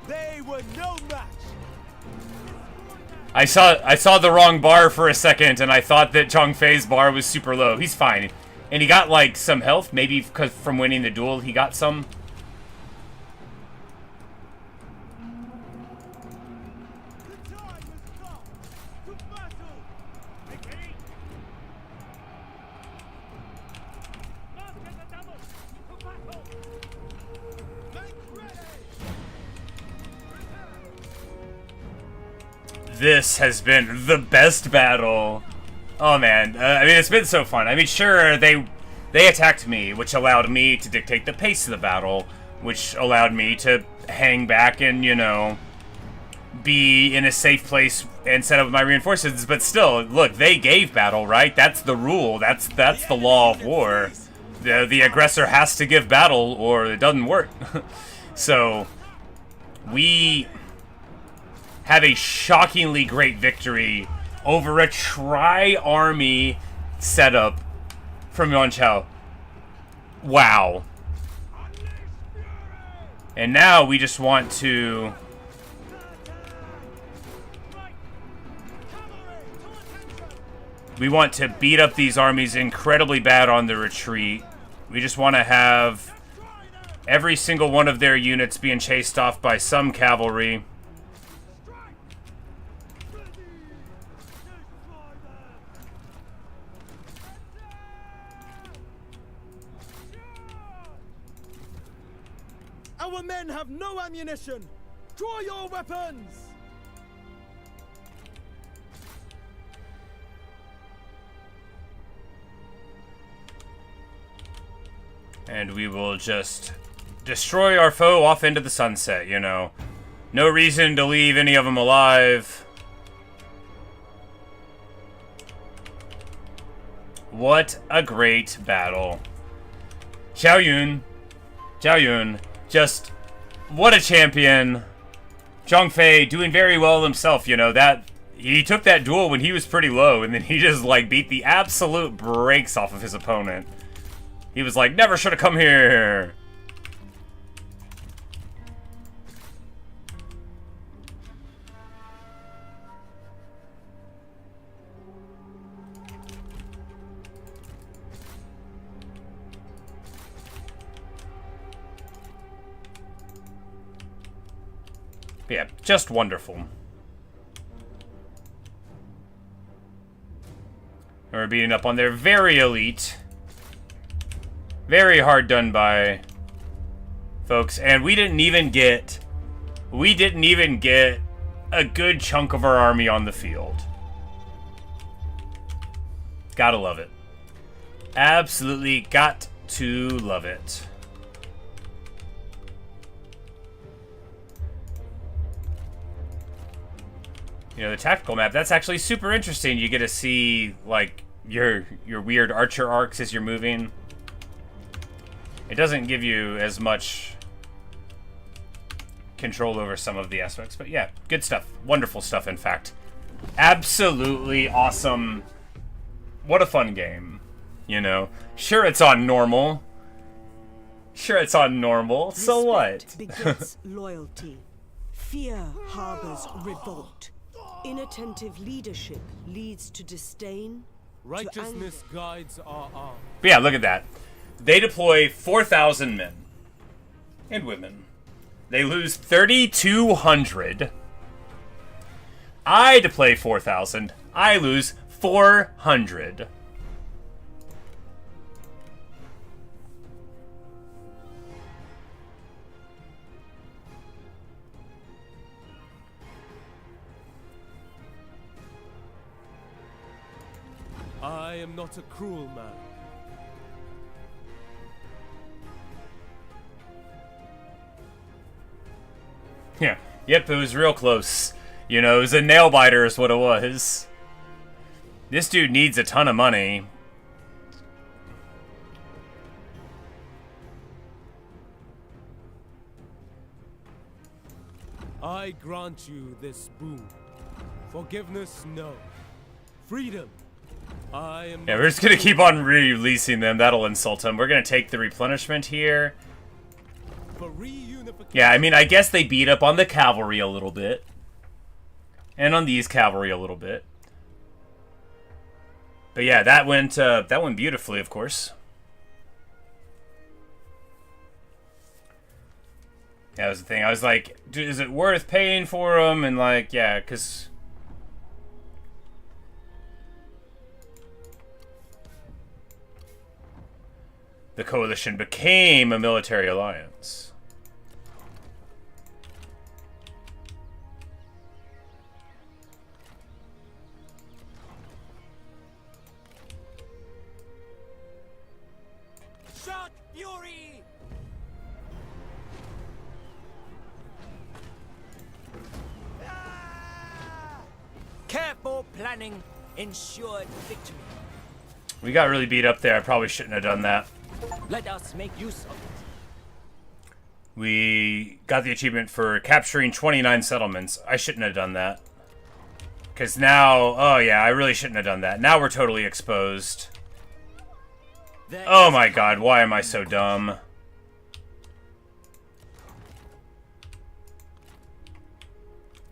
They were no match! I saw the wrong bar for a second, and I thought that Zhang Fei's bar was super low. He's fine. And he got, like, some health. Maybe because from winning the duel, he got some. This has been the best battle. Oh man, I mean, it's been so fun. I mean, sure, they attacked me, which allowed me to dictate the pace of the battle, which allowed me to hang back and, you know, be in a safe place and set up my reinforcements. But still, look, they gave battle, right? That's the rule. That's the law of war. The aggressor has to give battle, or it doesn't work. So, we have a shockingly great victory over a tri-army setup from Yuan Shao. Wow. And now we just want to... We want to beat up these armies incredibly bad on the retreat. We just want to have every single one of their units being chased off by some cavalry. Our men have no ammunition! Draw your weapons! And we will just destroy our foe off into the sunset, you know. No reason to leave any of them alive. What a great battle. Zhao Yun, just what a champion. Zhang Fei doing very well himself, you know, that he took that duel when he was pretty low, and then he just like beat the absolute brakes off of his opponent. He was like, never should have come here. But yeah, just wonderful. And we're beating up on their very elite. Very hard done by folks. And we didn't even get a good chunk of our army on the field. Gotta love it. Absolutely got to love it. You know, the tactical map, that's actually super interesting. You get to see, like, your weird archer arcs as you're moving. It doesn't give you as much control over some of the aspects, but yeah, good stuff. Wonderful stuff, in fact. Absolutely awesome. What a fun game, you know? Sure, it's on normal. So what? Respect begets loyalty. Fear harbors revolt. Inattentive leadership leads to disdain. Righteousness guides our arm. But yeah, look at that. They deploy 4,000 men and women. They lose 3,200. I deploy 4,000. I lose 400. I am not a cruel man. Yeah. Yep, it was real close. You know, it was a nail biter is what it was. This dude needs a ton of money. I grant you this boon. Forgiveness, no. Freedom. I am. Yeah, we're just gonna keep on releasing them. That'll insult them. We're gonna take the replenishment here. Yeah, I mean, I guess they beat up on the cavalry a little bit. And on these cavalry a little bit. But yeah, that went beautifully, of course. That was the thing. I was like, dude, is it worth paying for them? And like, yeah, because... the coalition became a military alliance. Shout fury! Careful planning ensured victory. We got really beat up there. I probably shouldn't have done that. Let us make use of it. We got the achievement for capturing 29 settlements. I shouldn't have done that. Because now... oh yeah, I really shouldn't have done that. Now we're totally exposed. Oh my god, why am I so dumb?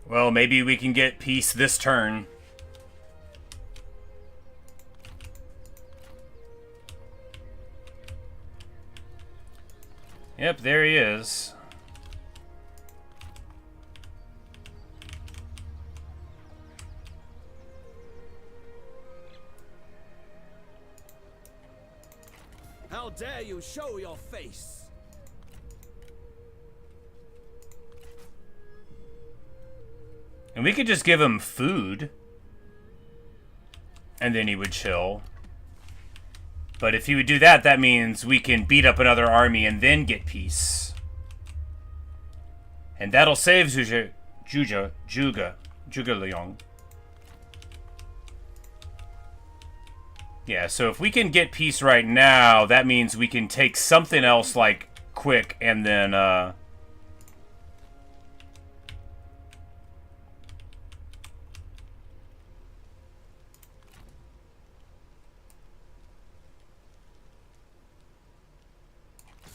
Well, maybe we can get peace this turn. Yep, there he is. How dare you show your face? And we could just give him food. And then he would chill. But if he would do that, that means we can beat up another army and then get peace. And that'll save Juga Leong. Yeah, so if we can get peace right now, that means we can take something else, like, quick, and then,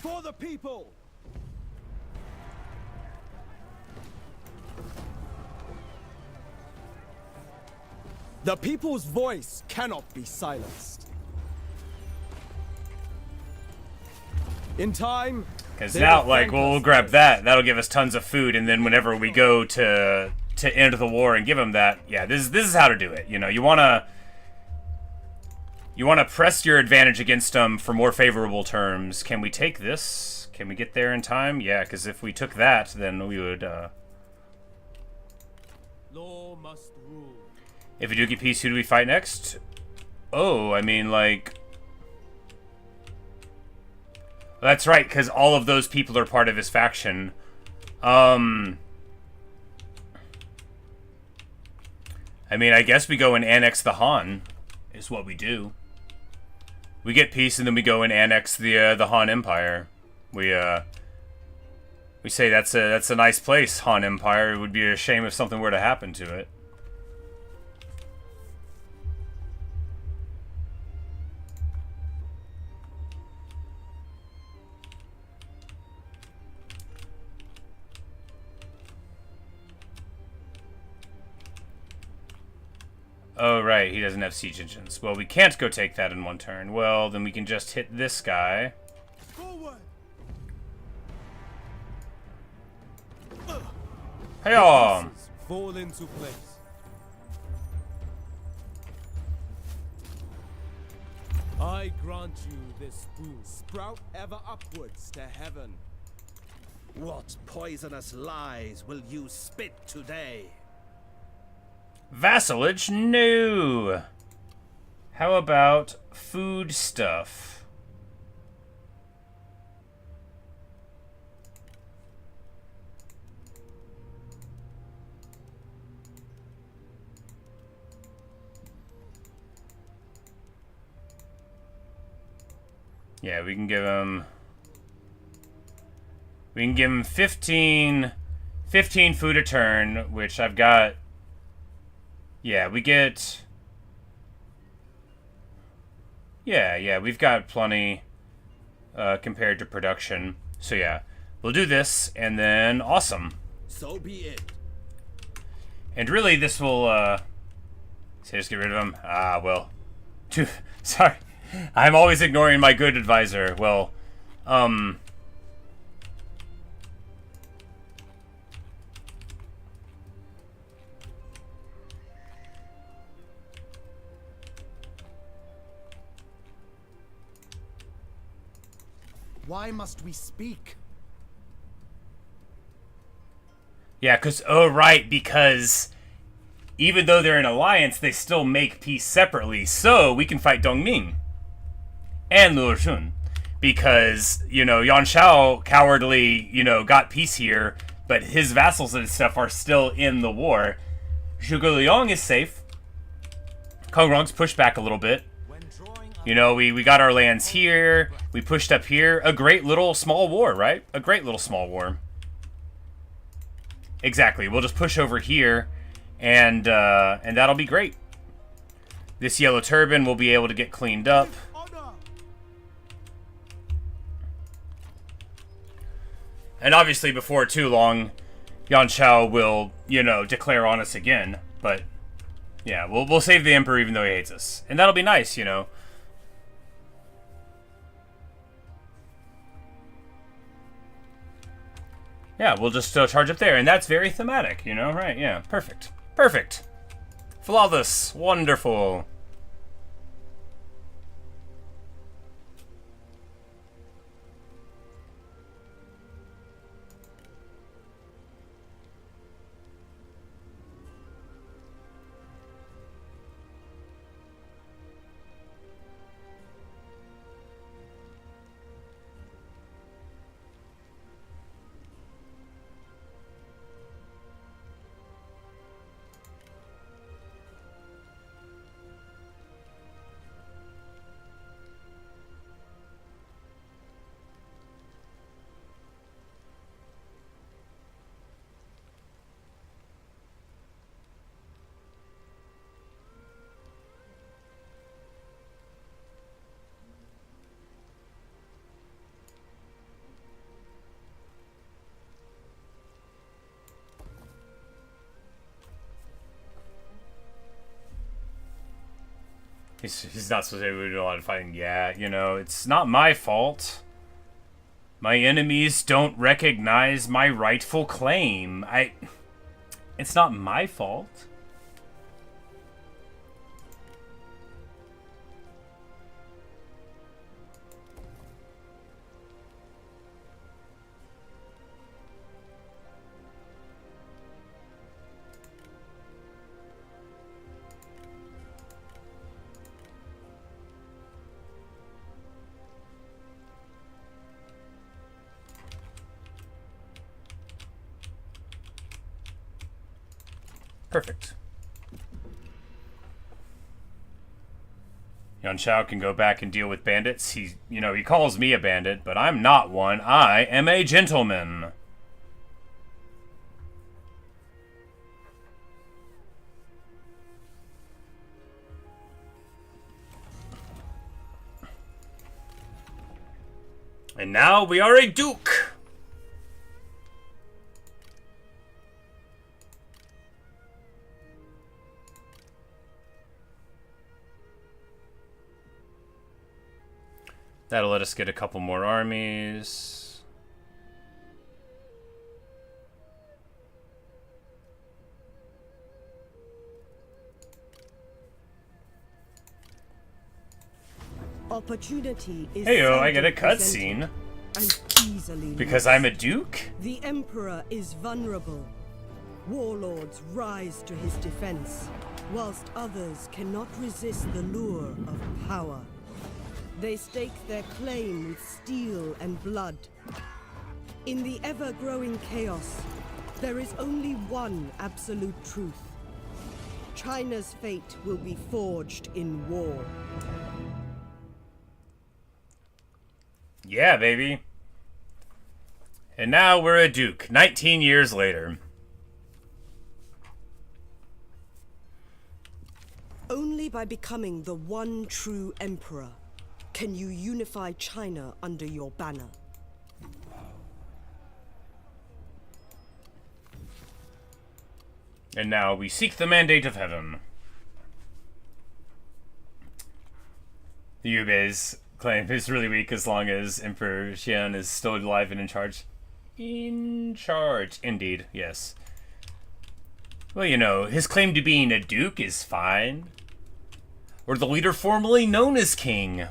For the people! The people's voice cannot be silenced. In time, Because now, like, we'll grab that. That'll give us tons of food, and then whenever we go to end the war and give them that, yeah, this is how to do it. You know, you wanna press your advantage against them for more favorable terms. Can we take this? Can we get there in time? Yeah, because if we took that, then we would. Law must rule. If we do get peace, who do we fight next? Oh, I mean, like. That's right, because all of those people are part of his faction. I mean, I guess we go and annex the Han, is what we do. We get peace, and then we go and annex the Han Empire. We say that's a nice place, Han Empire. It would be a shame if something were to happen to it. Oh, right, he doesn't have siege engines. Well, we can't go take that in one turn. Well, then we can just hit this guy. Hey-oh! Fall into place. I grant you this boon. Sprout ever upwards to heaven. What poisonous lies will you spit today? Vassalage? No! How about food stuff? Yeah, we can give him 15 food a turn, which I've got. Yeah, we get. Yeah, we've got plenty compared to production. So yeah, we'll do this, and then awesome. So be it. And really, this will. Say, just get rid of him. Ah, well. Sorry, I'm always ignoring my good advisor. Well, Why must we speak? Yeah, because even though they're an alliance, they still make peace separately. So we can fight Dongming and Luoshun, because Yuan Shao cowardly got peace here, but his vassals and stuff are still in the war. Zhuge Liang is safe. Kongrong's pushed back a little bit. We got our lands here. We pushed up here. A great little small war, right? A great little small war. Exactly. We'll just push over here, and that'll be great. This yellow turban will be able to get cleaned up. And obviously, before too long, Yuan Shao will, declare on us again. But yeah, we'll save the Emperor even though he hates us, and that'll be nice, Yeah, we'll just charge up there, and that's very thematic, right? Yeah, perfect. Perfect. Flawless. Wonderful. He's not supposed to do a lot of fighting. Yeah, it's not my fault. My enemies don't recognize my rightful claim. It's not my fault. Perfect. Yuan Shao can go back and deal with bandits. He calls me a bandit, but I'm not one. I am a gentleman. And now we are a duke. That'll let us get a couple more armies. Opportunity is Heyo, I get a cutscene cutscene. Because I'm a duke? The Emperor is vulnerable. Warlords rise to his defense, whilst others cannot resist the lure of power. They stake their claim with steel and blood. In the ever-growing chaos, there is only one absolute truth. China's fate will be forged in war. Yeah, baby. And now we're a duke, 19 years later. Only by becoming the one true emperor can you unify China under your banner. And now we seek the mandate of heaven. The Yube's claim is really weak as long as Emperor Xian is still alive and in charge. In charge, indeed, yes. Well, his claim to being a duke is fine. Or the leader formerly known as king.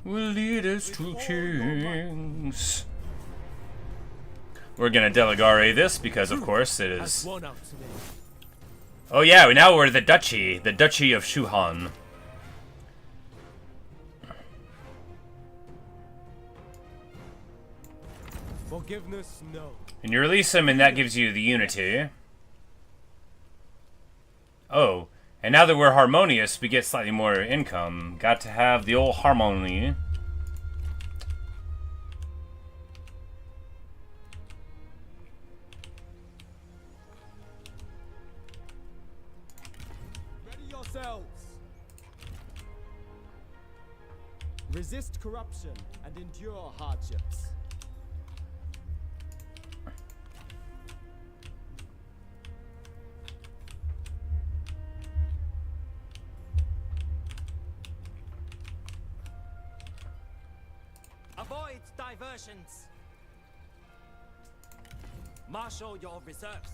Will lead us to kings. We're gonna delegare this because, of course, it is. Oh yeah, now we're the Duchy of Shuhan. Forgiveness, no. And you release him, and that gives you the unity. Oh. And now that we're harmonious, we get slightly more income. Got to have the old harmony. Ready yourselves. Resist corruption and endure hardships. Avoid diversions. Marshal your reserves.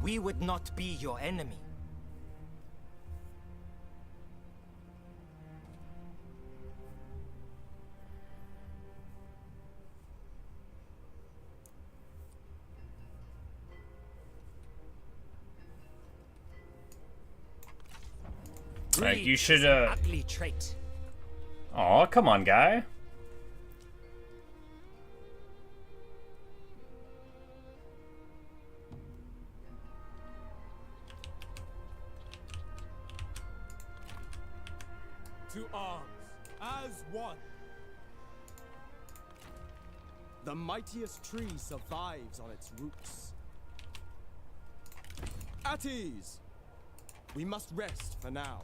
We would not be your enemy. Like, you should, Ugly trait. Aw, come on, guy. To arms, as one. The mightiest tree survives on its roots. At ease. We must rest for now.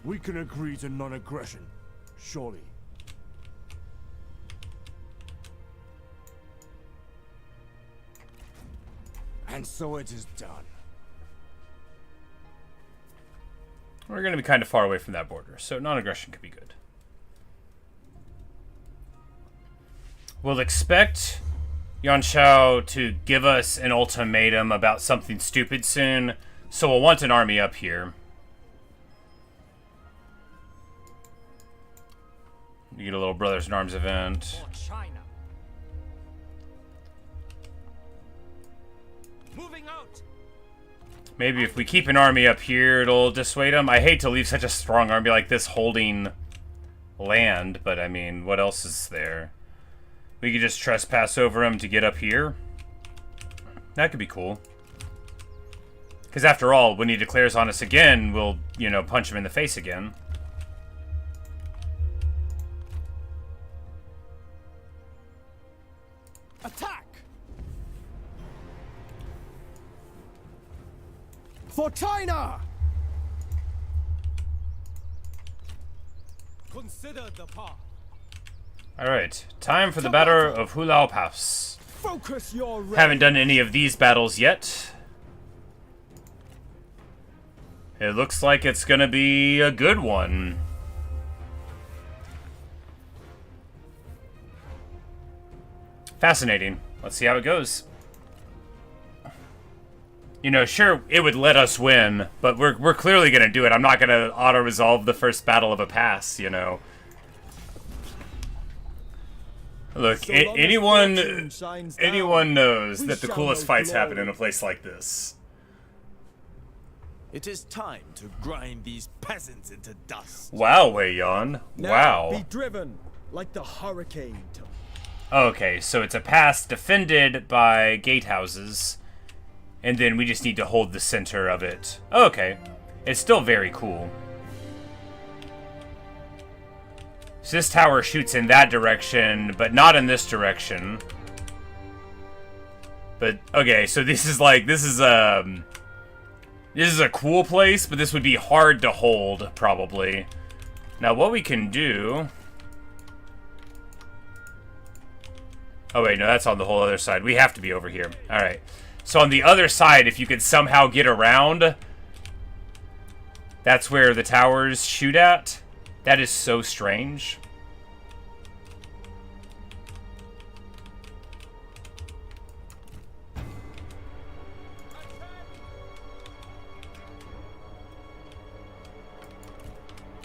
We can agree to non-aggression, surely. And so it is done. We're going to be kind of far away from that border, so non-aggression could be good. We'll expect Yuan Shao to give us an ultimatum about something stupid soon, so we'll want an army up here. You get a little Brothers in Arms event. China. Moving out. Maybe if we keep an army up here, it'll dissuade them. I hate to leave such a strong army like this holding land, but I mean, what else is there? We could just trespass over them to get up here. That could be cool. Because after all, when he declares on us again, we'll, you know, punch him in the face again. Attack! For China! Consider the path. Alright, time for the Battle of Hulao Pass. Focus your ray. Haven't done any of these battles yet. It looks like it's gonna be a good one. Fascinating. Let's see how it goes. You know, sure, it would let us win, but we're clearly gonna do it. I'm not gonna auto-resolve the first battle of a pass, you know. Look, anyone knows that the coolest fights happen in a place like this. It is time to grind these peasants into dust. Wow, Wei Yan. Wow. Be driven like the hurricane. Okay, so it's a pass defended by gatehouses, and then we just need to hold the center of it. Okay, it's still very cool. So this tower shoots in that direction, but not in this direction. But, okay, so this is a cool place, but this would be hard to hold, probably. Now, what we can do... Oh, wait, no, that's on the whole other side. We have to be over here. Alright. So on the other side, if you could somehow get around, that's where the towers shoot at. That is so strange.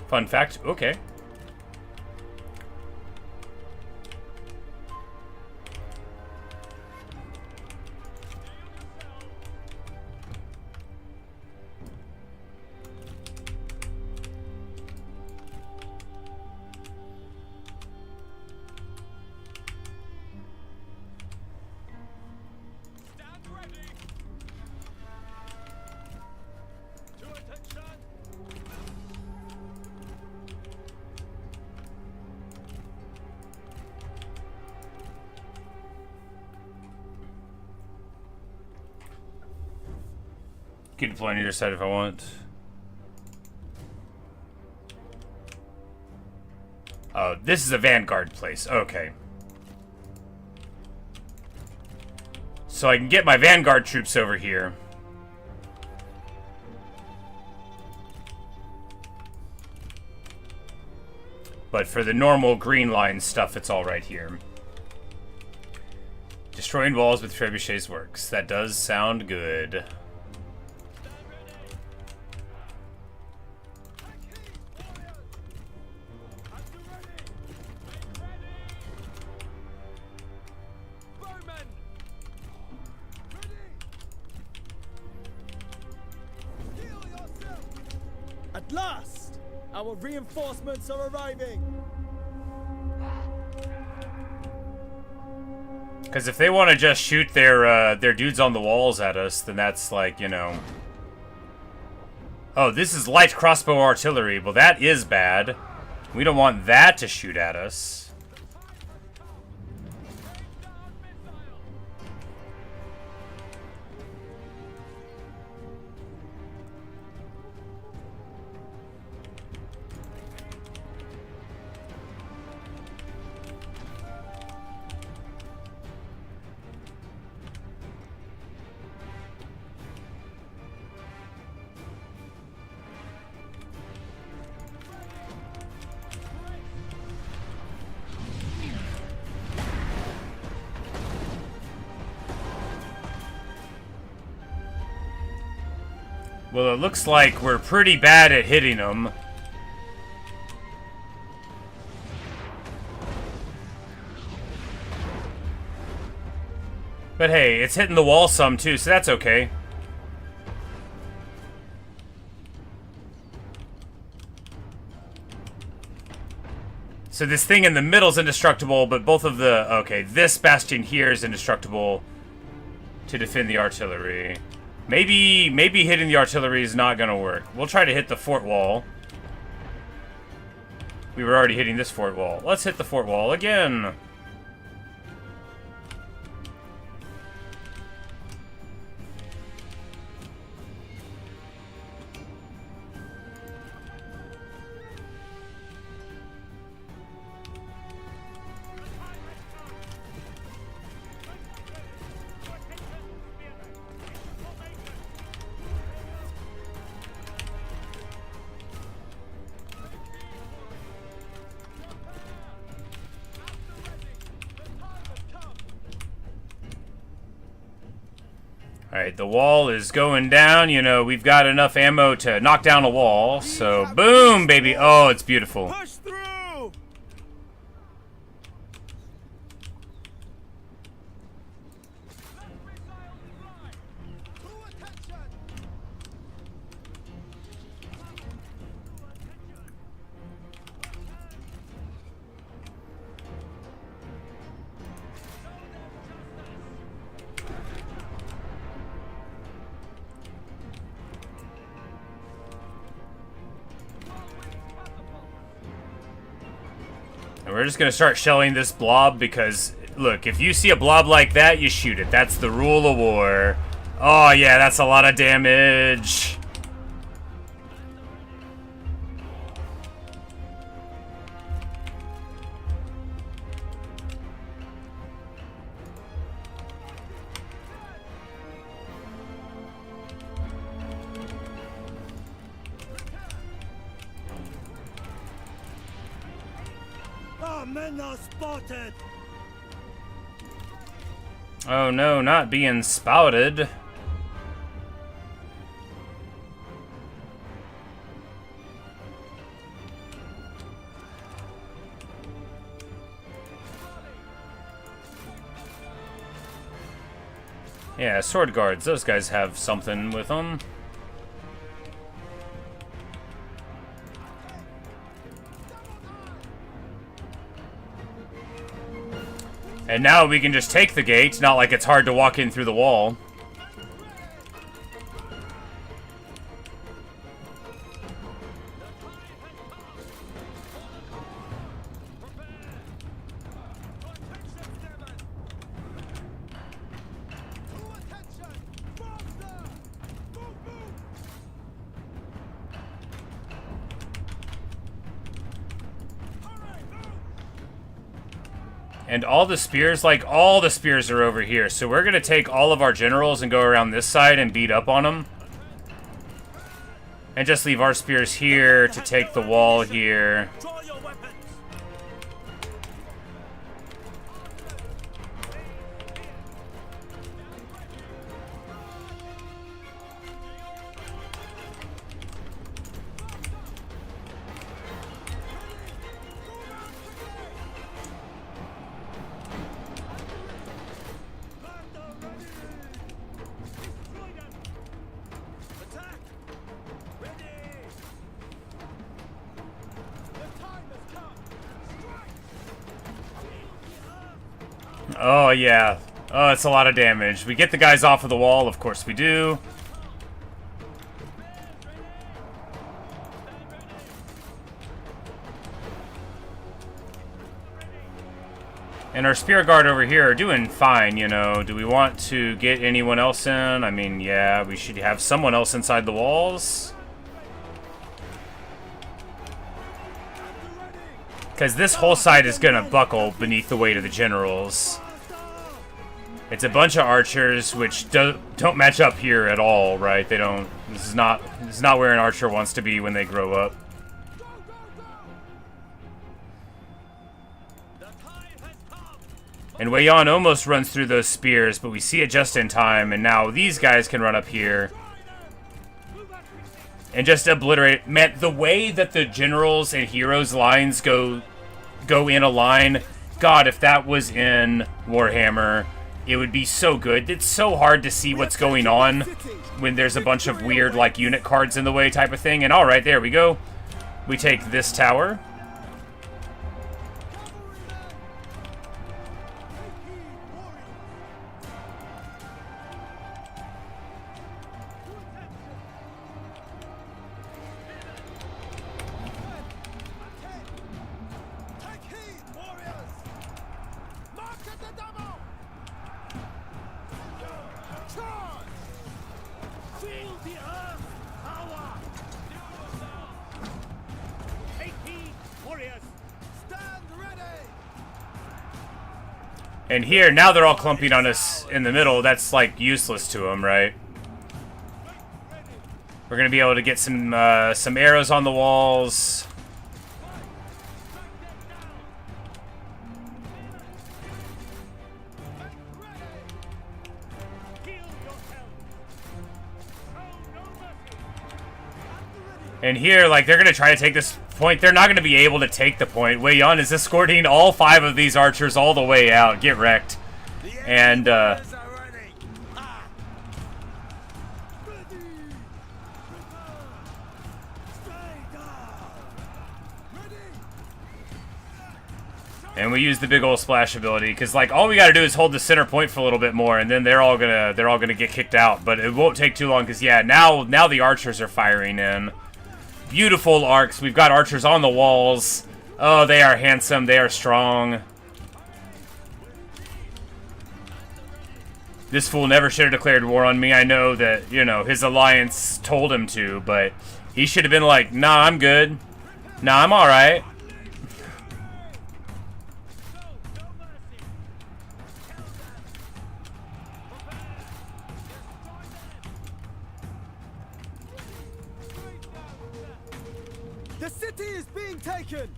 Fun fact, okay. Can deploy on either side if I want. Oh, this is a vanguard place. Okay. So I can get my vanguard troops over here. But for the normal green line stuff, it's all right here. Destroying walls with trebuchets works. That does sound good. At last! Our reinforcements are arriving! Because if they want to just shoot their dudes on the walls at us, then that's like, you know... Oh, this is light crossbow artillery. Well, that is bad. We don't want that to shoot at us. Well, it looks like we're pretty bad at hitting them. But hey, it's hitting the wall some too, so that's okay. So this thing in the middle is indestructible, but both of the... Okay, this bastion here is indestructible to defend the artillery. Maybe hitting the artillery is not going to work. We'll try to hit the fort wall. We were already hitting this fort wall. Let's hit the fort wall again. Alright, the wall is going down. You know, we've got enough ammo to knock down a wall. So, boom, baby. Oh, it's beautiful. Push through! And we're just going to start shelling this blob because, look, if you see a blob like that, you shoot it. That's the rule of war. Oh, yeah, that's a lot of damage. Our men are spotted! Oh no, not being spouted. Yeah, sword guards, those guys have something with them. And now we can just take the gate, not like it's hard to walk in through the wall. And all the spears, like, all the spears are over here. So we're going to take all of our generals and go around this side and beat up on them. And just leave our spears here to take the wall here. Draw your weapons! Attack! Ready! The time has come! Strike! Oh, yeah. Oh, it's a lot of damage. We get the guys off of the wall, of course we do. And our spear guard over here are doing fine, you know. Do we want to get anyone else in? I mean, yeah, we should have someone else inside the walls. Because this whole side is going to buckle beneath the weight of the generals. It's a bunch of archers, which don't match up here at all, right? They don't... This is not where an archer wants to be when they grow up. And Wei Yan almost runs through those spears, but we see it just in time, and now these guys can run up here and just obliterate. Man, the way that the generals and heroes lines go in a line, God, if that was in Warhammer, it would be so good. It's so hard to see what's going on when there's a bunch of weird, like, unit cards in the way type of thing. And alright, there we go. We take this tower. And here, now they're all clumping on us in the middle. That's, like, useless to them, right? We're going to be able to get some arrows on the walls. And here, like, they're going to try to take this point. They're not going to be able to take the point. Wei Yan is escorting all 5 of these archers all the way out. Get wrecked. And, and we use the big old splash ability, because, like, all we got to do is hold the center point for a little bit more, and then they're all gonna get kicked out. But it won't take too long, because, yeah, now the archers are firing in. Beautiful arcs. We've got archers on the walls. Oh, they are handsome. They are strong. This fool never should have declared war on me. I know that, you know, his alliance told him to, but he should have been like, nah, I'm good. Nah, I'm alright. The city is being taken!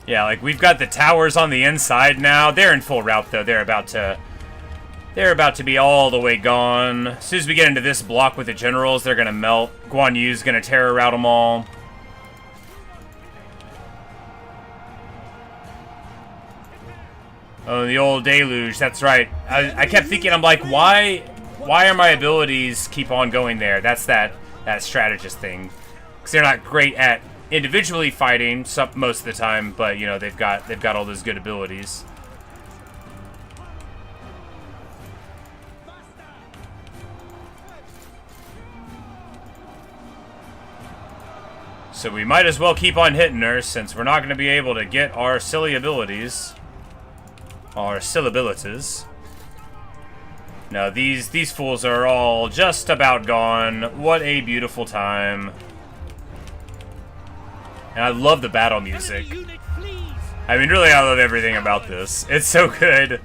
Yeah, like, we've got the towers on the inside now. They're in full rout, though. They're about to be all the way gone. As soon as we get into this block with the generals, they're gonna melt. Guan Yu's gonna terror rout them all. Oh, the old deluge. That's right. I kept thinking, I'm like, why are my abilities keep on going there? That's that strategist thing. Because they're not great at individually fighting most of the time, but, you know, they've got all those good abilities. So we might as well keep on hitting her, since we're not going to be able to get our silly abilities. Our syllabilities. Now, these fools are all just about gone. What a beautiful time. And I love the battle music. I mean, really, I love everything about this. It's so good.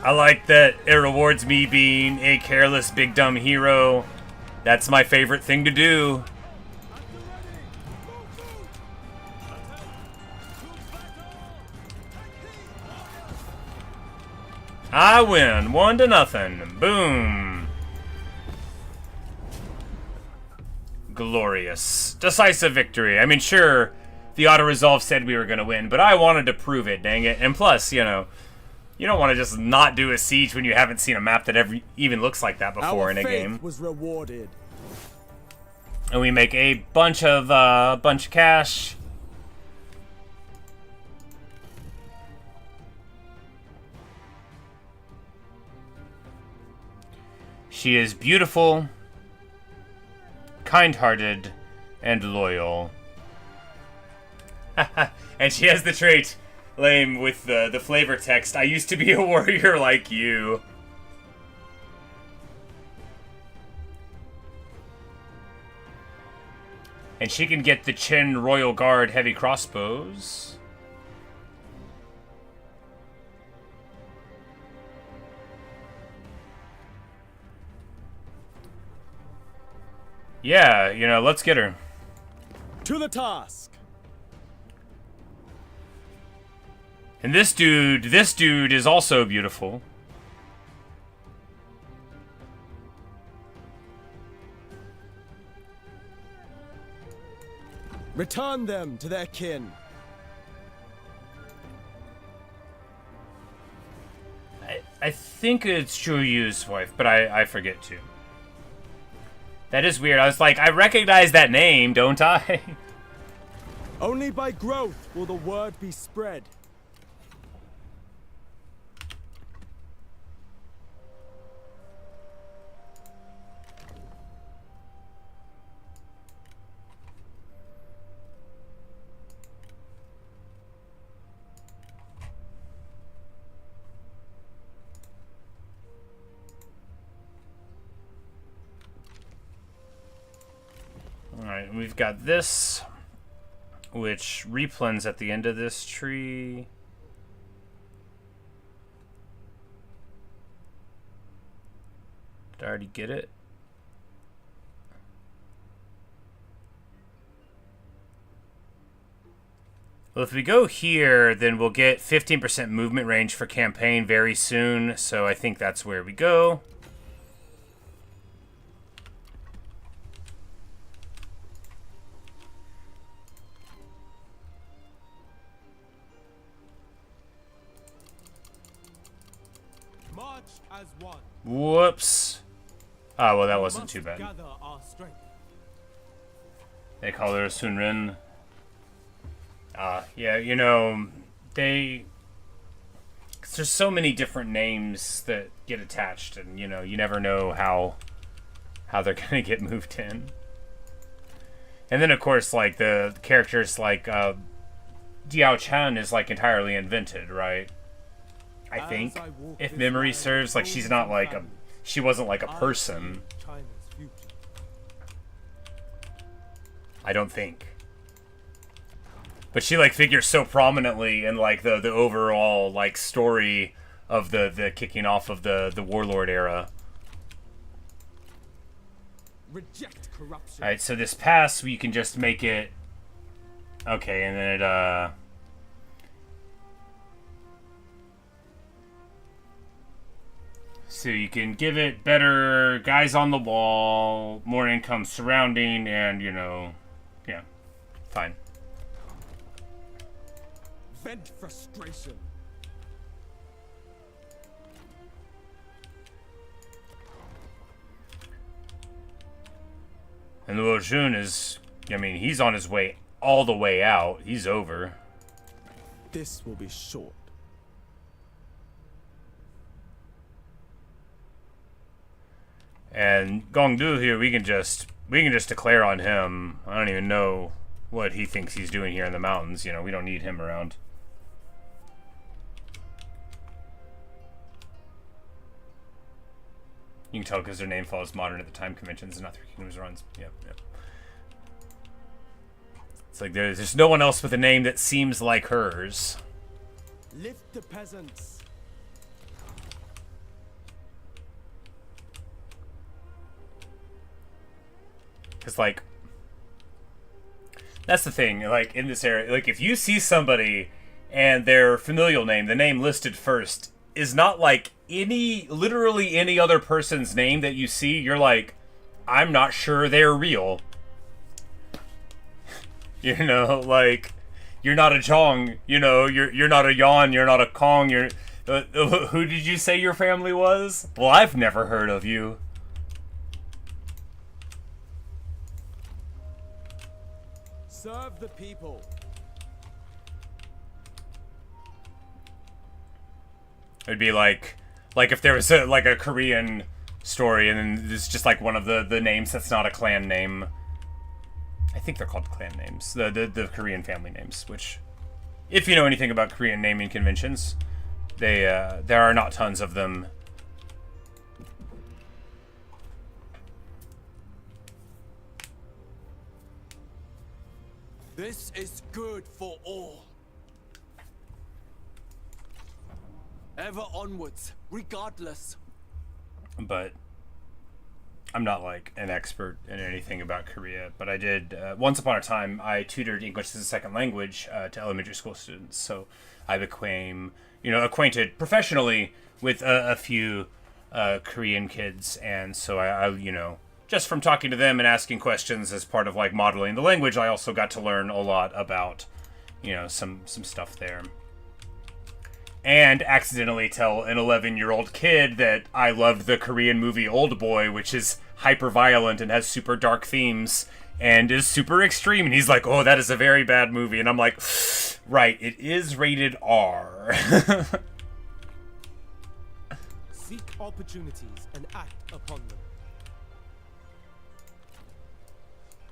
I like that it rewards me being a careless, big, dumb hero. That's my favorite thing to do. I win, 1-0. Boom. Glorious. Decisive victory. I mean, sure, the auto-resolve said we were going to win, but I wanted to prove it, dang it. And plus, you know, you don't want to just not do a siege when you haven't seen a map that even looks like that before in a game. Was rewarded. And we make a bunch of cash. She is beautiful, kind-hearted, and loyal. And she has the trait, lame, with the flavor text, I used to be a warrior like you. And she can get the Qin Royal Guard heavy crossbows. Yeah, you know, let's get her. To the task. And this dude is also beautiful. Return them to their kin. I think it's Zhao Yun's wife, but I forget too. That is weird. I was like, I recognize that name, don't I? Only by growth will the word be spread. Alright, we've got this, which replens at the end of this tree. Did I already get it? Well, if we go here, then we'll get 15% movement range for campaign very soon, so I think that's where we go. March as one. Whoops. Oh, well, that wasn't too bad. Gather our strength. They call her Sunrin. Yeah, you know, there's so many different names that get attached, and, you know, you never know how they're gonna get moved in. And then, of course, like, the characters like, Diao Chan is, like, entirely invented, right? I think, if memory serves, like, she's not like she wasn't like a person. I don't think. But she, like, figures so prominently in, like, the overall, like, story of the kicking off of the Warlord era. Reject corruption. Alright, so this pass, you can just make it... Okay, and then it, So you can give it better guys on the wall, more income surrounding, and, you know... Yeah, fine. Vent frustration. And Luo Jun is... I mean, he's on his way all the way out. He's over. This will be short. And Gongdu here, we can just declare on him. I don't even know what he thinks he's doing here in the mountains. You know, we don't need him around. You can tell because their name follows modern at the time conventions and not Three Kingdoms runs. Yep, yep. It's like there's no one else with a name that seems like hers. Lift the peasants. Because, like, that's the thing, like, in this area, like, if you see somebody and their familial name, the name listed first, is not, like, literally any other person's name that you see, you're like, I'm not sure they're real. You know, like, you're not a Zhong, you know, you're not a Yuan, you're not a Kong, you're... who did you say your family was? Well, I've never heard of you. Serve the people. It'd be like if there was a Korean story and then it's just like one of the names that's not a clan name. I think they're called clan names. The Korean family names, which, if you know anything about Korean naming conventions, there are not tons of them. This is good for all. Ever onwards, regardless. But I'm not like an expert in anything about Korea, but I did once upon a time I tutored English as a second language to elementary school students, so I became acquainted professionally with a few Korean kids, and so I just from talking to them and asking questions as part of like modeling the language, I also got to learn a lot about some stuff there. And accidentally tell an 11-year-old kid that I loved the Korean movie Old Boy, which is hyper violent and has super dark themes and is super extreme. And he's like, "Oh, that is a very bad movie." And I'm like, "Right, it is rated R." Seek opportunities and act upon them.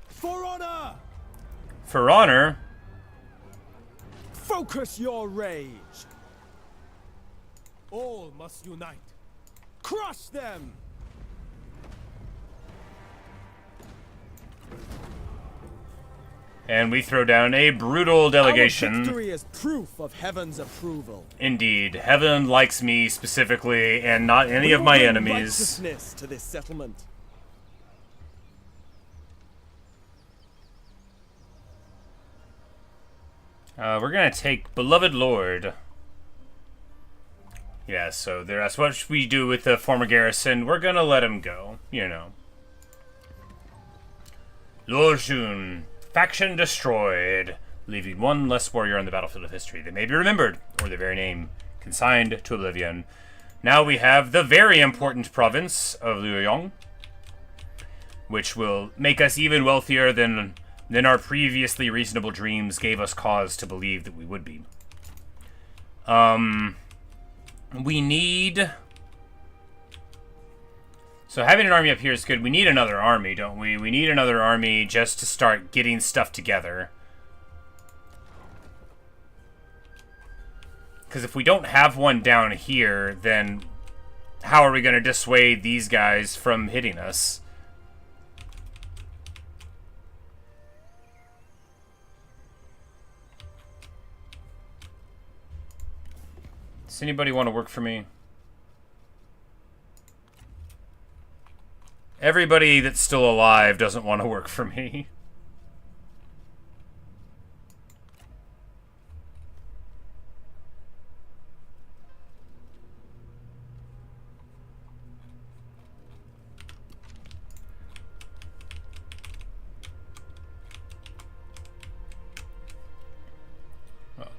For honor! For honor? Focus your rage! All must unite. Crush them! And we throw down a brutal delegation. Our victory is proof of heaven's approval. Indeed, heaven likes me specifically, and not any of my enemies. Righteousness to this settlement. We're gonna take Beloved Lord. Yeah, so that's what we do with the former garrison. We're gonna let him go, Zhao Yun, faction destroyed, leaving one less warrior on the battlefield of history. They may be remembered, or their very name consigned to oblivion. Now we have the very important province of Luoyang, which will make us even wealthier than our previously reasonable dreams gave us cause to believe that we would be. We need... So having an army up here is good. We need another army, don't we? We need another army just to start getting stuff together. Because if we don't have one down here, then how are we going to dissuade these guys from hitting us? Does anybody want to work for me? Everybody that's still alive doesn't want to work for me.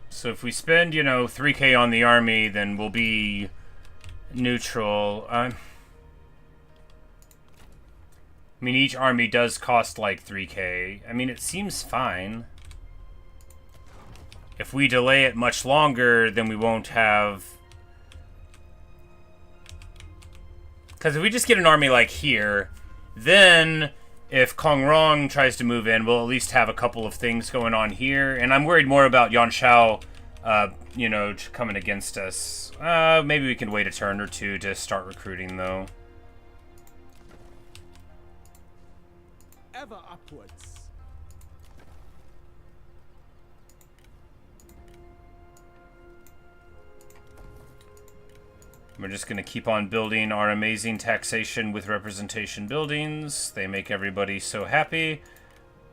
So if we spend, 3K on the army, then we'll be neutral. I mean, each army does cost like 3K. I mean, it seems fine. If we delay it much longer, then we won't have... Because if we just get an army like here, then if Kong Rong tries to move in, we'll at least have a couple of things going on here. And I'm worried more about Yuan Shao, coming against us. Maybe we can wait a turn or two to start recruiting, though. Ever upwards. We're just going to keep on building our amazing taxation with representation buildings. They make everybody so happy.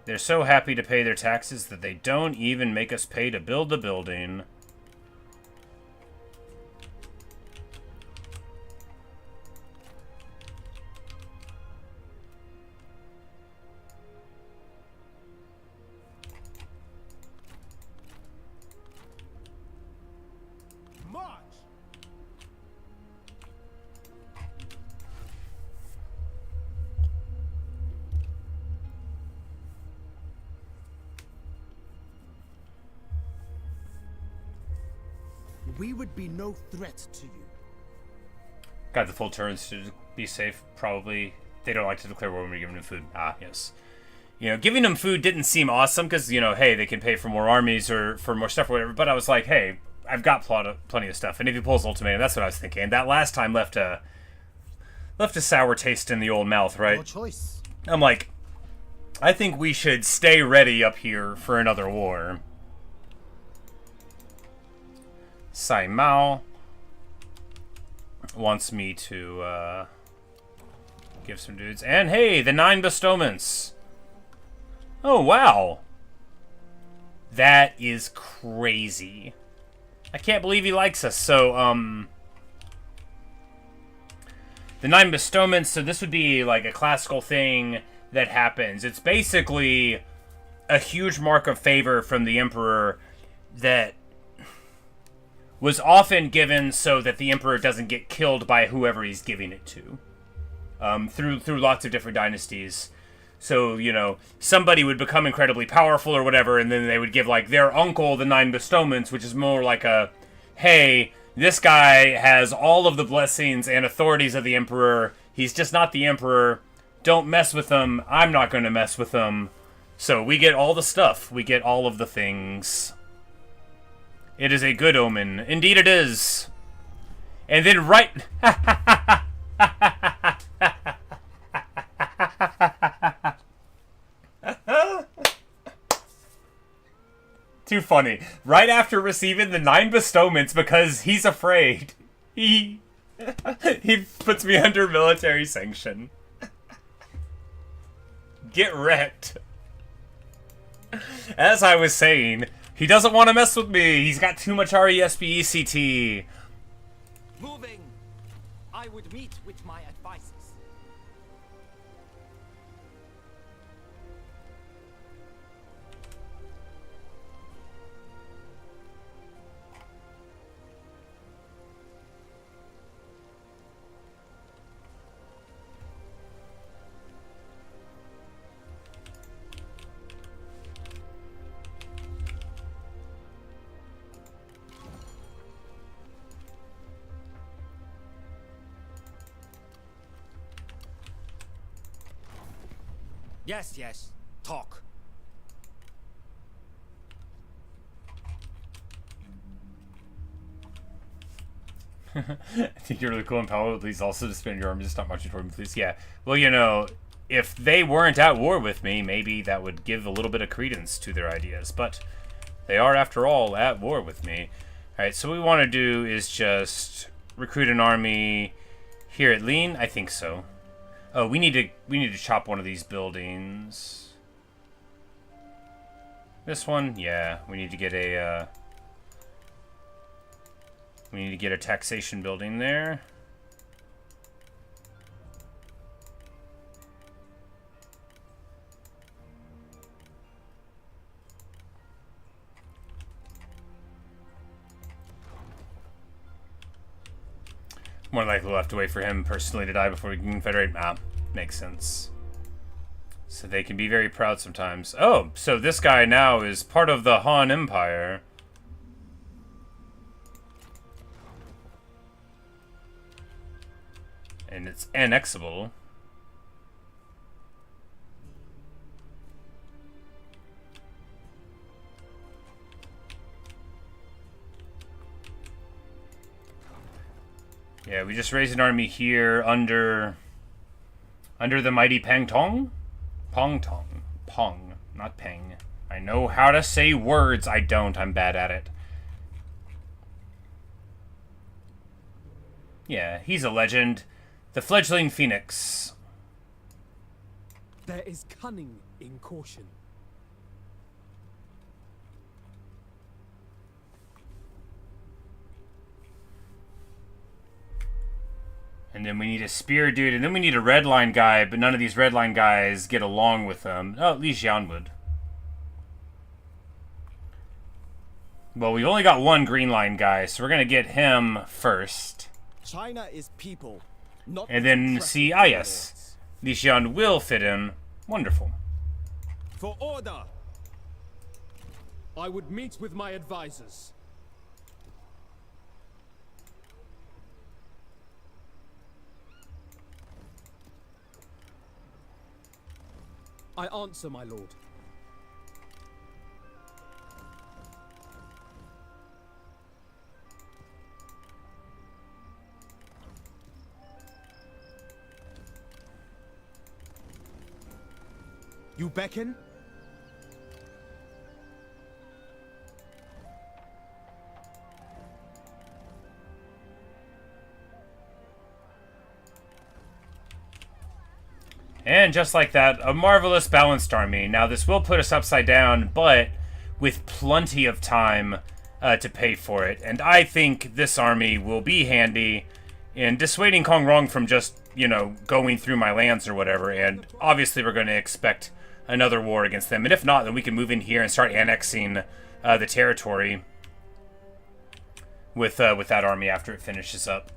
They're so happy to pay their taxes that they don't even make us pay to build the building. We would be no threat to you. Got the full turns to be safe, probably. They don't like to declare war when we're giving them food. Ah, yes. Giving them food didn't seem awesome because, hey, they can pay for more armies or for more stuff or whatever. But I was like, hey, I've got plenty of stuff. And if he pulls ultimatum, that's what I was thinking. That last time left a sour taste in the old mouth, right? Your choice. I'm like, I think we should stay ready up here for another war. Sai Mao wants me to give some dudes. And hey, the 9 bestowments. Oh, wow. That is crazy. I can't believe he likes us. So, the 9 bestowments, so this would be like a classical thing that happens. It's basically a huge mark of favor from the Emperor that was often given so that the Emperor doesn't get killed by whoever he's giving it to. Through lots of different dynasties. So, you know, somebody would become incredibly powerful or whatever, and then they would give, like, their uncle the 9 bestowments, which is more like a, hey, this guy has all of the blessings and authorities of the Emperor. He's just not the Emperor. Don't mess with him. I'm not going to mess with him. So we get all the stuff. We get all of the things. It is a good omen. Indeed it is. And then right... Too funny. Right after receiving the 9 bestowments, because he's afraid, he puts me under military sanction. Get wrecked. As I was saying, he doesn't want to mess with me. He's got too much RESPECT. Moving. I would meet with my advisors. Yes, yes. Talk. I think you're really cool and powerful. Please also disband your army. Just stop marching toward me, please. Yeah. Well, you know, if they weren't at war with me, maybe that would give a little bit of credence to their ideas. But they are, after all, at war with me. Alright, so what we want to do is just recruit an army here at Lean. I think so. Oh, we need to chop one of these buildings. This one? Yeah, we need to get a taxation building there. More likely we'll have to wait for him personally to die before we can confederate. Ah, makes sense. So they can be very proud sometimes. Oh, so this guy now is part of the Han Empire. And it's annexable. Yeah, we just raised an army here under the mighty Pang Tong? Pong Tong. Pong, not Peng. I know how to say words. I don't. I'm bad at it. Yeah, he's a legend. The fledgling phoenix. There is cunning in caution. And then we need a spear dude, and then we need a red line guy, but none of these red line guys get along with them. Oh, at least Yan would. Well, we've only got one green line guy, so we're gonna get him first. China is people, not and then see, ah yes, Li Xian will fit in. Wonderful. For order! I would meet with my advisors. I answer, my lord. You beckon? And just like that, a marvelous balanced army. Now this will put us upside down, but with plenty of time to pay for it. And I think this army will be handy in dissuading Kong Rong from just, you know, going through my lands or whatever. And obviously we're going to expect another war against them. And if not, then we can move in here and start annexing the territory with that army after it finishes up.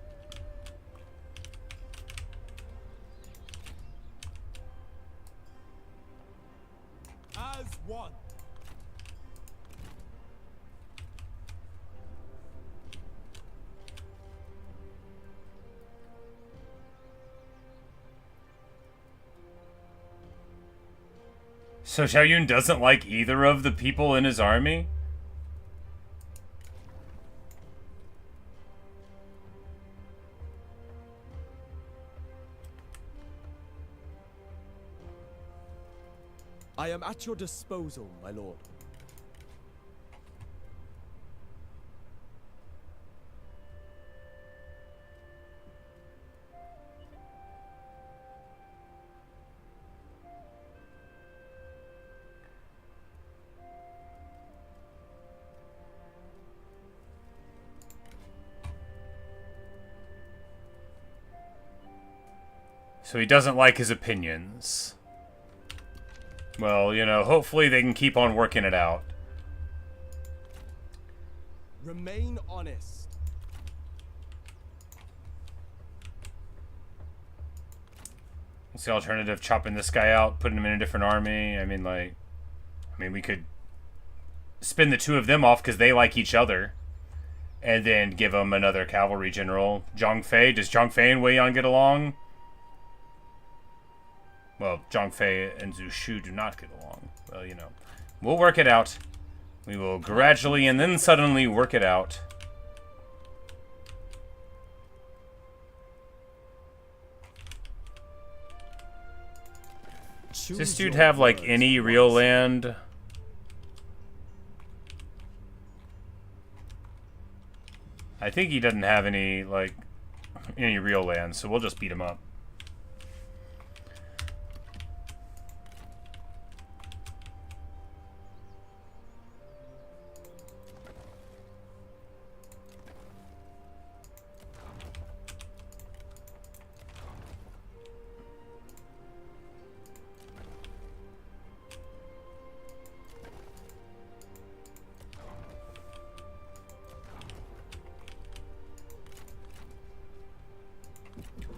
As one. So Zhao Yun doesn't like either of the people in his army? I am at your disposal, my lord. So he doesn't like his opinions. Well, you know, hopefully they can keep on working it out. Remain honest. What's the alternative? Chopping this guy out, putting him in a different army? I mean, we could spin the two of them off because they like each other. And then give them another cavalry general. Zhang Fei. Does Zhang Fei and Wei Yan get along? Well, Zhang Fei and Zhu Shu do not get along. Well, you know. We'll work it out. We will gradually and then suddenly work it out. Does this dude have, like, any real land? I think he doesn't have any, like, any real land, so we'll just beat him up.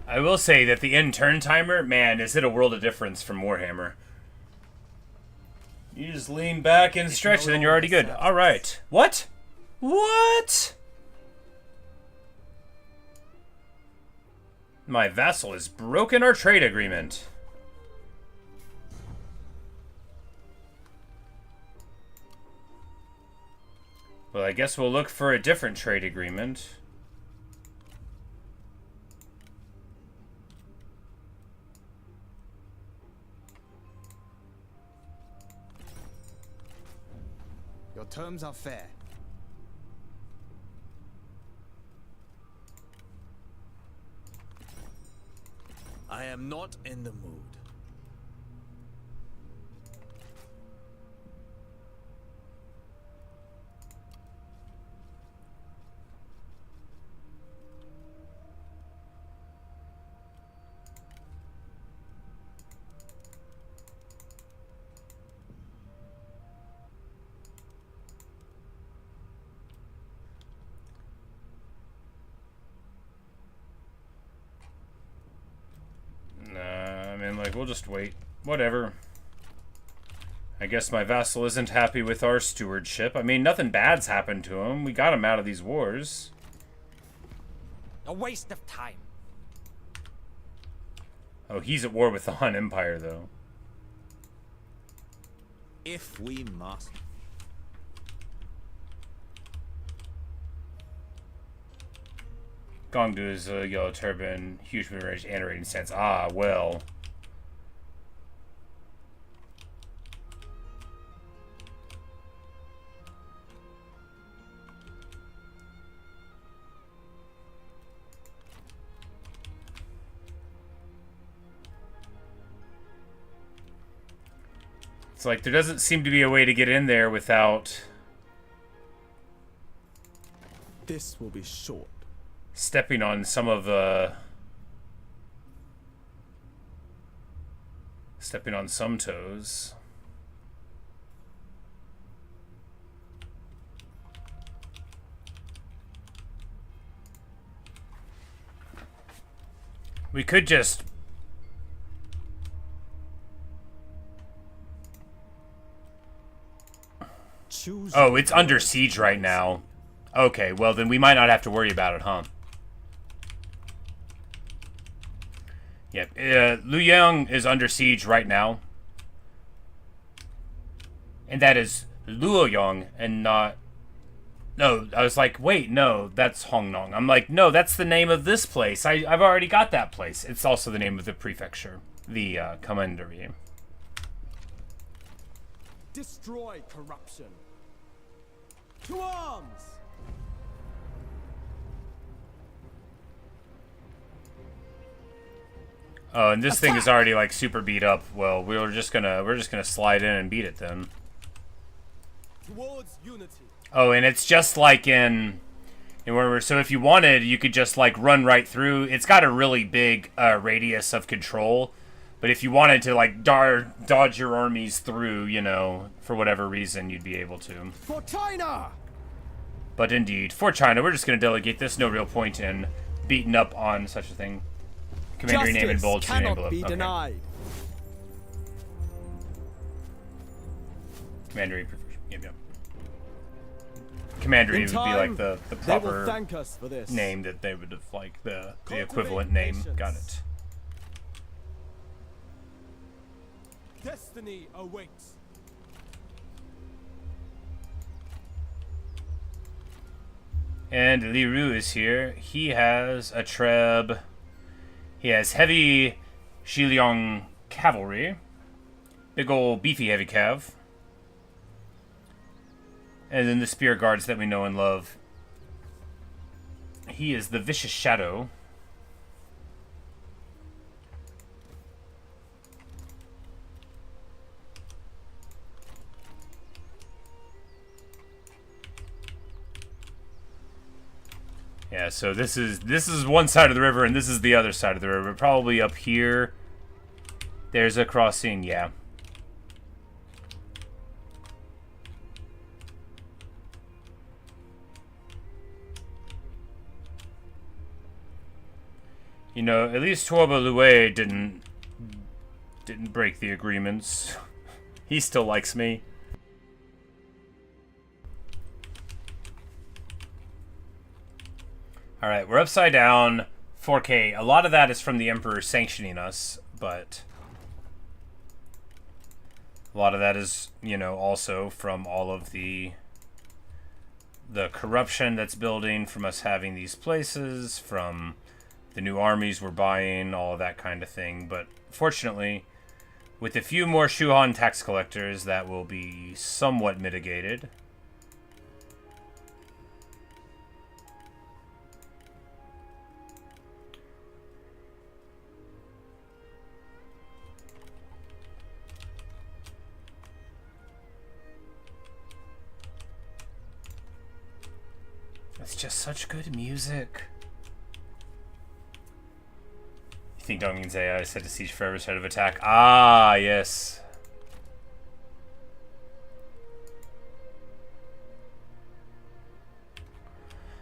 I will say that the end turn timer, man, is it a world of difference from Warhammer. You just lean back and stretch, and then you're already good. All right. What? What? My vassal has broken our trade agreement. Well, I guess we'll look for a different trade agreement. Your terms are fair. I am not in the mood. We'll just wait. Whatever. I guess my vassal isn't happy with our stewardship. I mean, nothing bad's happened to him. We got him out of these wars. A waste of time. Oh, he's at war with the Han Empire, though. If we must. Gongdu's yellow turban, huge range, and rating stance. Ah, well. It's like there doesn't seem to be a way to get in there without This will be short. stepping on some of the... Stepping on some toes. We could just... Choose Oh, it's under siege right now. Okay, well then we might not have to worry about it, huh? Yep. Luoyang is under siege right now. And that is Luoyang and not... No, I was like, wait, no, that's Hongnong. I'm like, no, that's the name of this place. I've already got that place. It's also the name of the prefecture. The commandery. Destroy corruption. To arms! Oh, and this thing is already like super beat up. Well, we're just gonna slide in and beat it then. Towards unity. Oh, and it's just like in where so if you wanted, you could just like run right through. It's got a really big radius of control, but if you wanted to like dodge your armies through, you know, for whatever reason, you'd be able to. For China! But indeed, for China, we're just gonna delegate this. No real point in beating up on such a thing. Commander name and bold cannot envelope. be Okay. denied. Commandery. Yep. Commandery would be like the They will proper thank us for this. name that they would have, like the equivalent name. patience. Got it. Destiny awaits. And Li Ru is here. He has a treb. He has heavy Xiliang cavalry. Big ol' beefy heavy cav. And then the spear guards that we know and love. He is the Vicious Shadow. Yeah, so this is one side of the river and this is the other side of the river. Probably up here. There's a crossing, yeah. You know, at least Tuoba Lue didn't break the agreements. He still likes me. Alright, we're upside down, 4K. A lot of that is from the Emperor sanctioning us, but a lot of that is, you know, also from all of the corruption that's building, from us having these places, from the new armies we're buying, all of that kind of thing. But fortunately, with a few more Shuhan tax collectors, that will be somewhat mitigated. It's just such good music. You think Dongin's AI is set to siege forever instead of attack? Ah, yes.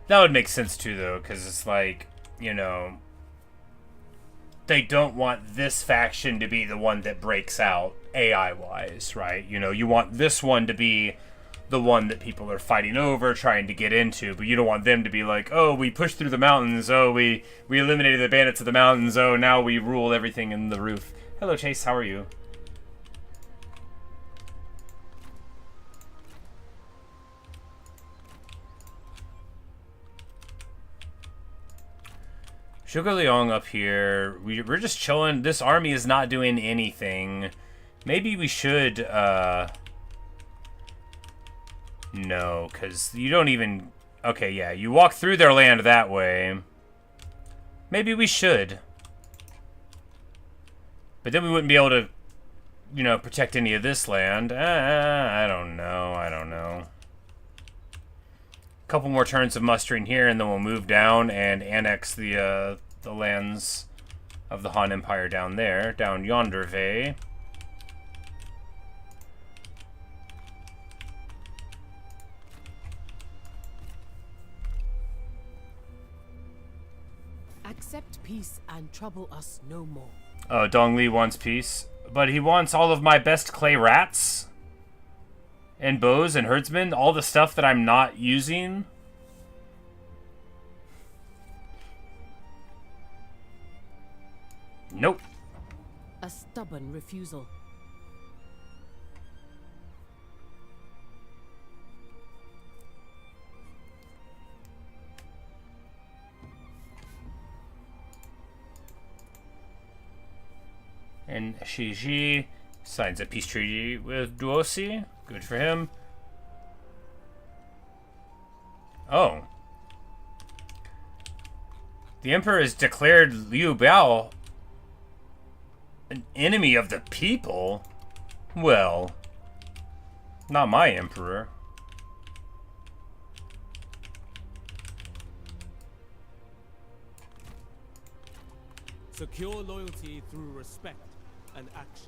That would make sense too, though, because it's like, you know, they don't want this faction to be the one that breaks out AI-wise, right? You know, you want this one to be the one that people are fighting over, trying to get into, but you don't want them to be like, oh, we pushed through the mountains, oh, we eliminated the bandits of the mountains, oh, now we rule everything in the roof. Hello, Chase, how are you? Sugar Leong up here, we're just chilling. This army is not doing anything. Maybe we should, no, because you don't even... Okay, yeah, you walk through their land that way. Maybe we should. But then we wouldn't be able to you know, protect any of this land. I don't know. I don't know. A couple more turns of mustering here, and then we'll move down and annex the lands of the Han Empire down there, down yonder way. Accept peace and trouble us no more. Oh, Dong Li wants peace, but he wants all of my best clay rats and bows and herdsmen, all the stuff that I'm not using. Nope. A stubborn refusal. And Shiji signs a peace treaty with Duosi. Good for him. Oh. The Emperor has declared Liu Biao an enemy of the people? Well, not my Emperor. Secure loyalty through respect and actions.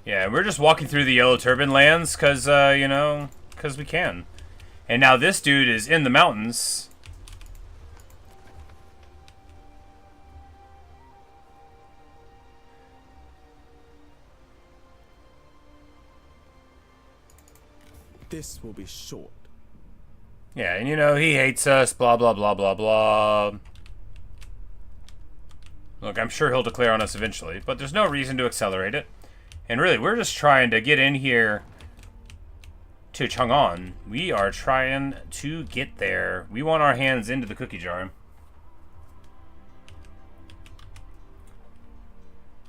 Yeah, we're just walking through the Yellow Turban lands because, you know, because we can. And now this dude is in the mountains. This will be short. Yeah, and you know, he hates us, blah, blah, blah, blah, blah. Look, I'm sure he'll declare on us eventually, but there's no reason to accelerate it. And really, we're just trying to get in here to Chang'an. We are trying to get there. We want our hands into the cookie jar.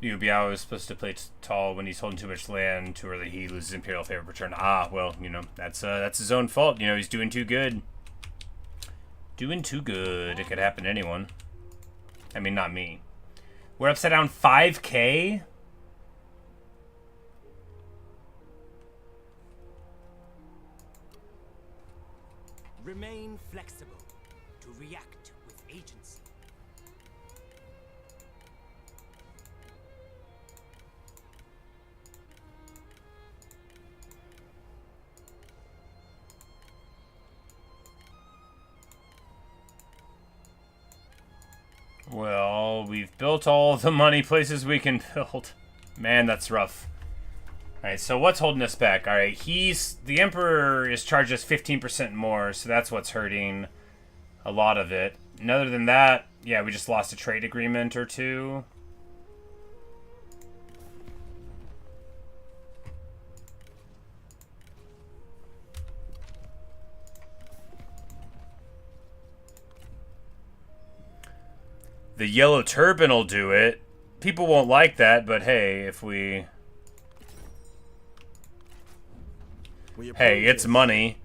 Liu Biao is supposed to play tall when he's holding too much land too early. He loses imperial favor per turn. Ah, well, you know, that's his own fault. You know, he's doing too good. Doing too good. It could happen to anyone. I mean, not me. We're upside down 5K? Remain flexible to react with agency. Well, we've built all the money places we can build. Man, that's rough. Alright, so what's holding us back? Alright, the Emperor is charged us 15% more, so that's what's hurting a lot of it. And other than that, yeah, we just lost a trade agreement or two. The Yellow Turban will do it. People won't like that, but hey, if we... Hey, it's money.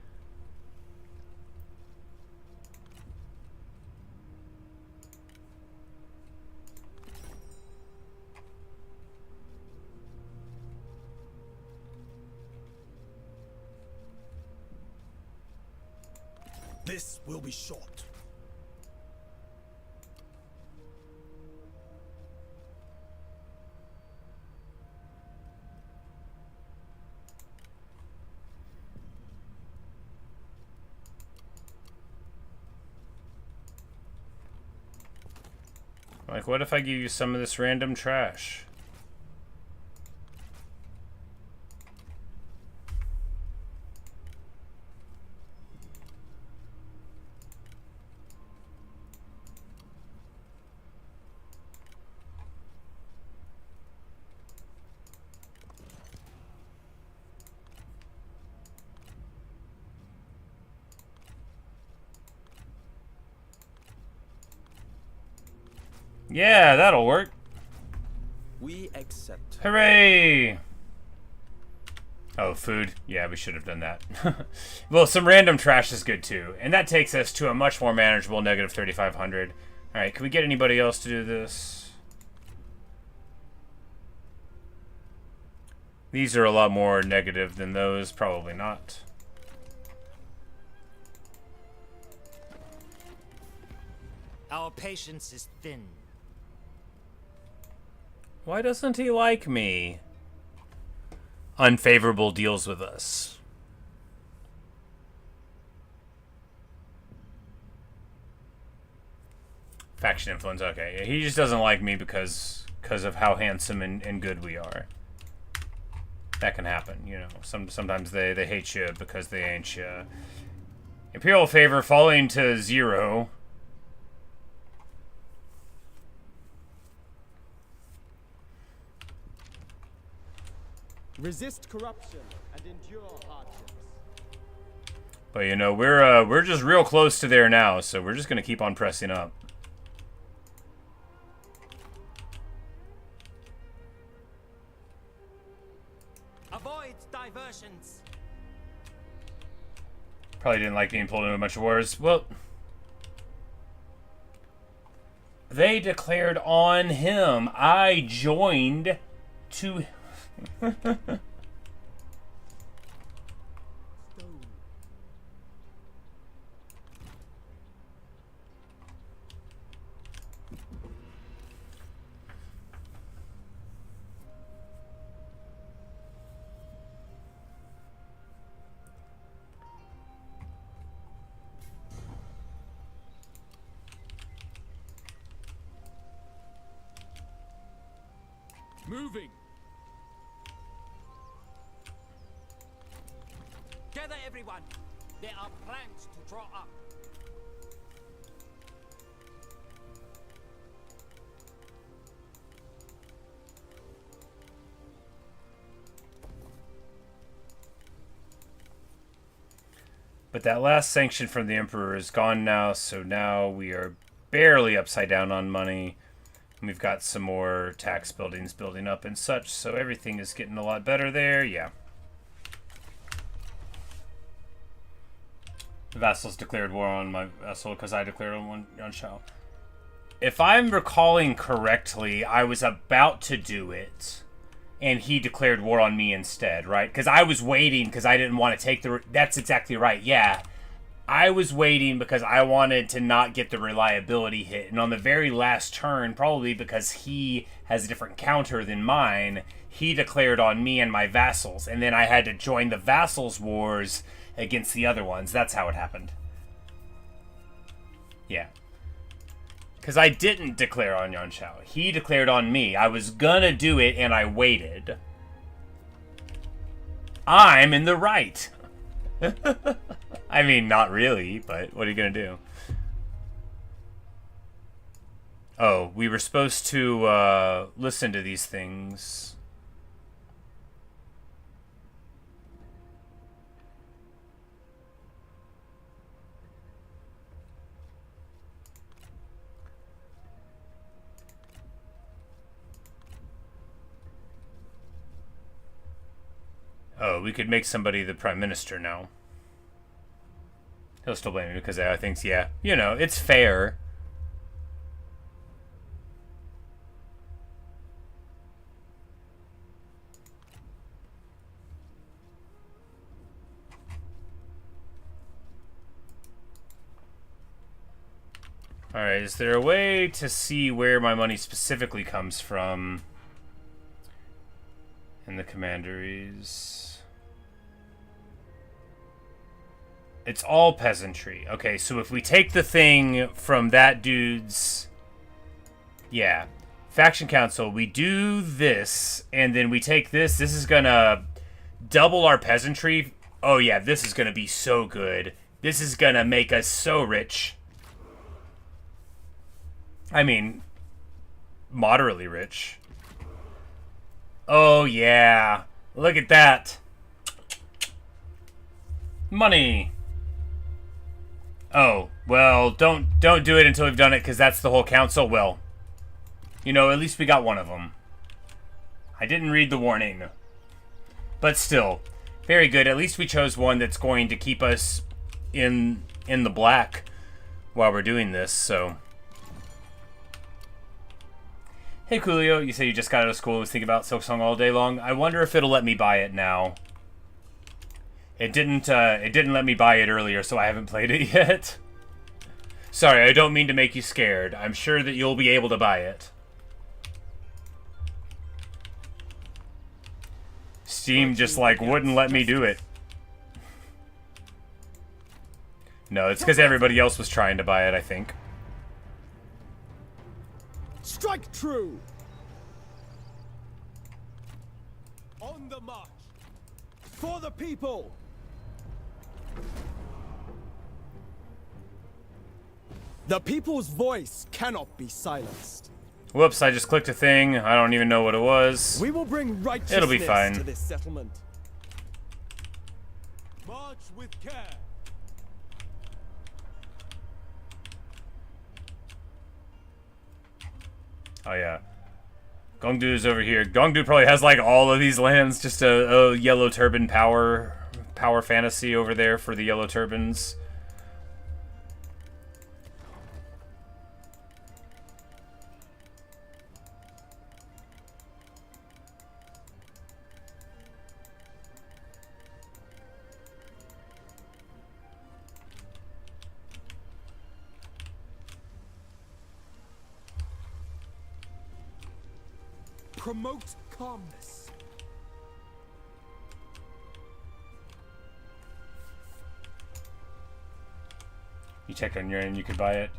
This will be short. Like, what if I give you some of this random trash? Yeah, that'll work. We accept. Hooray! Oh, food. Yeah, we should have done that. Well, some random trash is good too. And that takes us to a much more manageable negative 3,500. Alright, can we get anybody else to do this? These are a lot more negative than those. Probably not. Our patience is thin. Why doesn't he like me? Unfavorable deals with us. Faction influence, okay. Yeah, he just doesn't like me because of how handsome and good we are. That can happen, you know. Sometimes they hate you because they ain't you. Imperial favor falling to 0. Resist corruption and endure hardships. But you know, we're just real close to there now, so we're just gonna keep on pressing up. Avoid diversions. Probably didn't like being pulled into a bunch of wars. Well, they declared on him. I joined to... Moving. Gather everyone. There are plans to draw up. But that last sanction from the Emperor is gone now, so now we are barely upside down on money. We've got some more tax buildings building up and such, so everything is getting a lot better there, yeah. The vassals declared war on my vassal because I declared on Yuan Shao. If I'm recalling correctly, I was about to do it, and he declared war on me instead, right? Because I was waiting because I didn't want to take the... That's exactly right, yeah. I was waiting because I wanted to not get the reliability hit. And on the very last turn, probably because he has a different counter than mine, he declared on me and my vassals. And then I had to join the vassals' wars against the other ones. That's how it happened. Yeah. Because I didn't declare on Yuan Shao. He declared on me. I was gonna do it and I waited. I'm in the right. I mean, not really, but what are you gonna do? Oh, we were supposed to listen to these things. Oh, we could make somebody the prime minister now. He'll still blame me because I think, yeah, you know, it's fair. Alright, is there a way to see where my money specifically comes from in the commanderies? It's all peasantry. Okay, so if we take the thing from that dude's... Yeah. Faction Council, we do this, and then we take this. This is gonna double our peasantry. Oh yeah, this is gonna be so good. This is gonna make us so rich. I mean, moderately rich. Oh yeah. Look at that. Money. Oh, well, don't do it until we've done it, because that's the whole council. Well, you know, at least we got one of them. I didn't read the warning. But still, very good. At least we chose one that's going to keep us in the black while we're doing this, so... Hey Coolio, you say you just got out of school and was thinking about Silksong all day long. I wonder if it'll let me buy it now. It didn't let me buy it earlier, so I haven't played it yet. Sorry, I don't mean to make you scared. I'm sure that you'll be able to buy it. Steam just like wouldn't let me do it. No, it's because everybody else was trying to buy it, I think. Strike true! On the march! For the people! The people's voice cannot be silenced. Whoops, I just clicked a thing. I don't even know what it was. We will bring righteousness It'll be fine. to this settlement. March with care. Oh yeah. Gongdu's over here. Gongdu probably has like all of these lands, just a yellow turban power fantasy over there for the yellow turbans. Promote calmness. You check on your end, you could buy it.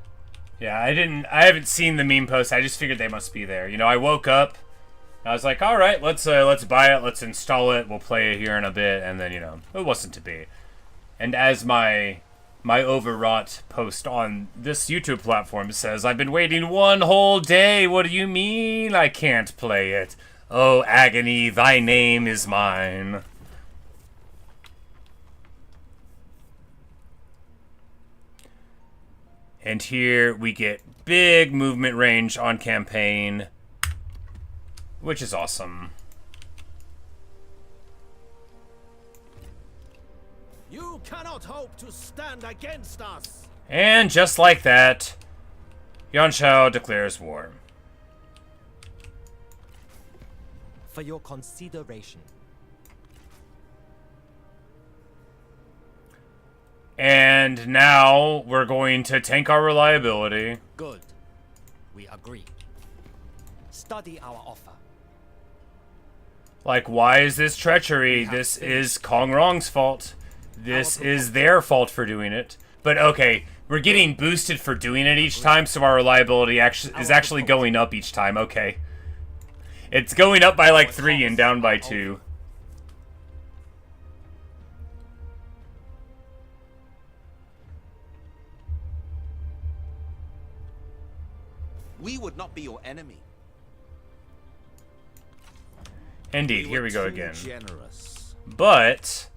Yeah, I haven't seen the meme post. I just figured they must be there. You know, I woke up, I was like, all right, let's buy it, let's install it, we'll play it here in a bit, and then, you know, it wasn't to be. And as my overwrought post on this YouTube platform says, I've been waiting one whole day. What do you mean I can't play it? Oh, agony, thy name is mine. And here we get big movement range on campaign, which is awesome. You cannot hope to stand against us. And just like that, Yuan Shao declares war. For your consideration. And now we're going to tank our reliability. Good. We agree. Study our offer. Like, why is this treachery? This is Kong Rong's fault. This is their fault for doing it. But okay, we're getting boosted for doing it each time, so our reliability is actually going up each time. Okay. It's going up by like 3 and down by 2. We would not be your enemy. Indeed, here we go Too again. generous. But,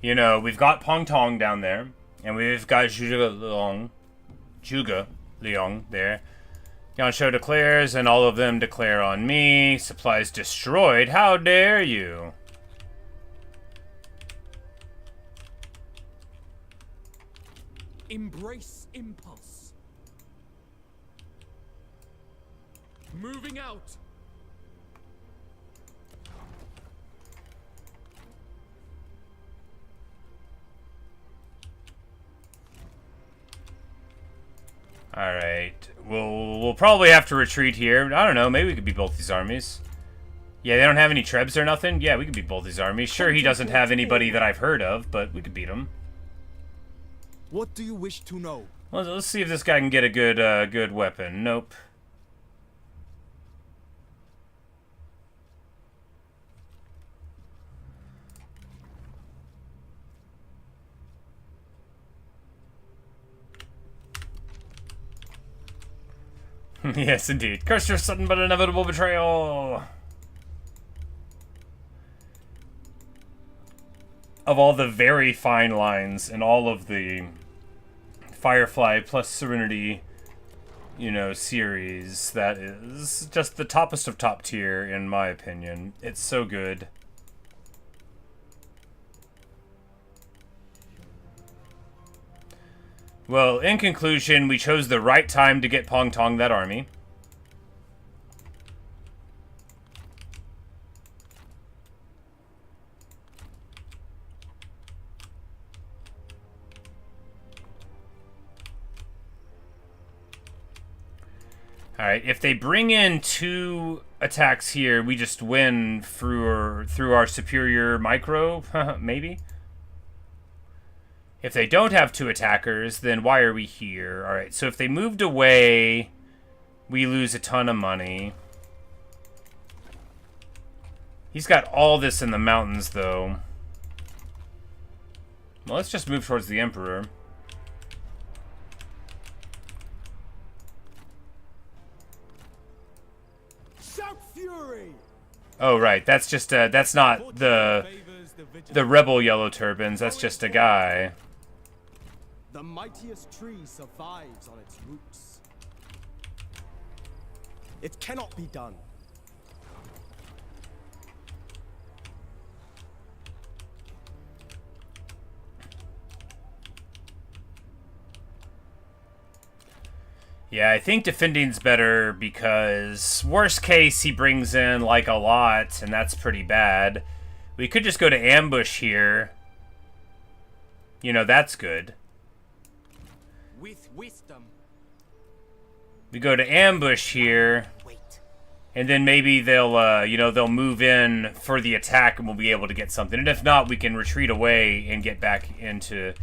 you know, we've got Pong Tong down there, and we've got Zhuge Liang there. Yuan Shao declares, and all of them declare on me. Supplies destroyed. How dare you? Embrace impulse. Moving out. Alright. We'll probably have to retreat here. I don't know. Maybe we could beat both these armies. Yeah, they don't have any Trebs or nothing? Yeah, we could beat both these armies. Sure, he doesn't have anybody that I've heard of, but we could beat him. What do you wish to know? Well, let's see if this guy can get a good weapon. Nope. Yes, indeed. Curse your sudden but inevitable betrayal. Of all the very fine lines in all of the Firefly plus Serenity, you know, series, that is just the toppest of top tier, in my opinion. It's so good. Well, in conclusion, we chose the right time to get Pong Tong that army. Alright, if they bring in 2 attacks here, we just win through our superior micro, maybe? If they don't have 2 attackers, then why are we here? Alright, so if they moved away, we lose a ton of money. He's got all this in the mountains, though. Well, let's just move towards the Emperor. Oh, right. That's just that's not the rebel yellow turbans. That's just a guy. The mightiest tree survives on its roots. It cannot be done. Yeah, I think defending's better because worst case he brings in like a lot and that's pretty bad. We could just go to ambush here. You know, that's good. With wisdom. We go to ambush here. And then maybe they'll you know, they'll move in for the attack and we'll be able to get something. And if not, we can retreat away and get back into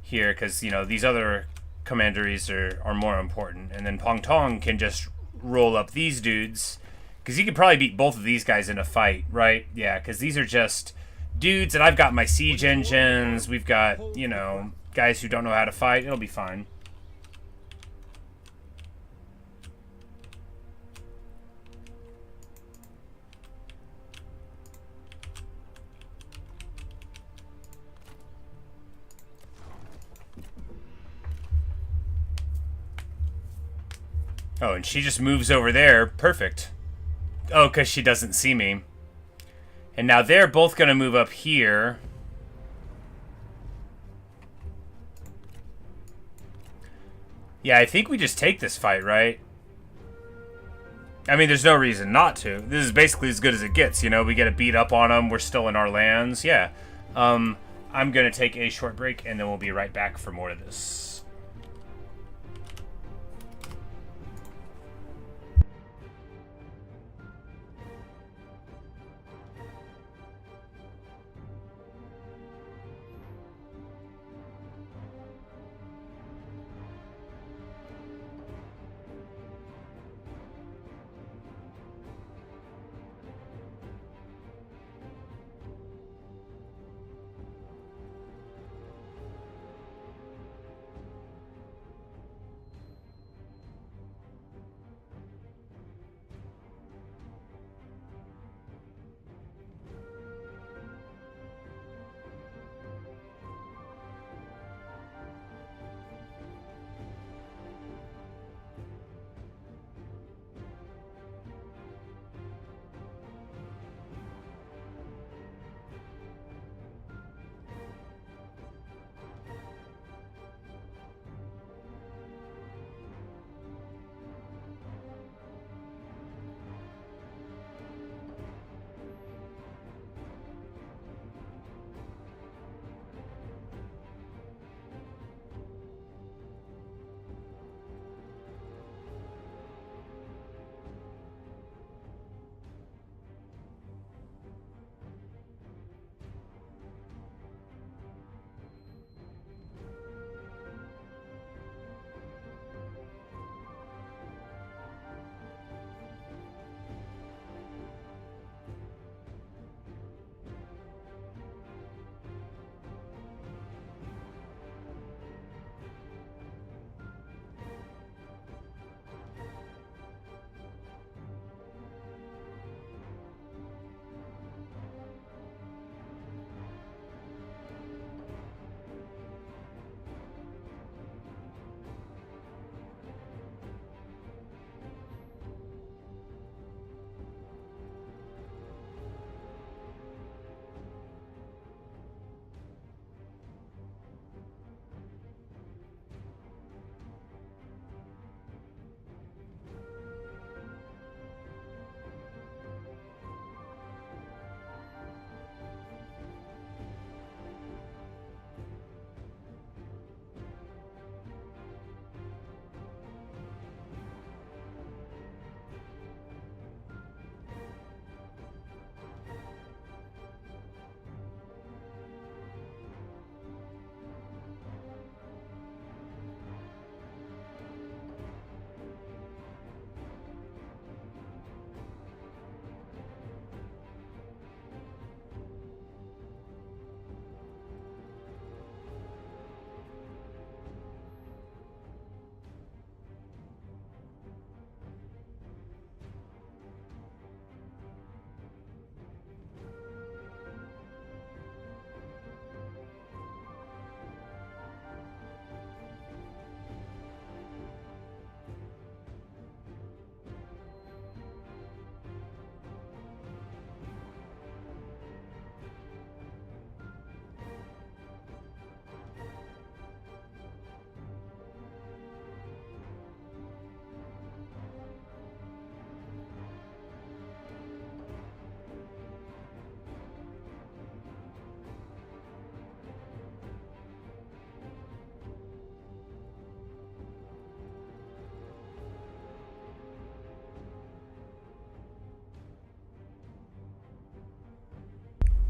here cuz you know, these other commanderies are more important. And then Pong Tong can just roll up these dudes. Because he could probably beat both of these guys in a fight, right? Yeah, because these are just dudes, and I've got my siege engines. We've got, you know, guys who don't know how to fight. It'll be fine. Oh, and she just moves over there. Perfect. Oh, because she doesn't see me. And now they're both going to move up here. Yeah, I think we just take this fight, right? I mean, there's no reason not to. This is basically as good as it gets, you know? We get to beat up on them. We're still in our lands. Yeah. I'm going to take a short break, and then we'll be right back for more of this.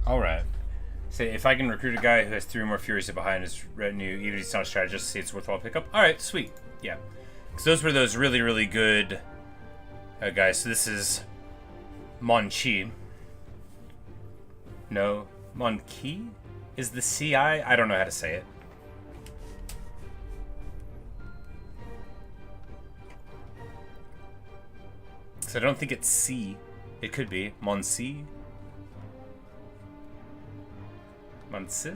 Alright. Say, if I can recruit a guy who has 3 or more Furies behind his retinue, even if he's not a strategist, see it's worthwhile pickup. Alright, sweet. Yeah. Because those were those really, really good guys. So this is Mon-Chi. No. Mon-Ki? Is the CI? I don't know how to say it. So I don't think it's C. It could be. Mon-Si? Monse?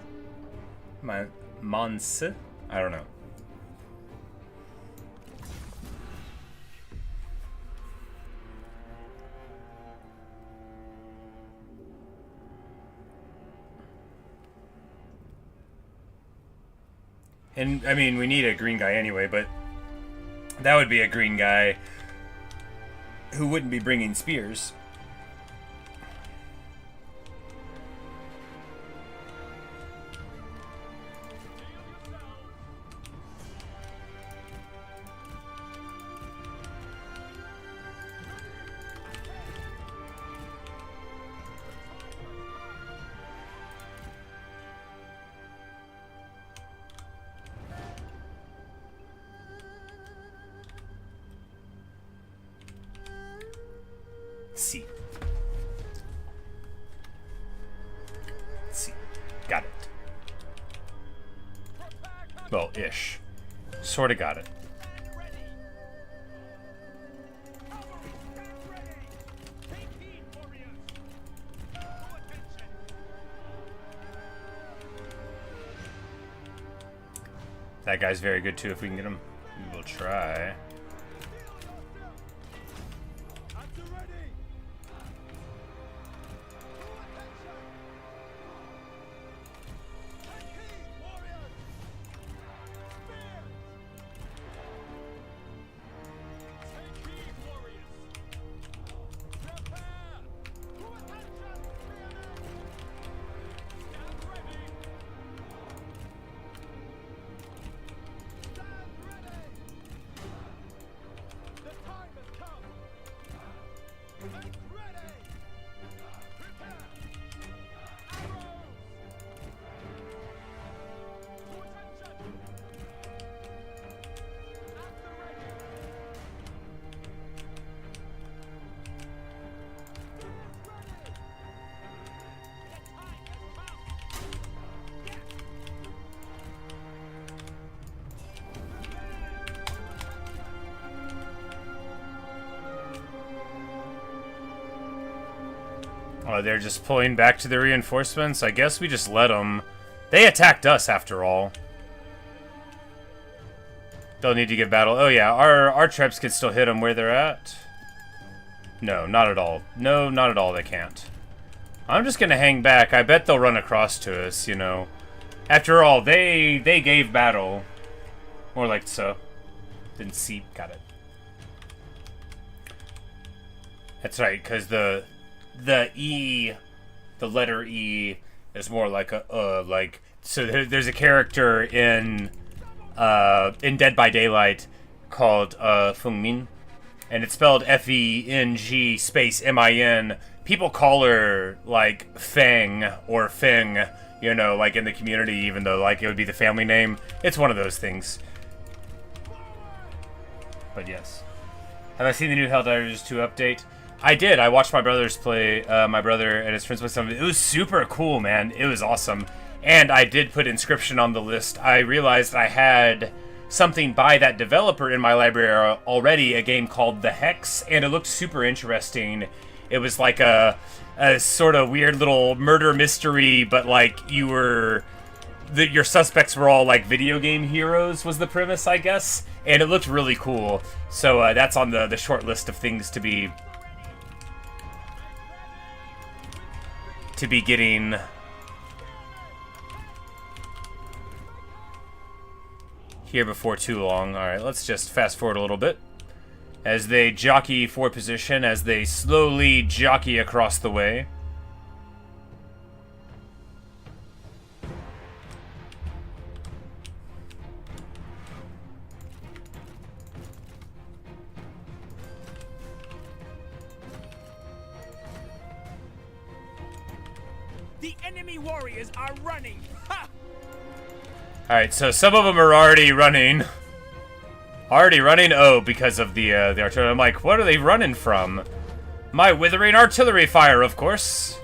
Monse? I don't know. And, I mean, we need a green guy anyway, but that would be a green guy who wouldn't be bringing spears. C. C. Got it. Well, ish. Sorta got it. That guy's very good too if we can get him. We will try. Oh, they're just pulling back to the reinforcements? I guess we just let them. They attacked us, after all. They'll need to give battle. Oh, yeah, our troops can still hit them where they're at. No, not at all. No, not at all, they can't. I'm just gonna hang back. I bet they'll run across to us, you know. After all, they gave battle. More like so. Didn't see. Got it. That's right, because the E, the letter E, is more like a like. So there's a character in Dead by Daylight called Feng Min, and it's spelled F-E-N-G space M-I-N. People call her like Feng or Feng, you know, like in the community, even though like it would be the family name. It's one of those things. But yes, have I seen the new Helldivers 2 update? I did. I watched my brothers play, my brother and his friends play some of it. It was super cool, man. It was awesome. And I did put Inscription on the list. I realized I had something by that developer in my library already, a game called The Hex, and it looked super interesting. It was like a sort of weird little murder mystery, but like you were... your suspects were all like video game heroes was the premise, I guess. And it looked really cool. So that's on the short list of things to be getting here before too long. Alright, let's just fast forward a little bit as they jockey for position, as they slowly jockey across the way. The enemy warriors are running. Ha! Alright, so some of them are already running. Already running? Oh, because of the artillery. I'm like, what are they running from? My withering artillery fire, of course.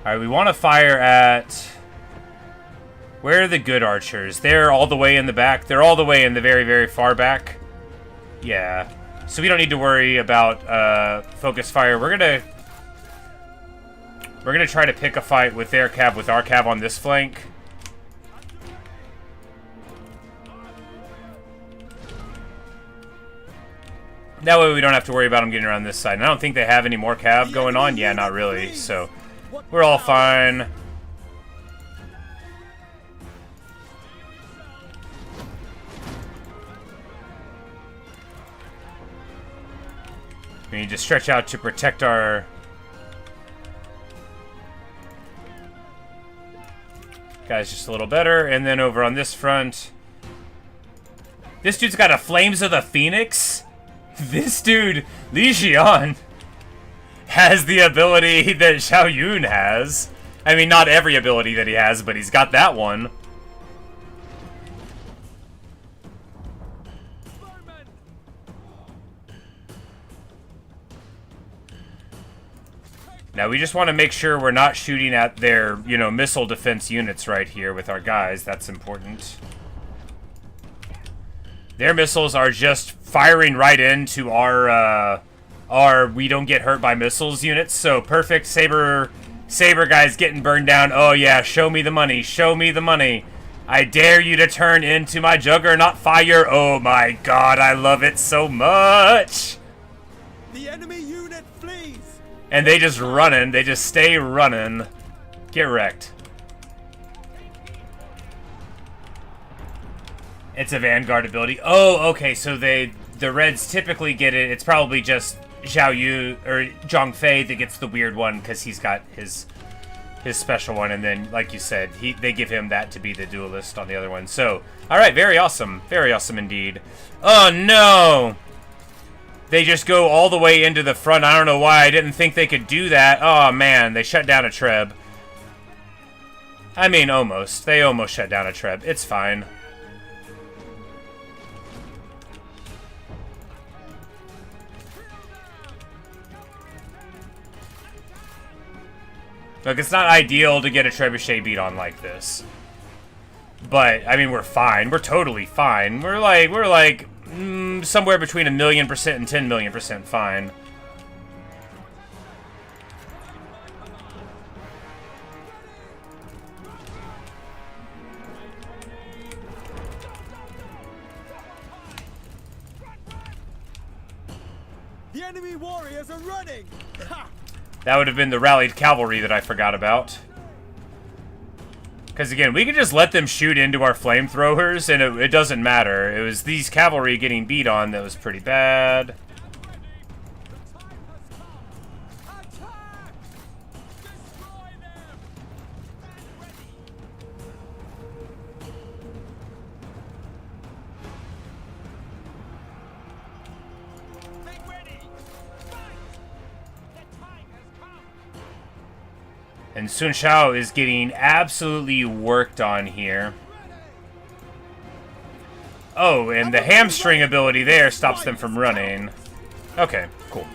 Alright, we want to fire at... Where are the good archers? They're all the way in the back. They're all the way in the very, very far back. Yeah. So we don't need to worry about focus fire. We're gonna try to pick a fight with their cav, with our cav on this flank. That way we don't have to worry about them getting around this side. And I don't think they have any more cav going on. Yeah, not really. So we're all fine. We need to stretch out to protect our guys just a little better. And then over on this front, this dude's got a Flames of the Phoenix. This dude, Li Xian, has the ability that Zhao Yun has. I mean, not every ability that he has, but he's got that one. Now, we just want to make sure we're not shooting at their, you know, missile defense units right here with our guys. That's important. Their missiles are just firing right into our we don't get hurt by missiles units. So, perfect. Saber guys getting burned down. Oh, yeah. Show me the money. Show me the money. I dare you to turn into my juggernaut fire. Oh, my God. I love it so much. The enemy unit flees. And they just running. They just stay running. Get wrecked. It's a Vanguard ability. Oh, okay. So the Reds typically get it. It's probably just Zhao Yu or Zhang Fei that gets the weird one because he's got his special one. And then, like you said, they give him that to be the duelist on the other one. So, all right. Very awesome. Very awesome indeed. Oh, no. They just go all the way into the front. I don't know why. I didn't think they could do that. Oh, man. They shut down a Treb. I mean, almost. They almost shut down a Treb. It's fine. Look, it's not ideal to get a Trebuchet beat on like this. But, I mean, we're fine. We're totally fine. We're like... somewhere between 1,000,000% and 10,000,000% fine. The enemy warriors are running. Ha! That would have been the rallied cavalry that I forgot about. Because, again, we could just let them shoot into our flamethrowers, and it doesn't matter. It was these cavalry getting beat on that was pretty bad. And Yuan Shao is getting absolutely worked on here. Oh, and the hamstring ability there stops them from running. Okay, cool.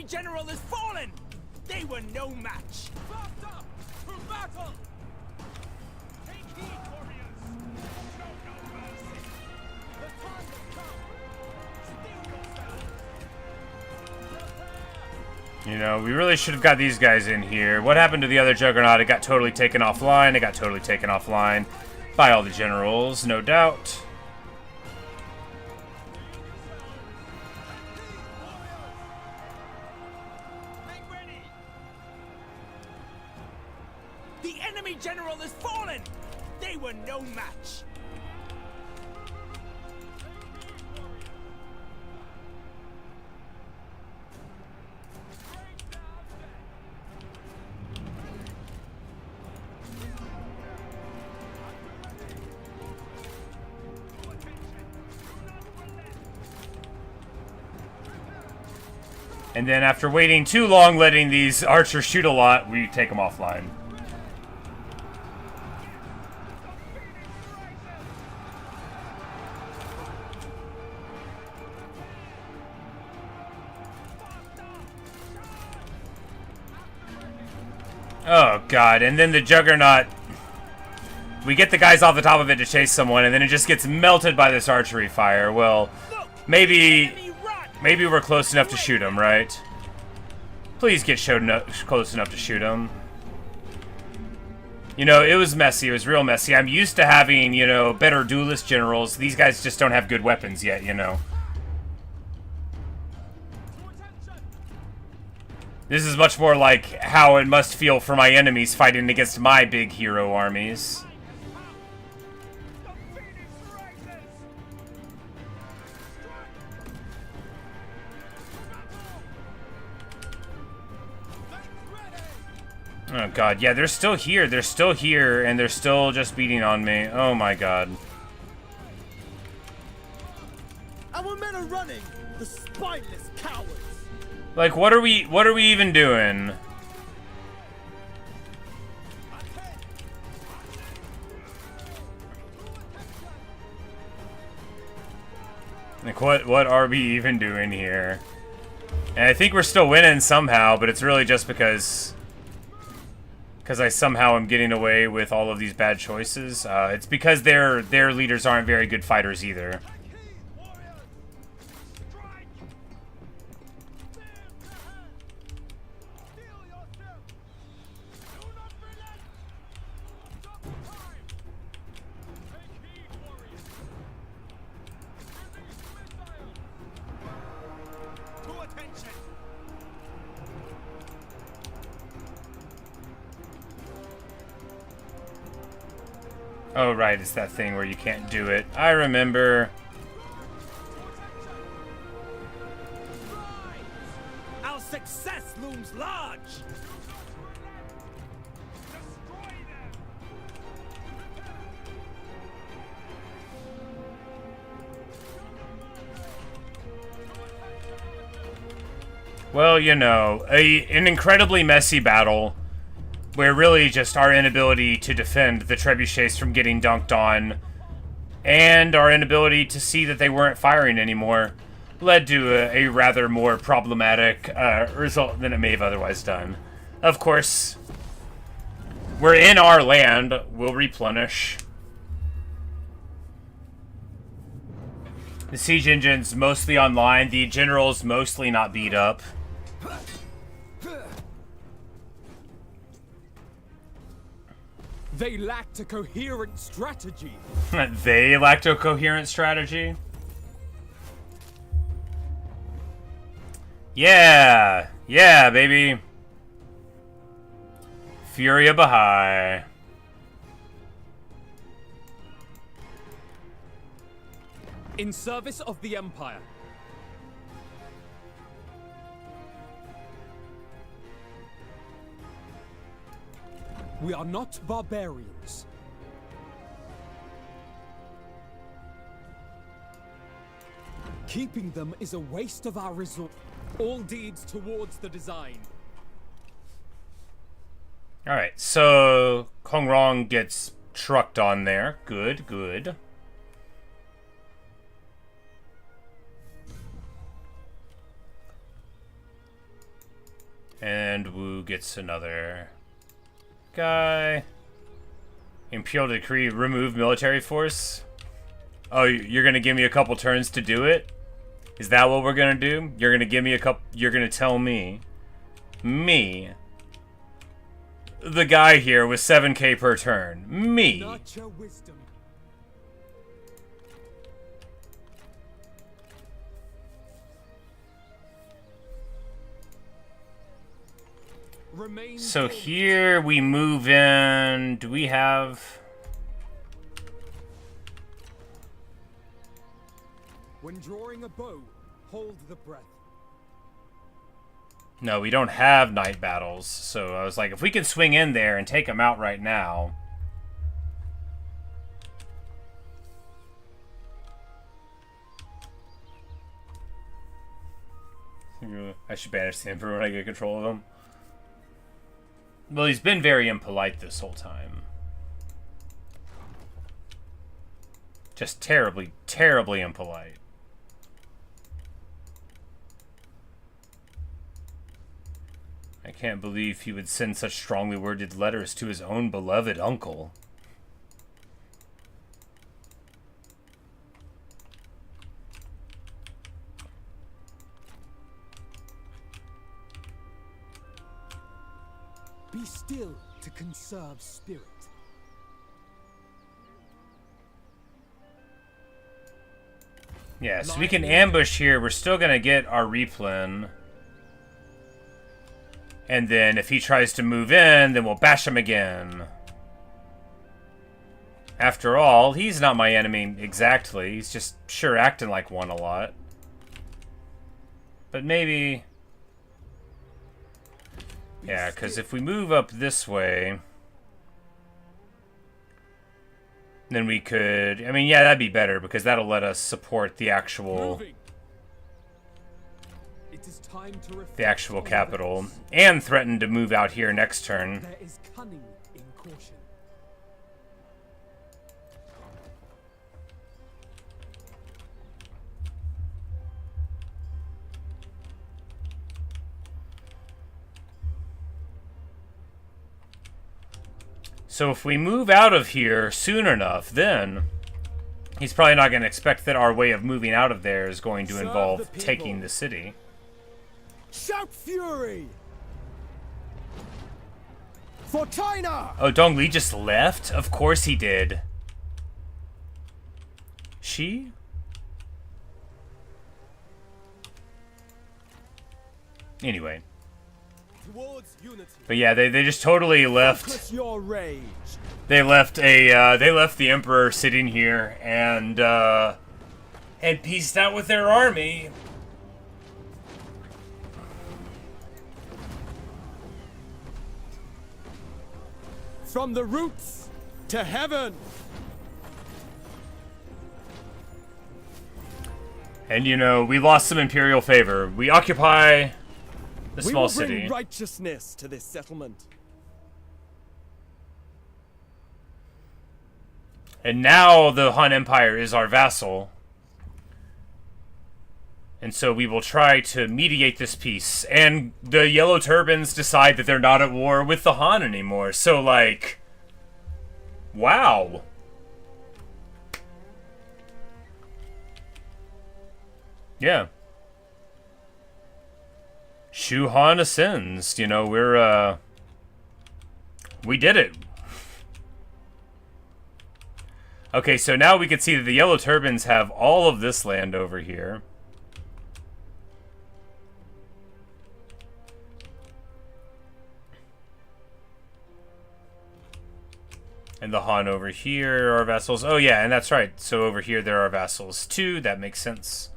General is fallen! They were no match! Faster! For battle! Take heed, warriors! Show no mercy! The time has come! Steel yourself! You know, we really should have got these guys in here. What happened to the other Juggernaut? It got totally taken offline. It got totally taken offline by all the generals, no doubt. enemy general has fallen! They were no match! And then after waiting too long, letting these archers shoot a lot, we take them offline. Oh god, and then the Juggernaut... We get the guys off the top of it to chase someone, and then it just gets melted by this archery fire. Well, maybe we're close enough to shoot him, right? Please get close enough to shoot him. You know, it was messy. It was real messy. I'm used to having, you know, better duelist generals. These guys just don't have good weapons yet, you know. This is much more like how it must feel for my enemies fighting against my big hero armies. Oh god, yeah, they're still here. They're still here, and they're still just beating on me. Oh my god. Our men are running! The spineless cowards! Like, what are we even doing? Like, what are we even doing here? And I think we're still winning somehow, but it's really just because I somehow am getting away with all of these bad choices. It's because their leaders aren't very good fighters either. Oh, right, it's that thing where you can't do it. I remember. Our success looms large! Well, you know, an incredibly messy battle where really just our inability to defend the trebuchets from getting dunked on and our inability to see that they weren't firing anymore led to a rather more problematic result than it may have otherwise done. Of course, we're in our land. We'll replenish. The siege engine's mostly online. The general's mostly not beat up. They lacked a coherent strategy. They lacked a coherent strategy? Yeah! Yeah, baby! Furia Baha'i. In service of the Empire. We are not barbarians. Keeping them is a waste of our resource. All deeds towards the design. Alright, so Kongrong gets trucked on there. Good, good. And Wu gets another guy. Imperial decree, remove military force. Oh, you're gonna give me a couple turns to do it? Is that what we're gonna do? You're gonna give me a couple. You're gonna tell me, the guy here with 7k per turn, me. Not your wisdom. Remain So dormant. here we move in. Do we have... When drawing a bow, hold the breath. No, we don't have night battles. So I was like, if we could swing in there and take them out right now... I should banish the Emperor when I get control of him. Well, he's been very impolite this whole time. Just terribly, terribly impolite. I can't believe he would send such strongly worded letters to his own beloved uncle. Be still to conserve spirit. Yeah, so we can ambush here. We're still going to get our replen. And then if he tries to move in, then we'll bash him again. After all, he's not my enemy exactly. He's just sure acting like one a lot. But maybe... Yeah, because if we move up this way, then we could... I mean, yeah, that'd be better, because that'll let us support the actual... It is time to reflect the actual on capital. this. And threaten to move out here next turn. There is cunning in caution. So if we move out of here soon enough, then he's probably not going to expect that our way of moving out of there is going to Serve involve the people. taking the city. Shout fury! For China! Oh, Dongli just left? Of course he did. She? Anyway. Towards unity. But yeah, they just totally left. Focus your rage. They left the Emperor sitting here and pieced out with their army. From the roots to heaven. And you know, we lost some Imperial favor. We occupy the We small will city. bring righteousness to this settlement. And now the Han Empire is our vassal. And so we will try to mediate this peace. And the Yellow Turbans decide that they're not at war with the Han anymore. So, like... Wow. Yeah. Shu Han ascends. You know, we're, we did it. Okay, so now we can see that the Yellow Turbans have all of this land over here. And the Han over here are vassals. Oh yeah, and that's right. So over here there are vassals too. That makes sense.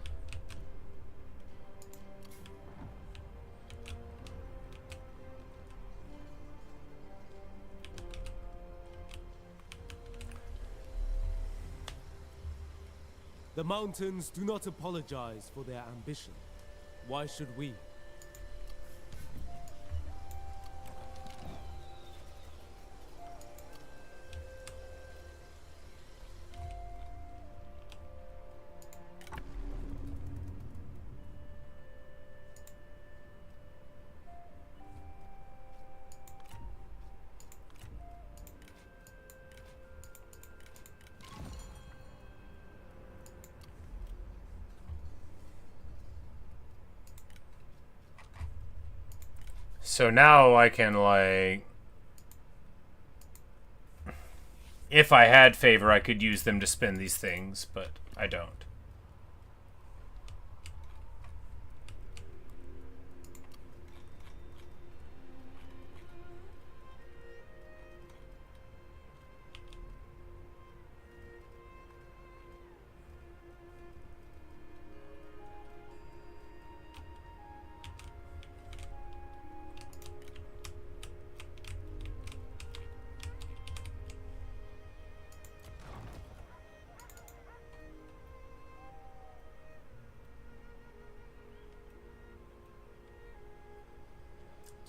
The mountains do not apologize for their ambition. Why should we? So now I can, like... If I had favor, I could use them to spend these things, but I don't.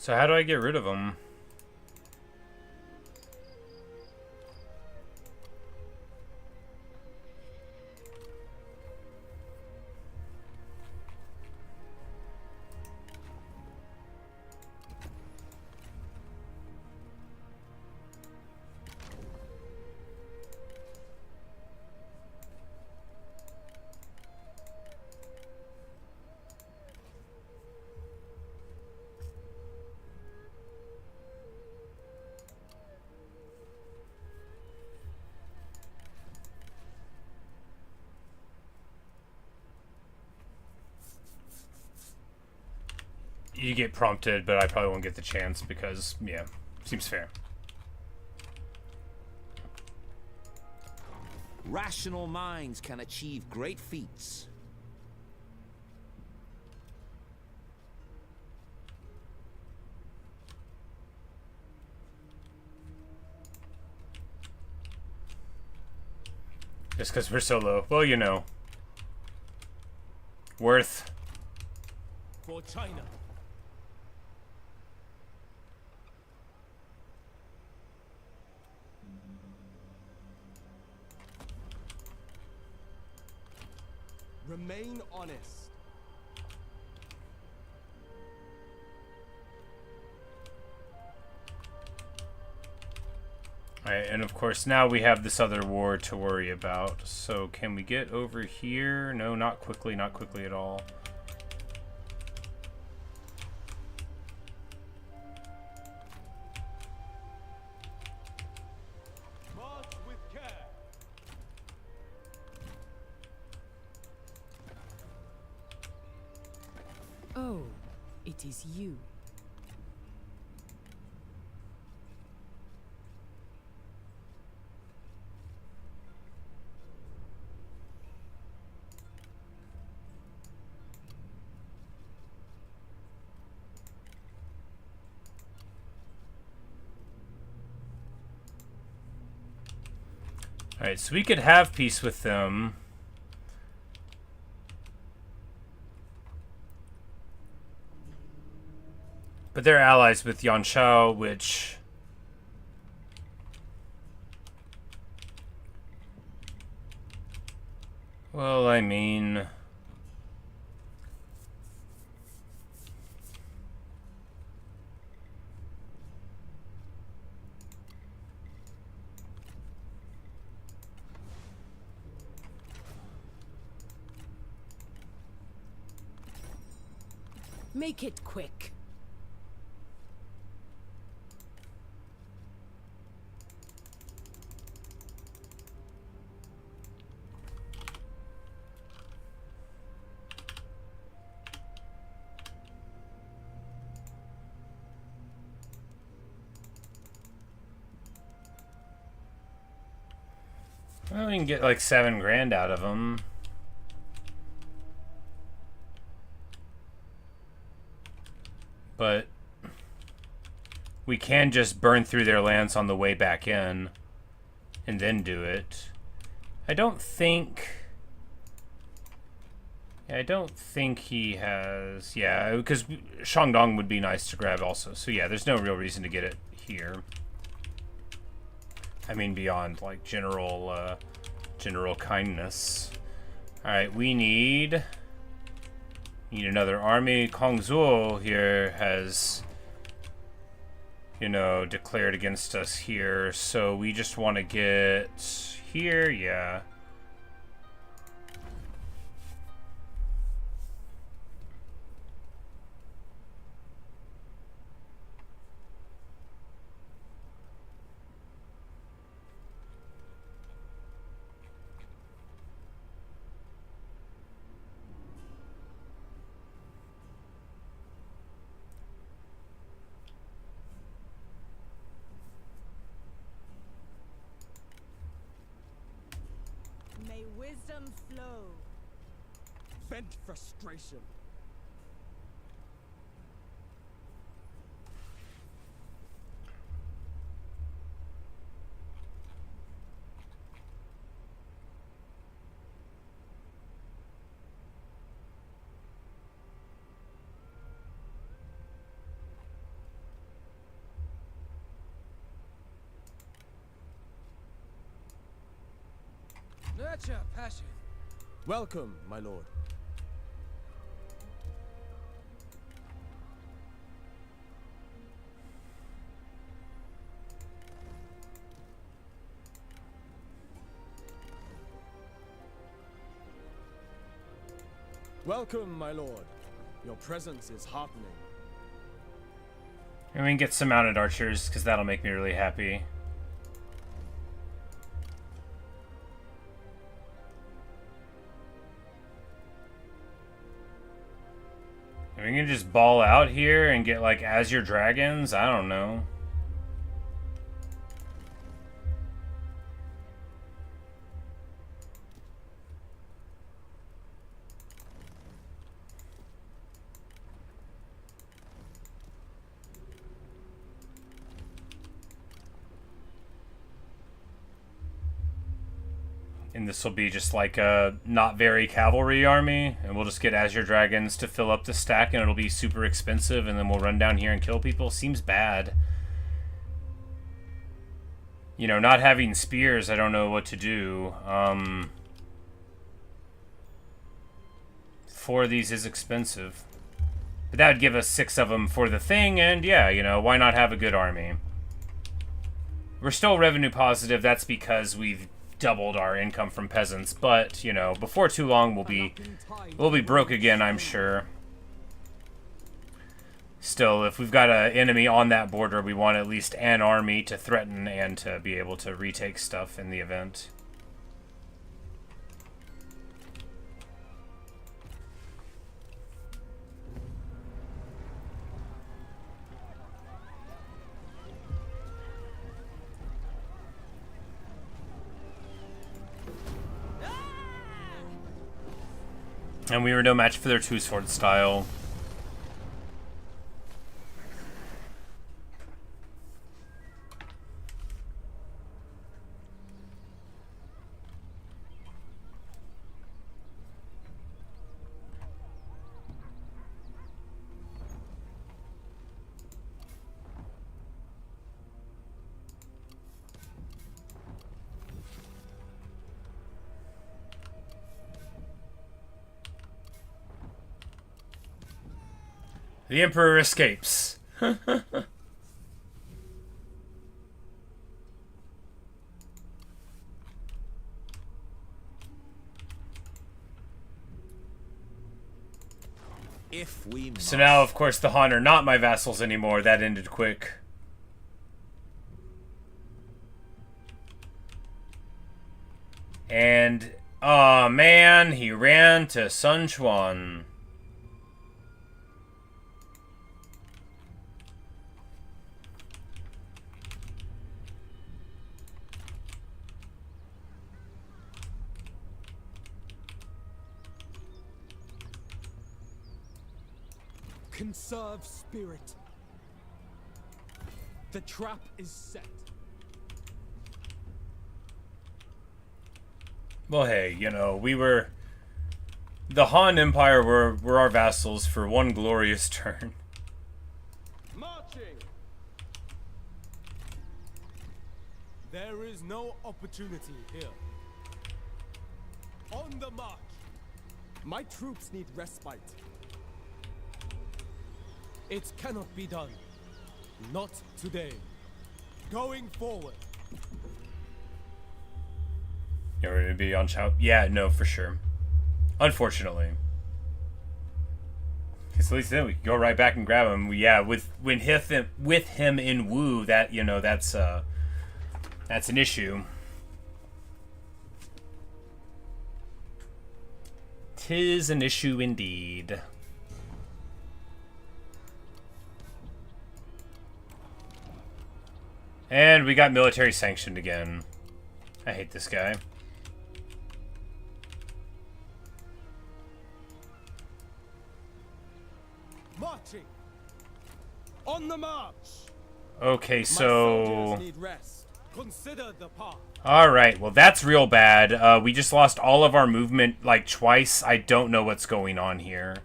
So how do I get rid of them? You get prompted, but I probably won't get the chance because, yeah, seems fair. Rational minds can achieve great feats. Just because we're so low. Well, you know. Worth. For China. Remain honest. Alright, and of course now we have this other war to worry about. So can we get over here? No, not quickly at all. March with care. Oh, it is you. Alright, so we could have peace with them. But they're allies with Yuan Shao, which... Well, I mean... Make it quick. Well, we can get like 7 grand out of them. But we can just burn through their lands on the way back in and then do it. I don't think he has... Yeah, because Shandong would be nice to grab also. So yeah, there's no real reason to get it here. I mean, beyond like general kindness. All right, we need another army. Kongzuo here has, you know, declared against us here, so we just want to get here. Yeah. May wisdom flow. Vent frustration. Such a passion. Welcome, my lord. Welcome, my lord. Your presence is heartening. And we can get some mounted archers, because that'll make me really happy. If we can just ball out here and get, like, Azure Dragons, I don't know. And this will be just like a not very cavalry army, and we'll just get Azure Dragons to fill up the stack, and it'll be super expensive, and then we'll run down here and kill people. Seems bad. You know, not having spears, I don't know what to do. 4 of these is expensive. But that would give us 6 of them for the thing, and yeah, you know, why not have a good army? We're still revenue positive, that's because we've doubled our income from peasants, but you know, before too long we'll be broke again, I'm sure. Still, if we've got an enemy on that border, we want at least an army to threaten and to be able to retake stuff in the event. And we were no match for their two-sword style. The Emperor escapes. If we must. So now, of course, the Han are not my vassals anymore. That ended quick. And, oh man, he ran to Sun Quan. Conserve spirit. The trap is set. Well, hey, you know, we were... The Han Empire were our vassals for one glorious turn. Marching! There is no opportunity here. On the march! My troops need respite. It cannot be done. Not today. Going forward. You're going to be on Chao? Yeah, no, for sure. Unfortunately. Because at least then we can go right back and grab him. Yeah, with him in Wu, that, you know, that's an issue. 'Tis an issue indeed. And we got military sanctioned again. I hate this guy. Marching. On the march. Okay, My so... soldiers need rest. Consider the path. Alright, well that's real bad. We just lost all of our movement, like, twice. I don't know what's going on here.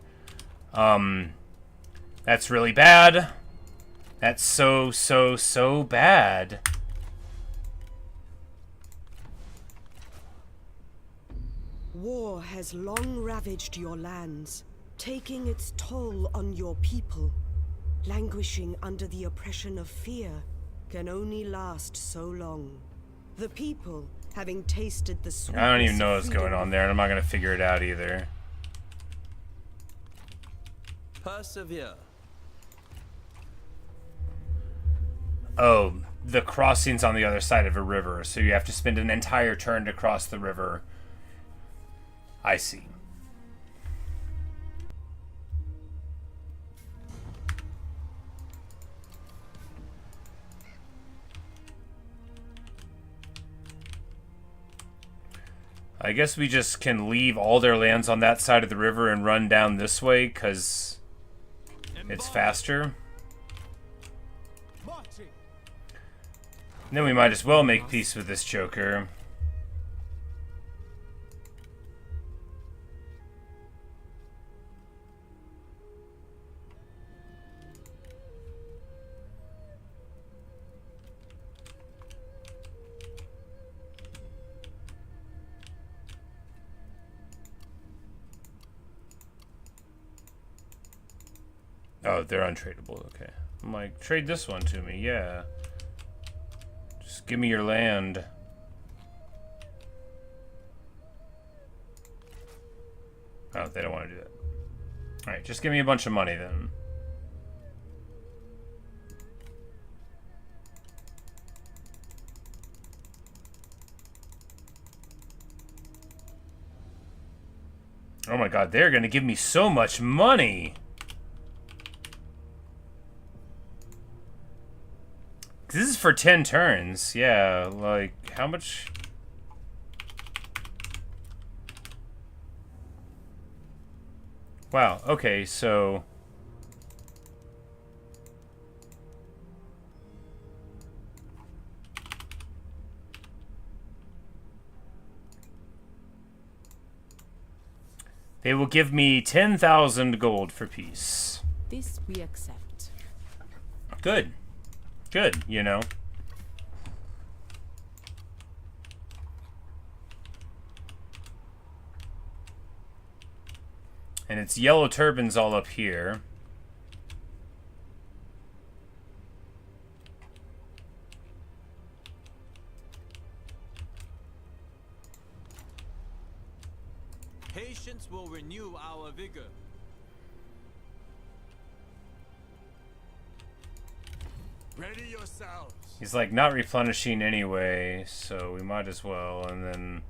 That's really bad. That's so bad. War has long ravaged your lands, taking its toll on your people. Languishing under the oppression of fear can only last so long. The people, having tasted the sweetness I don't even know of what's going freedom, on there, and I'm not going to figure it out either. Persevere. Oh, the crossing's on the other side of a river, so you have to spend an entire turn to cross the river. I see. I guess we just can leave all their lands on that side of the river and run down this way, because it's faster. And then we might as well make peace with this Joker. Oh, they're untradeable. Okay. I'm like, trade this one to me. Yeah. Just give me your land. Oh, they don't want to do that. Alright, just give me a bunch of money then. Oh my god, they're gonna give me so much money! This is for 10 turns. Yeah, like, how much? Wow, okay, so... They will give me 10,000 gold for peace. This we accept. Good. Good, you know. And it's yellow turbans all up here. Patience will renew our vigor. Ready yourselves. He's like not replenishing anyway, so we might as well. And then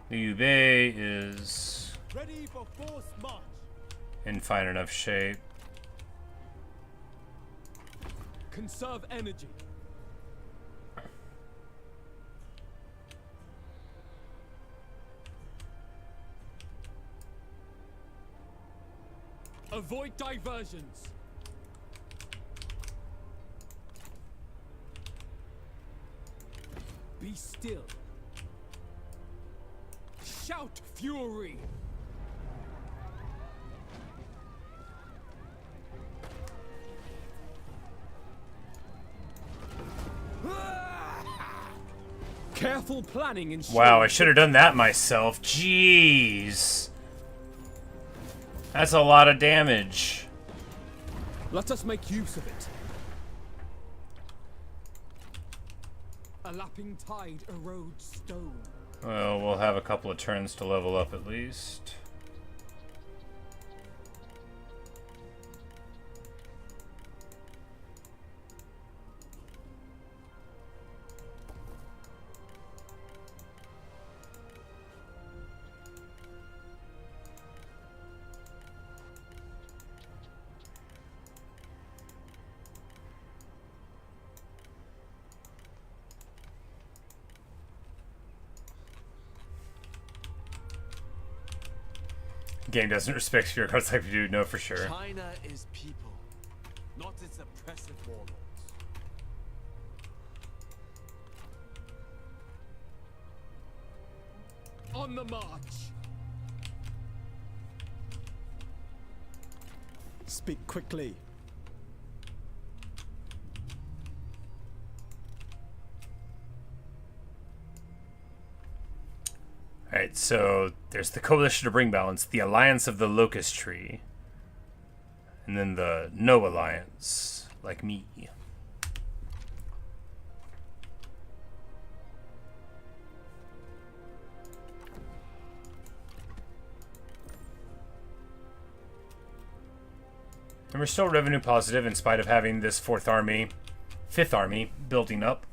Liu Bei is Ready for forced march. in fine enough shape. Conserve energy. Avoid diversions. Be still. Shout fury. Careful planning and Wow, I should have done that myself. Jeez. That's a lot of damage. Let us make use of it. A lapping tide erodes stone. Well, we'll have a couple of turns to level up at least. Game doesn't respect spirit cards like we do, no, for sure. China is people, not its oppressive warlords. On the march. Speak quickly. Alright, Alright, so there's the Coalition to Bring Balance, the Alliance of the Locust Tree, and then the No Alliance, like me. And we're still revenue positive in spite of having this fifth army building up.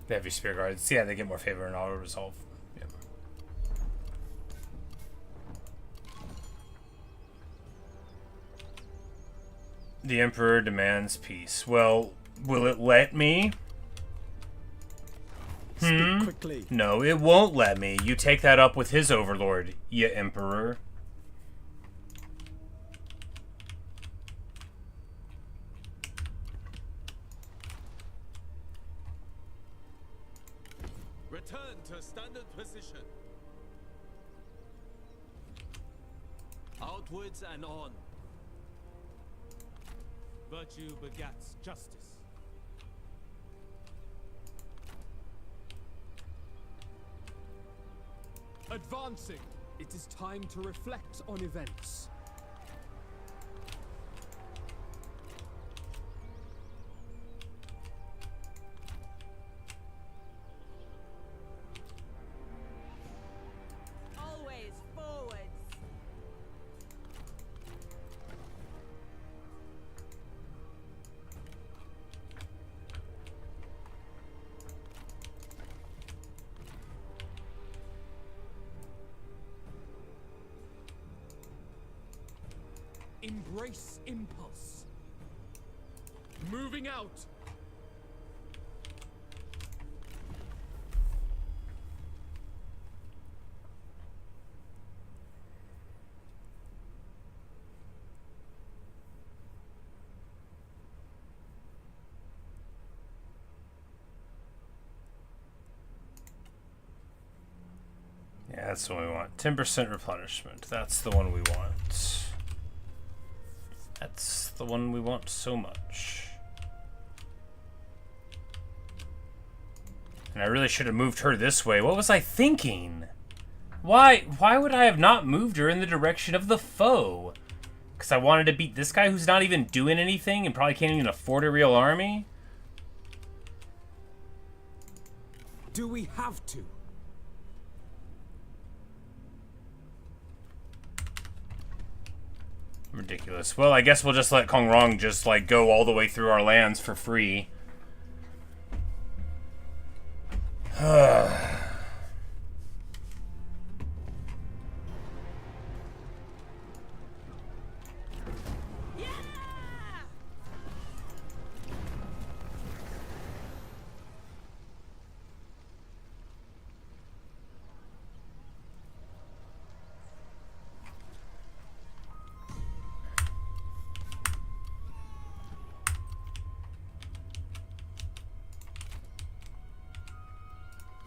The heavy spear guards. Yeah, they get more favor and auto resolve. Yep. The Emperor demands peace. Well, will it let me? Speak quickly. No, it won't let me. You take that up with his overlord, ya Emperor. Return to standard position. Outwards and on. Virtue begats justice. Advancing. It is time to reflect on events. Always forwards. Embrace impulse. Moving out. Yeah, that's the one we want. 10% replenishment. That's the one we want. That's the one we want so much. And I really should have moved her this way. What was I thinking? Why would I have not moved her in the direction of the foe? Because I wanted to beat this guy who's not even doing anything and probably can't even afford a real army? Do we have to? Ridiculous. Well, I guess we'll just let Kong Rong just, like, go all the way through our lands for free.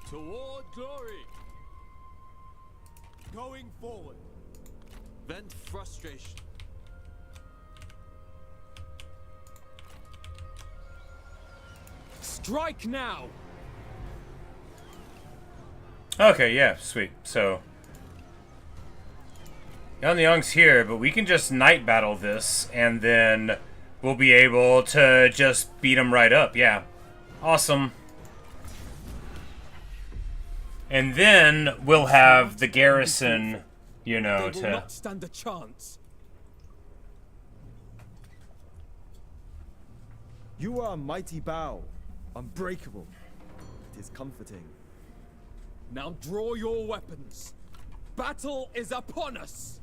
Toward glory. Going forward. Vent frustration. Strike now. Okay, yeah, sweet. So, Yang's here, but we can just night battle this, and then we'll be able to just beat him right up. Yeah, awesome. And then we'll have the garrison, you know, They will not stand a chance. You are a mighty bow, unbreakable. It is comforting. Now draw your weapons. Battle is upon us.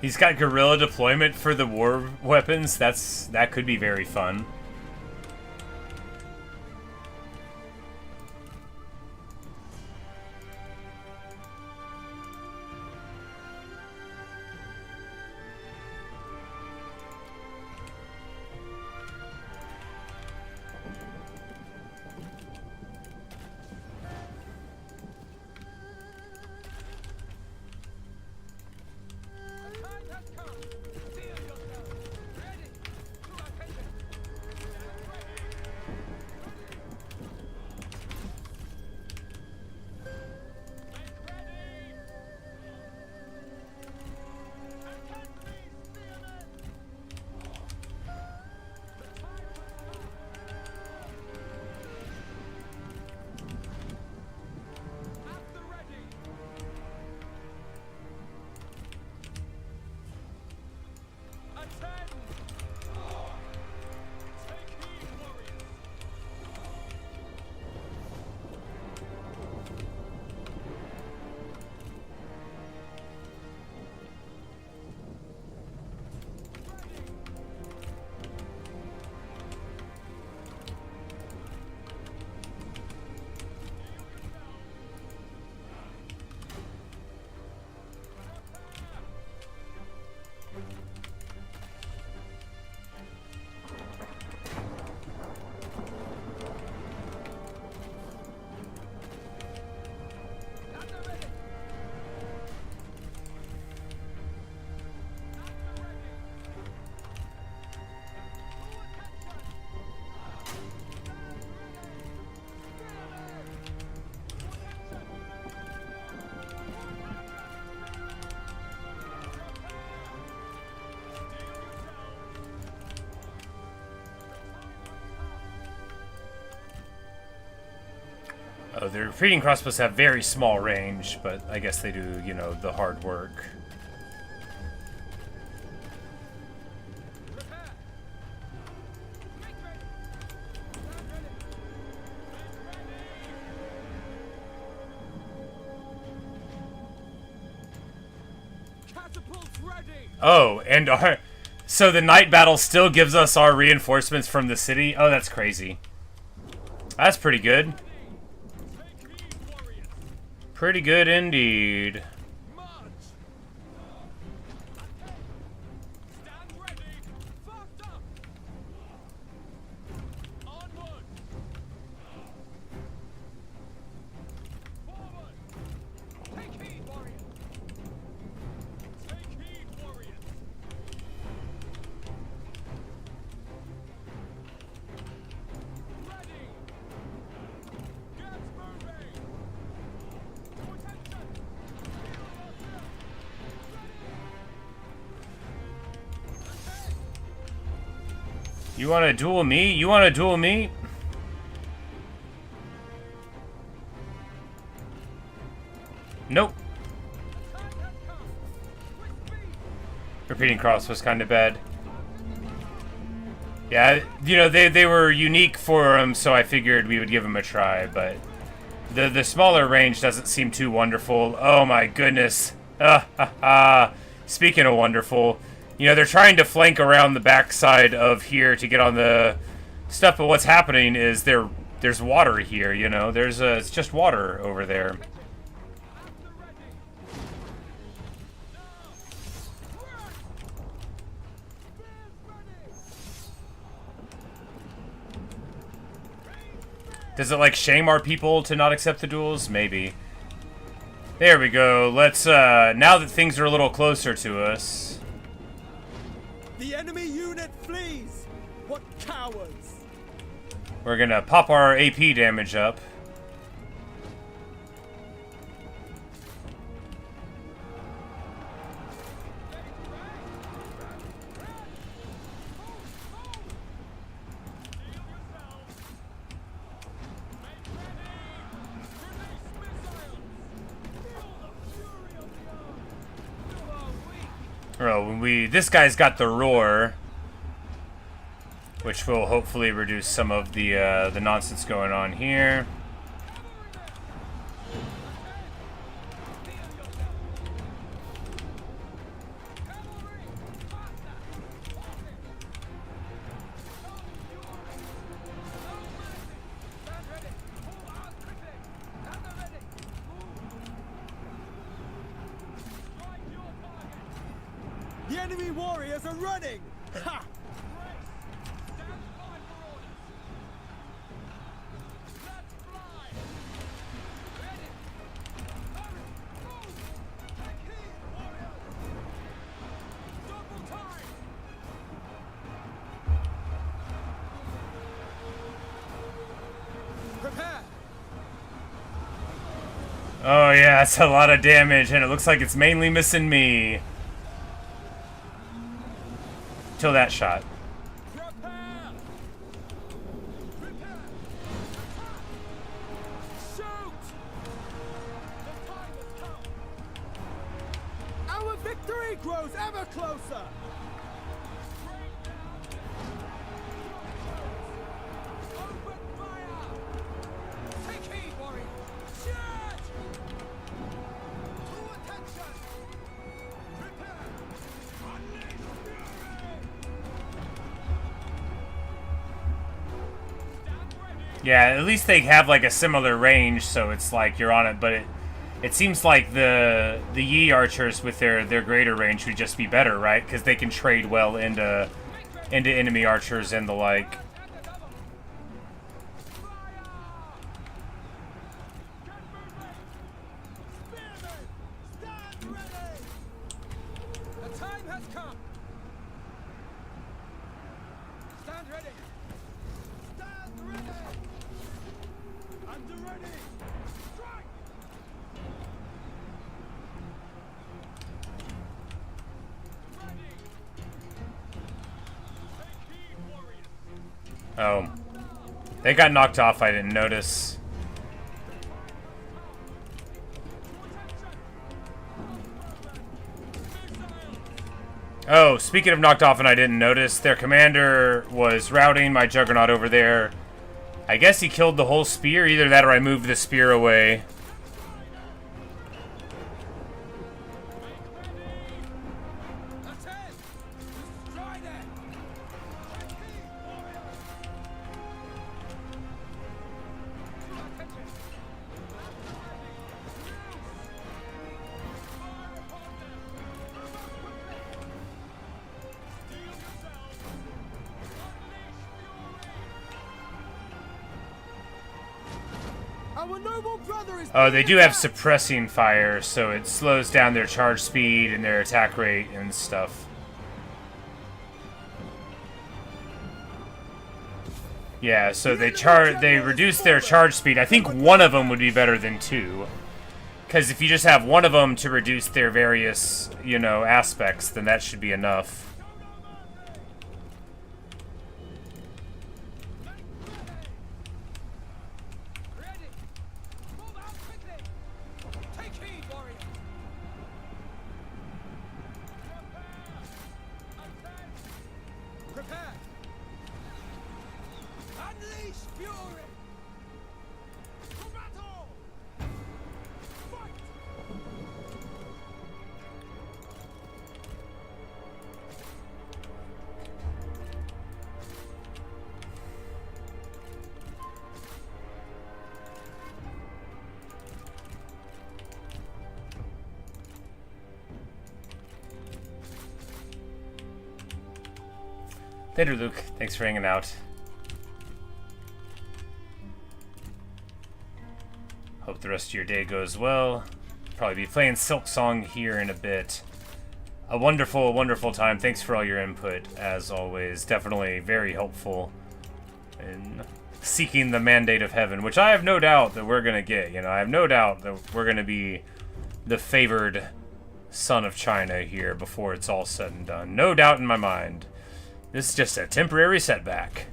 He's got guerrilla deployment for the war weapons. That could be very fun. Oh, the repeating crossbows have very small range, but I guess they do, you know, the hard work. Oh, and so the night battle still gives us our reinforcements from the city? Oh, that's crazy. That's pretty good. Pretty good indeed. You want to duel me? You want to duel me? Nope. Repeating cross was kind of bad. Yeah, you know, they were unique for them, so I figured we would give them a try, but the smaller range doesn't seem too wonderful. Oh my goodness. Speaking of wonderful, you know, they're trying to flank around the backside of here to get on the stuff, but what's happening is there's water here, you know. It's just water over there. Does it, like, shame our people to not accept the duels? Maybe. There we go. Let's, now that things are a little closer to us. The enemy unit flees! What cowards! We're gonna pop our AP damage up. Oh, this guy's got the roar. which will hopefully reduce some of the nonsense going on here. The enemy warriors are running! Ha! Oh yeah, that's a lot of damage, and it looks like it's mainly missing me. Till that shot. Our victory grows ever closer! Open fire! Take heed, warrior! Shoot! To attention! Prepare! Unleash fury! Yeah, at least they have like a similar range, so it's like you're on it, but it seems like the Yi archers with their greater range would just be better, right? Because they can trade well into enemy archers and the like. The time has come! Stand ready! Stand ready! And ready! Strike! Oh. They got knocked off, I didn't notice. Oh, speaking of knocked off and I didn't notice, their commander was routing my Juggernaut over there. I guess he killed the whole spear, either that or I moved the spear away. Our noble brother is Oh, they do have suppressing fire, so it slows down their charge speed and their attack rate and stuff. Yeah, so they reduce their charge speed. I think one of them would be better than two. Because if you just have one of them to reduce their various, you know, aspects, then that should be enough. Later, Luke. Thanks for hanging out. Hope the rest of your day goes well. Probably be playing Silk Song here in a bit. A wonderful, wonderful time. Thanks for all your input, as always. Definitely very helpful in seeking the mandate of heaven, which I have no doubt that we're going to get. You know, I have no doubt that we're going to be the favored son of China here before it's all said and done. No doubt in my mind. This is just a temporary setback.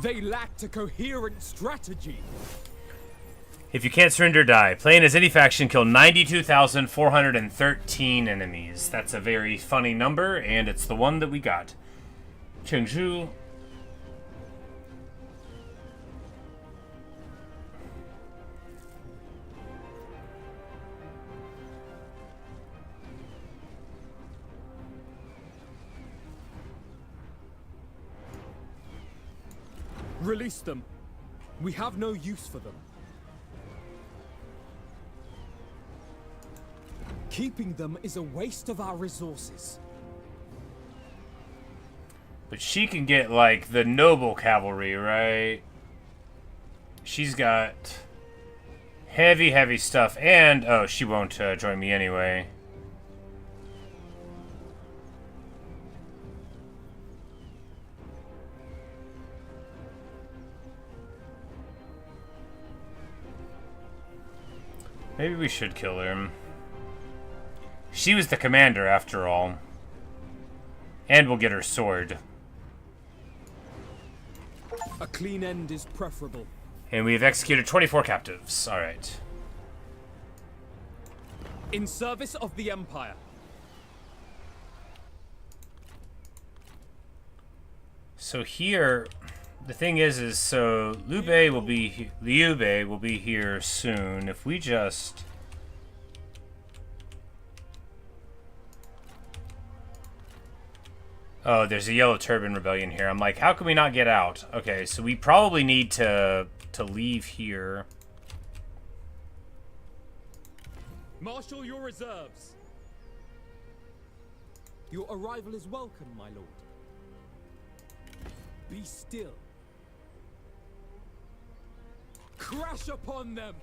They lacked a coherent strategy. If you can't surrender, die. Playing as any faction, kill 92,413 enemies. That's a very funny number, and it's the one that we got. Chengzhou. Release them. We have no use for them. Keeping them is a waste of our resources. But she can get, like, the noble cavalry, right? She's got heavy, heavy stuff. And, oh, she won't join me anyway. Maybe we should kill her. She was the commander, after all. And we'll get her sword. A clean end is preferable. And we've executed 24 captives. Alright. In service of the Empire. So here, the thing is so Liu Bei will be here soon. If we just... Oh, there's a Yellow Turban Rebellion here. I'm like, how can we not get out? Okay, so we probably need to leave here. Marshal your reserves. Your arrival is welcome, my lord. Be still. Crash upon them!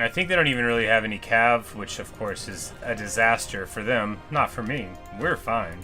I think they don't even really have any cav, which of course is a disaster for them. Not for me. We're fine.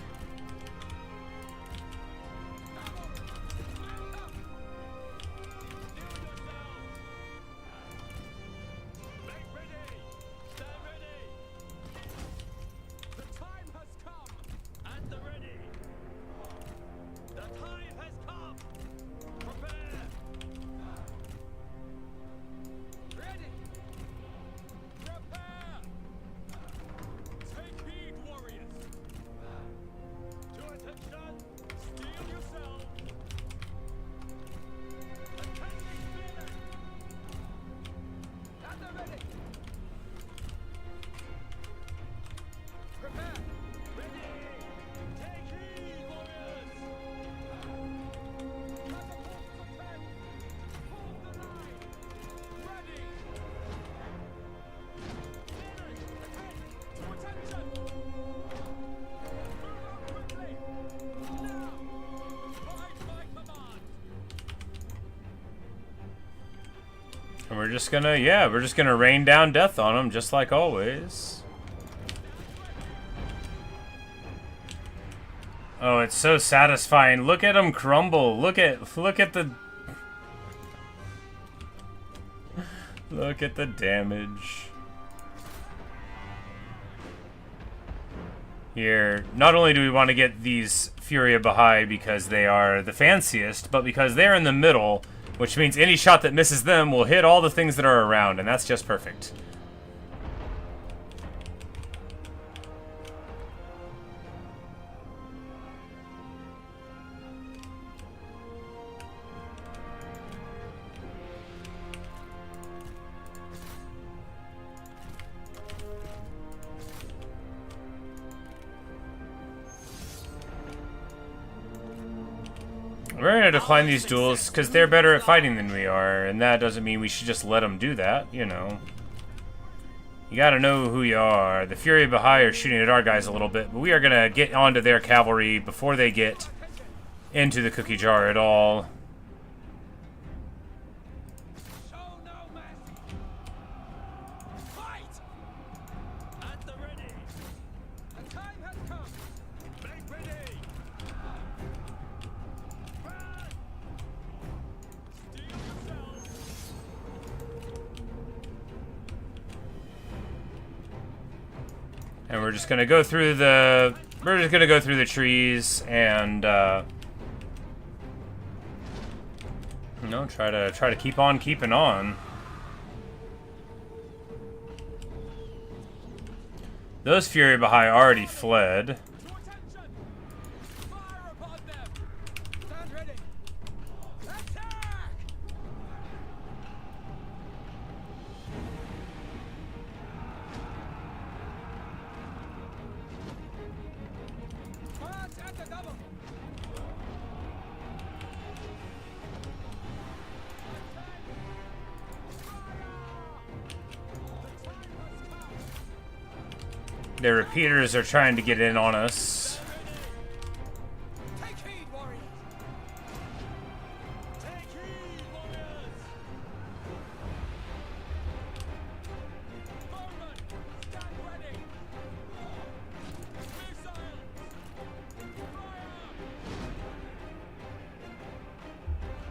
And we're just gonna, yeah, we're just gonna rain down death on them, just like always. Oh, it's so satisfying. Look at them crumble. Look at the... Look at the damage. Here, not only do we want to get these Furia Bahai because they are the fanciest, but because they're in the middle, which means any shot that misses them will hit all the things that are around, and that's just perfect. We're going to decline these duels because they're better at fighting than we are, and that doesn't mean we should just let them do that, you know. You gotta know who you are. The Fury Bahai are shooting at our guys a little bit, but we are gonna get onto their cavalry before they get into the cookie jar at all. Show no mercy. Fight! At the ready. The time has come. Make ready. Run! Steel yourselves. And we're just gonna go through the trees and you know, try to keep on keeping on. Those Fury Bahai already fled. To attention! Fire upon them! Stand ready! Attack! March at the double! Their repeaters are trying to get in on us. Take heed, warriors! Take heed, warriors! Bowman, stand ready! Missiles! Fire!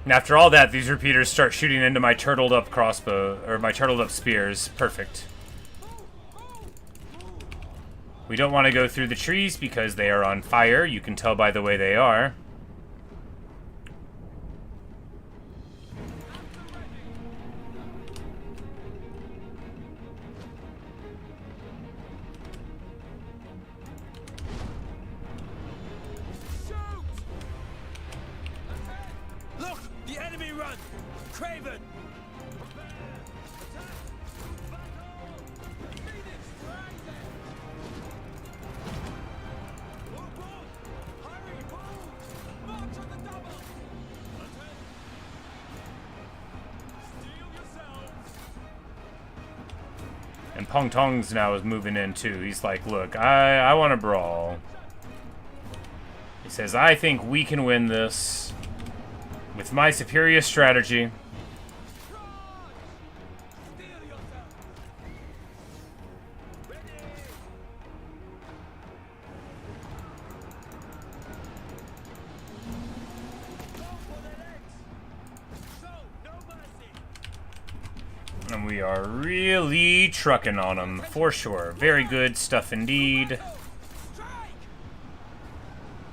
And after all that, these repeaters start shooting into my turtled up crossbow, or my turtled up spears. Perfect. We don't want to go through the trees because they are on fire. You can tell by the way they are. Shoot! Look! The enemy run! Craven! Phoenix, rising! Move, move! Hurry, move! March on the double! Attack! Steel yourselves! And Pong Tongs now is moving in too. He's like, look, I want to brawl. He says, I think we can win this with my superior strategy. Steel yourselves! Ready! Go for the legs! Show no mercy! And we are really trucking on them, for sure. Very good stuff indeed. Strike!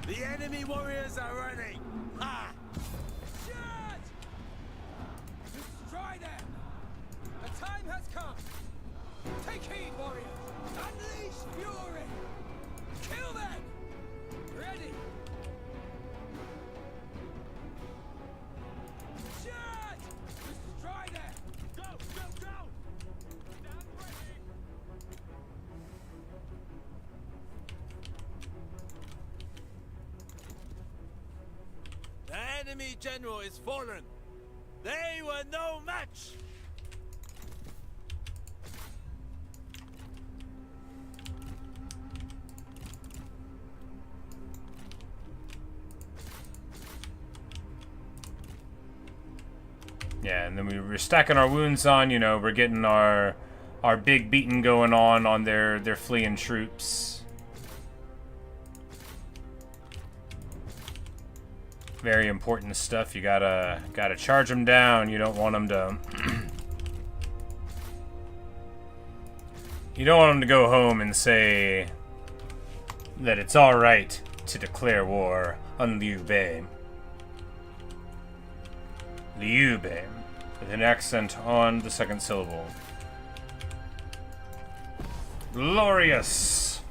The enemy warriors are running! Ha! Shoot! Destroy them! The time has come! Take heed, warriors! Unleash fury! Kill them! Ready! Shoot! Destroy them! Go, go, go! Stand ready! The enemy general is fallen. They were no match. Yeah, and then we're stacking our wounds on, you know, we're getting our big beating going on their fleeing troops. Very important stuff. You gotta charge them down. You don't want them to you don't want them to go home and say that it's all right to declare war on Liu Bei. Liu Bei, with an accent on the second syllable. Glorious!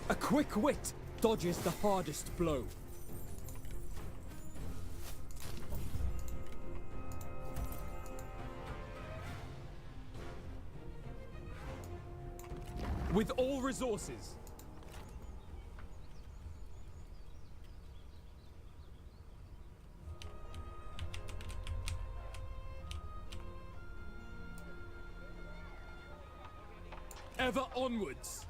A quick wit dodges the hardest blow. With all resources. onwards.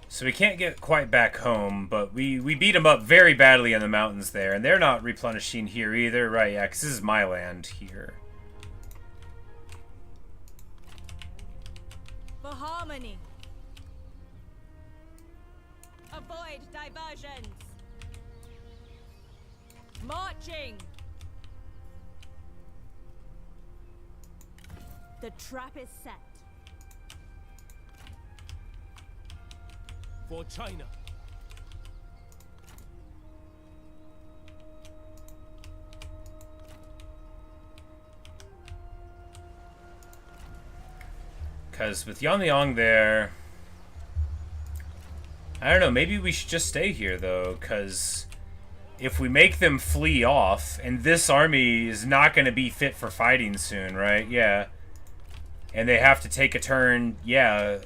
So we can't get quite back home, but we beat them up very badly in the mountains there, and they're not replenishing here either. Right, yeah, because this is my land here. For harmony. Avoid diversions. Marching. The trap is set. For China. Because with Yongliang there, I don't know, maybe we should just stay here though, because if we make them flee off, and this army is not going to be fit for fighting soon, right? Yeah. And they have to take a turn, yeah,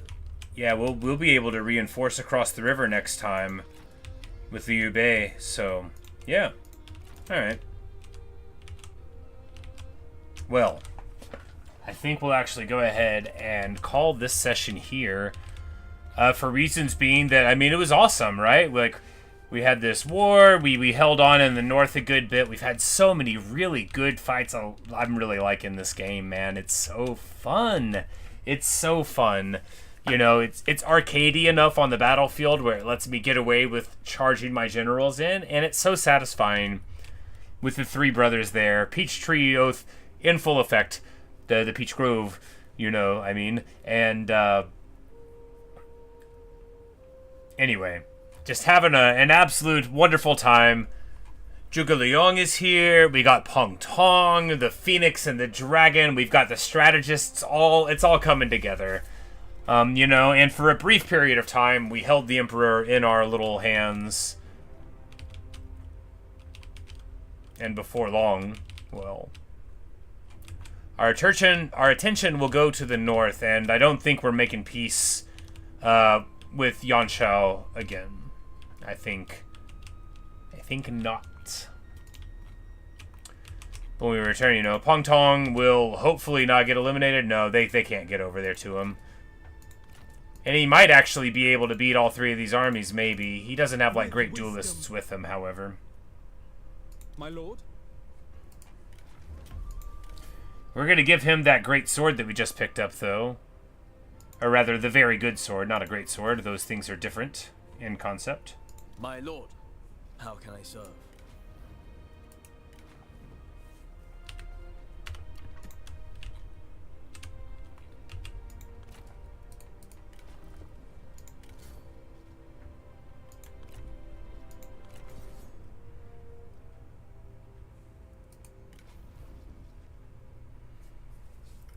we'll be able to reinforce across the river next time with the Liu Bei, so, yeah. Alright. Well, I think we'll actually go ahead and call this session here, for reasons being that, I mean, it was awesome, right? Like, we had this war, we held on in the north a good bit, we've had so many really good fights. I'm really liking this game, man. It's so fun. It's so fun. You know, it's arcadey enough on the battlefield where it lets me get away with charging my generals in, and it's so satisfying with the three brothers there. Peach Tree Oath in full effect. The Peach Grove, you know, I mean. And, anyway, just having an absolute wonderful time. Zhuge Liang is here. We got Peng Tong, the Phoenix and the Dragon. We've got the strategists. It's all coming together. You know, and for a brief period of time, we held the Emperor in our little hands. And before long, well, our attention will go to the north, and I don't think we're making peace with Yuan Shao again. I think not. When we return, you know, Peng Tong will hopefully not get eliminated. No, they can't get over there to him. And he might actually be able to beat all three of these armies, maybe. He doesn't have, like, great duelists with him, however. My lord? We're going to give him that great sword that we just picked up, though. Or rather, the very good sword, not a great sword. Those things are different in concept. My lord, how can I serve?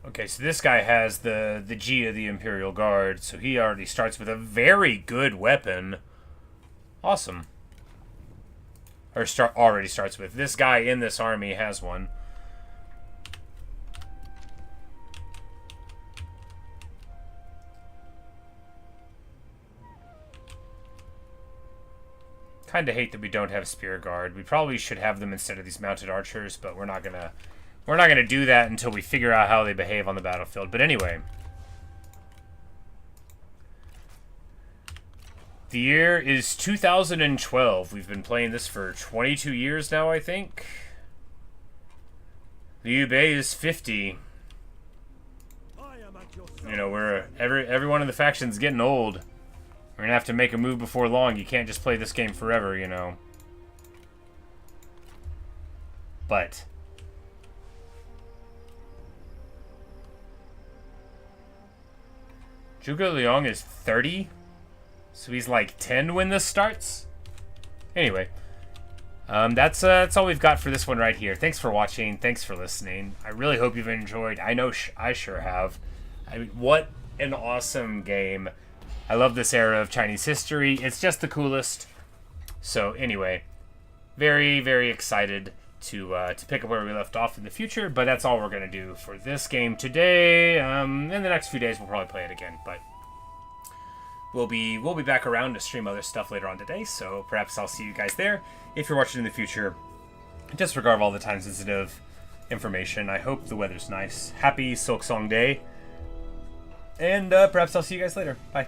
Okay, so this guy has the G of the Imperial Guard, so he already starts with a very good weapon. Awesome. Or already starts with. This guy in this army has one. Kind of hate that we don't have Spear Guard. We probably should have them instead of these mounted archers, but we're not gonna do that until we figure out how they behave on the battlefield. But anyway. The year is 2012. We've been playing this for 22 years now, I think. Liu Bei is 50. You know, everyone in the faction's getting old. We're gonna have to make a move before long. You can't just play this game forever, you know. But Zhuge Liang is 30? So he's like 10 when this starts? Anyway. That's all we've got for this one right here. Thanks for watching. Thanks for listening. I really hope you've enjoyed. I know I sure have. I mean, what an awesome game. I love this era of Chinese history. It's just the coolest. So anyway, very, very excited to pick up where we left off in the future, but that's all we're going to do for this game today. In the next few days, we'll probably play it again, but we'll be back around to stream other stuff later on today, so perhaps I'll see you guys there. If you're watching in the future, disregard all the time-sensitive information. I hope the weather's nice. Happy Silksong Day, and perhaps I'll see you guys later. Bye.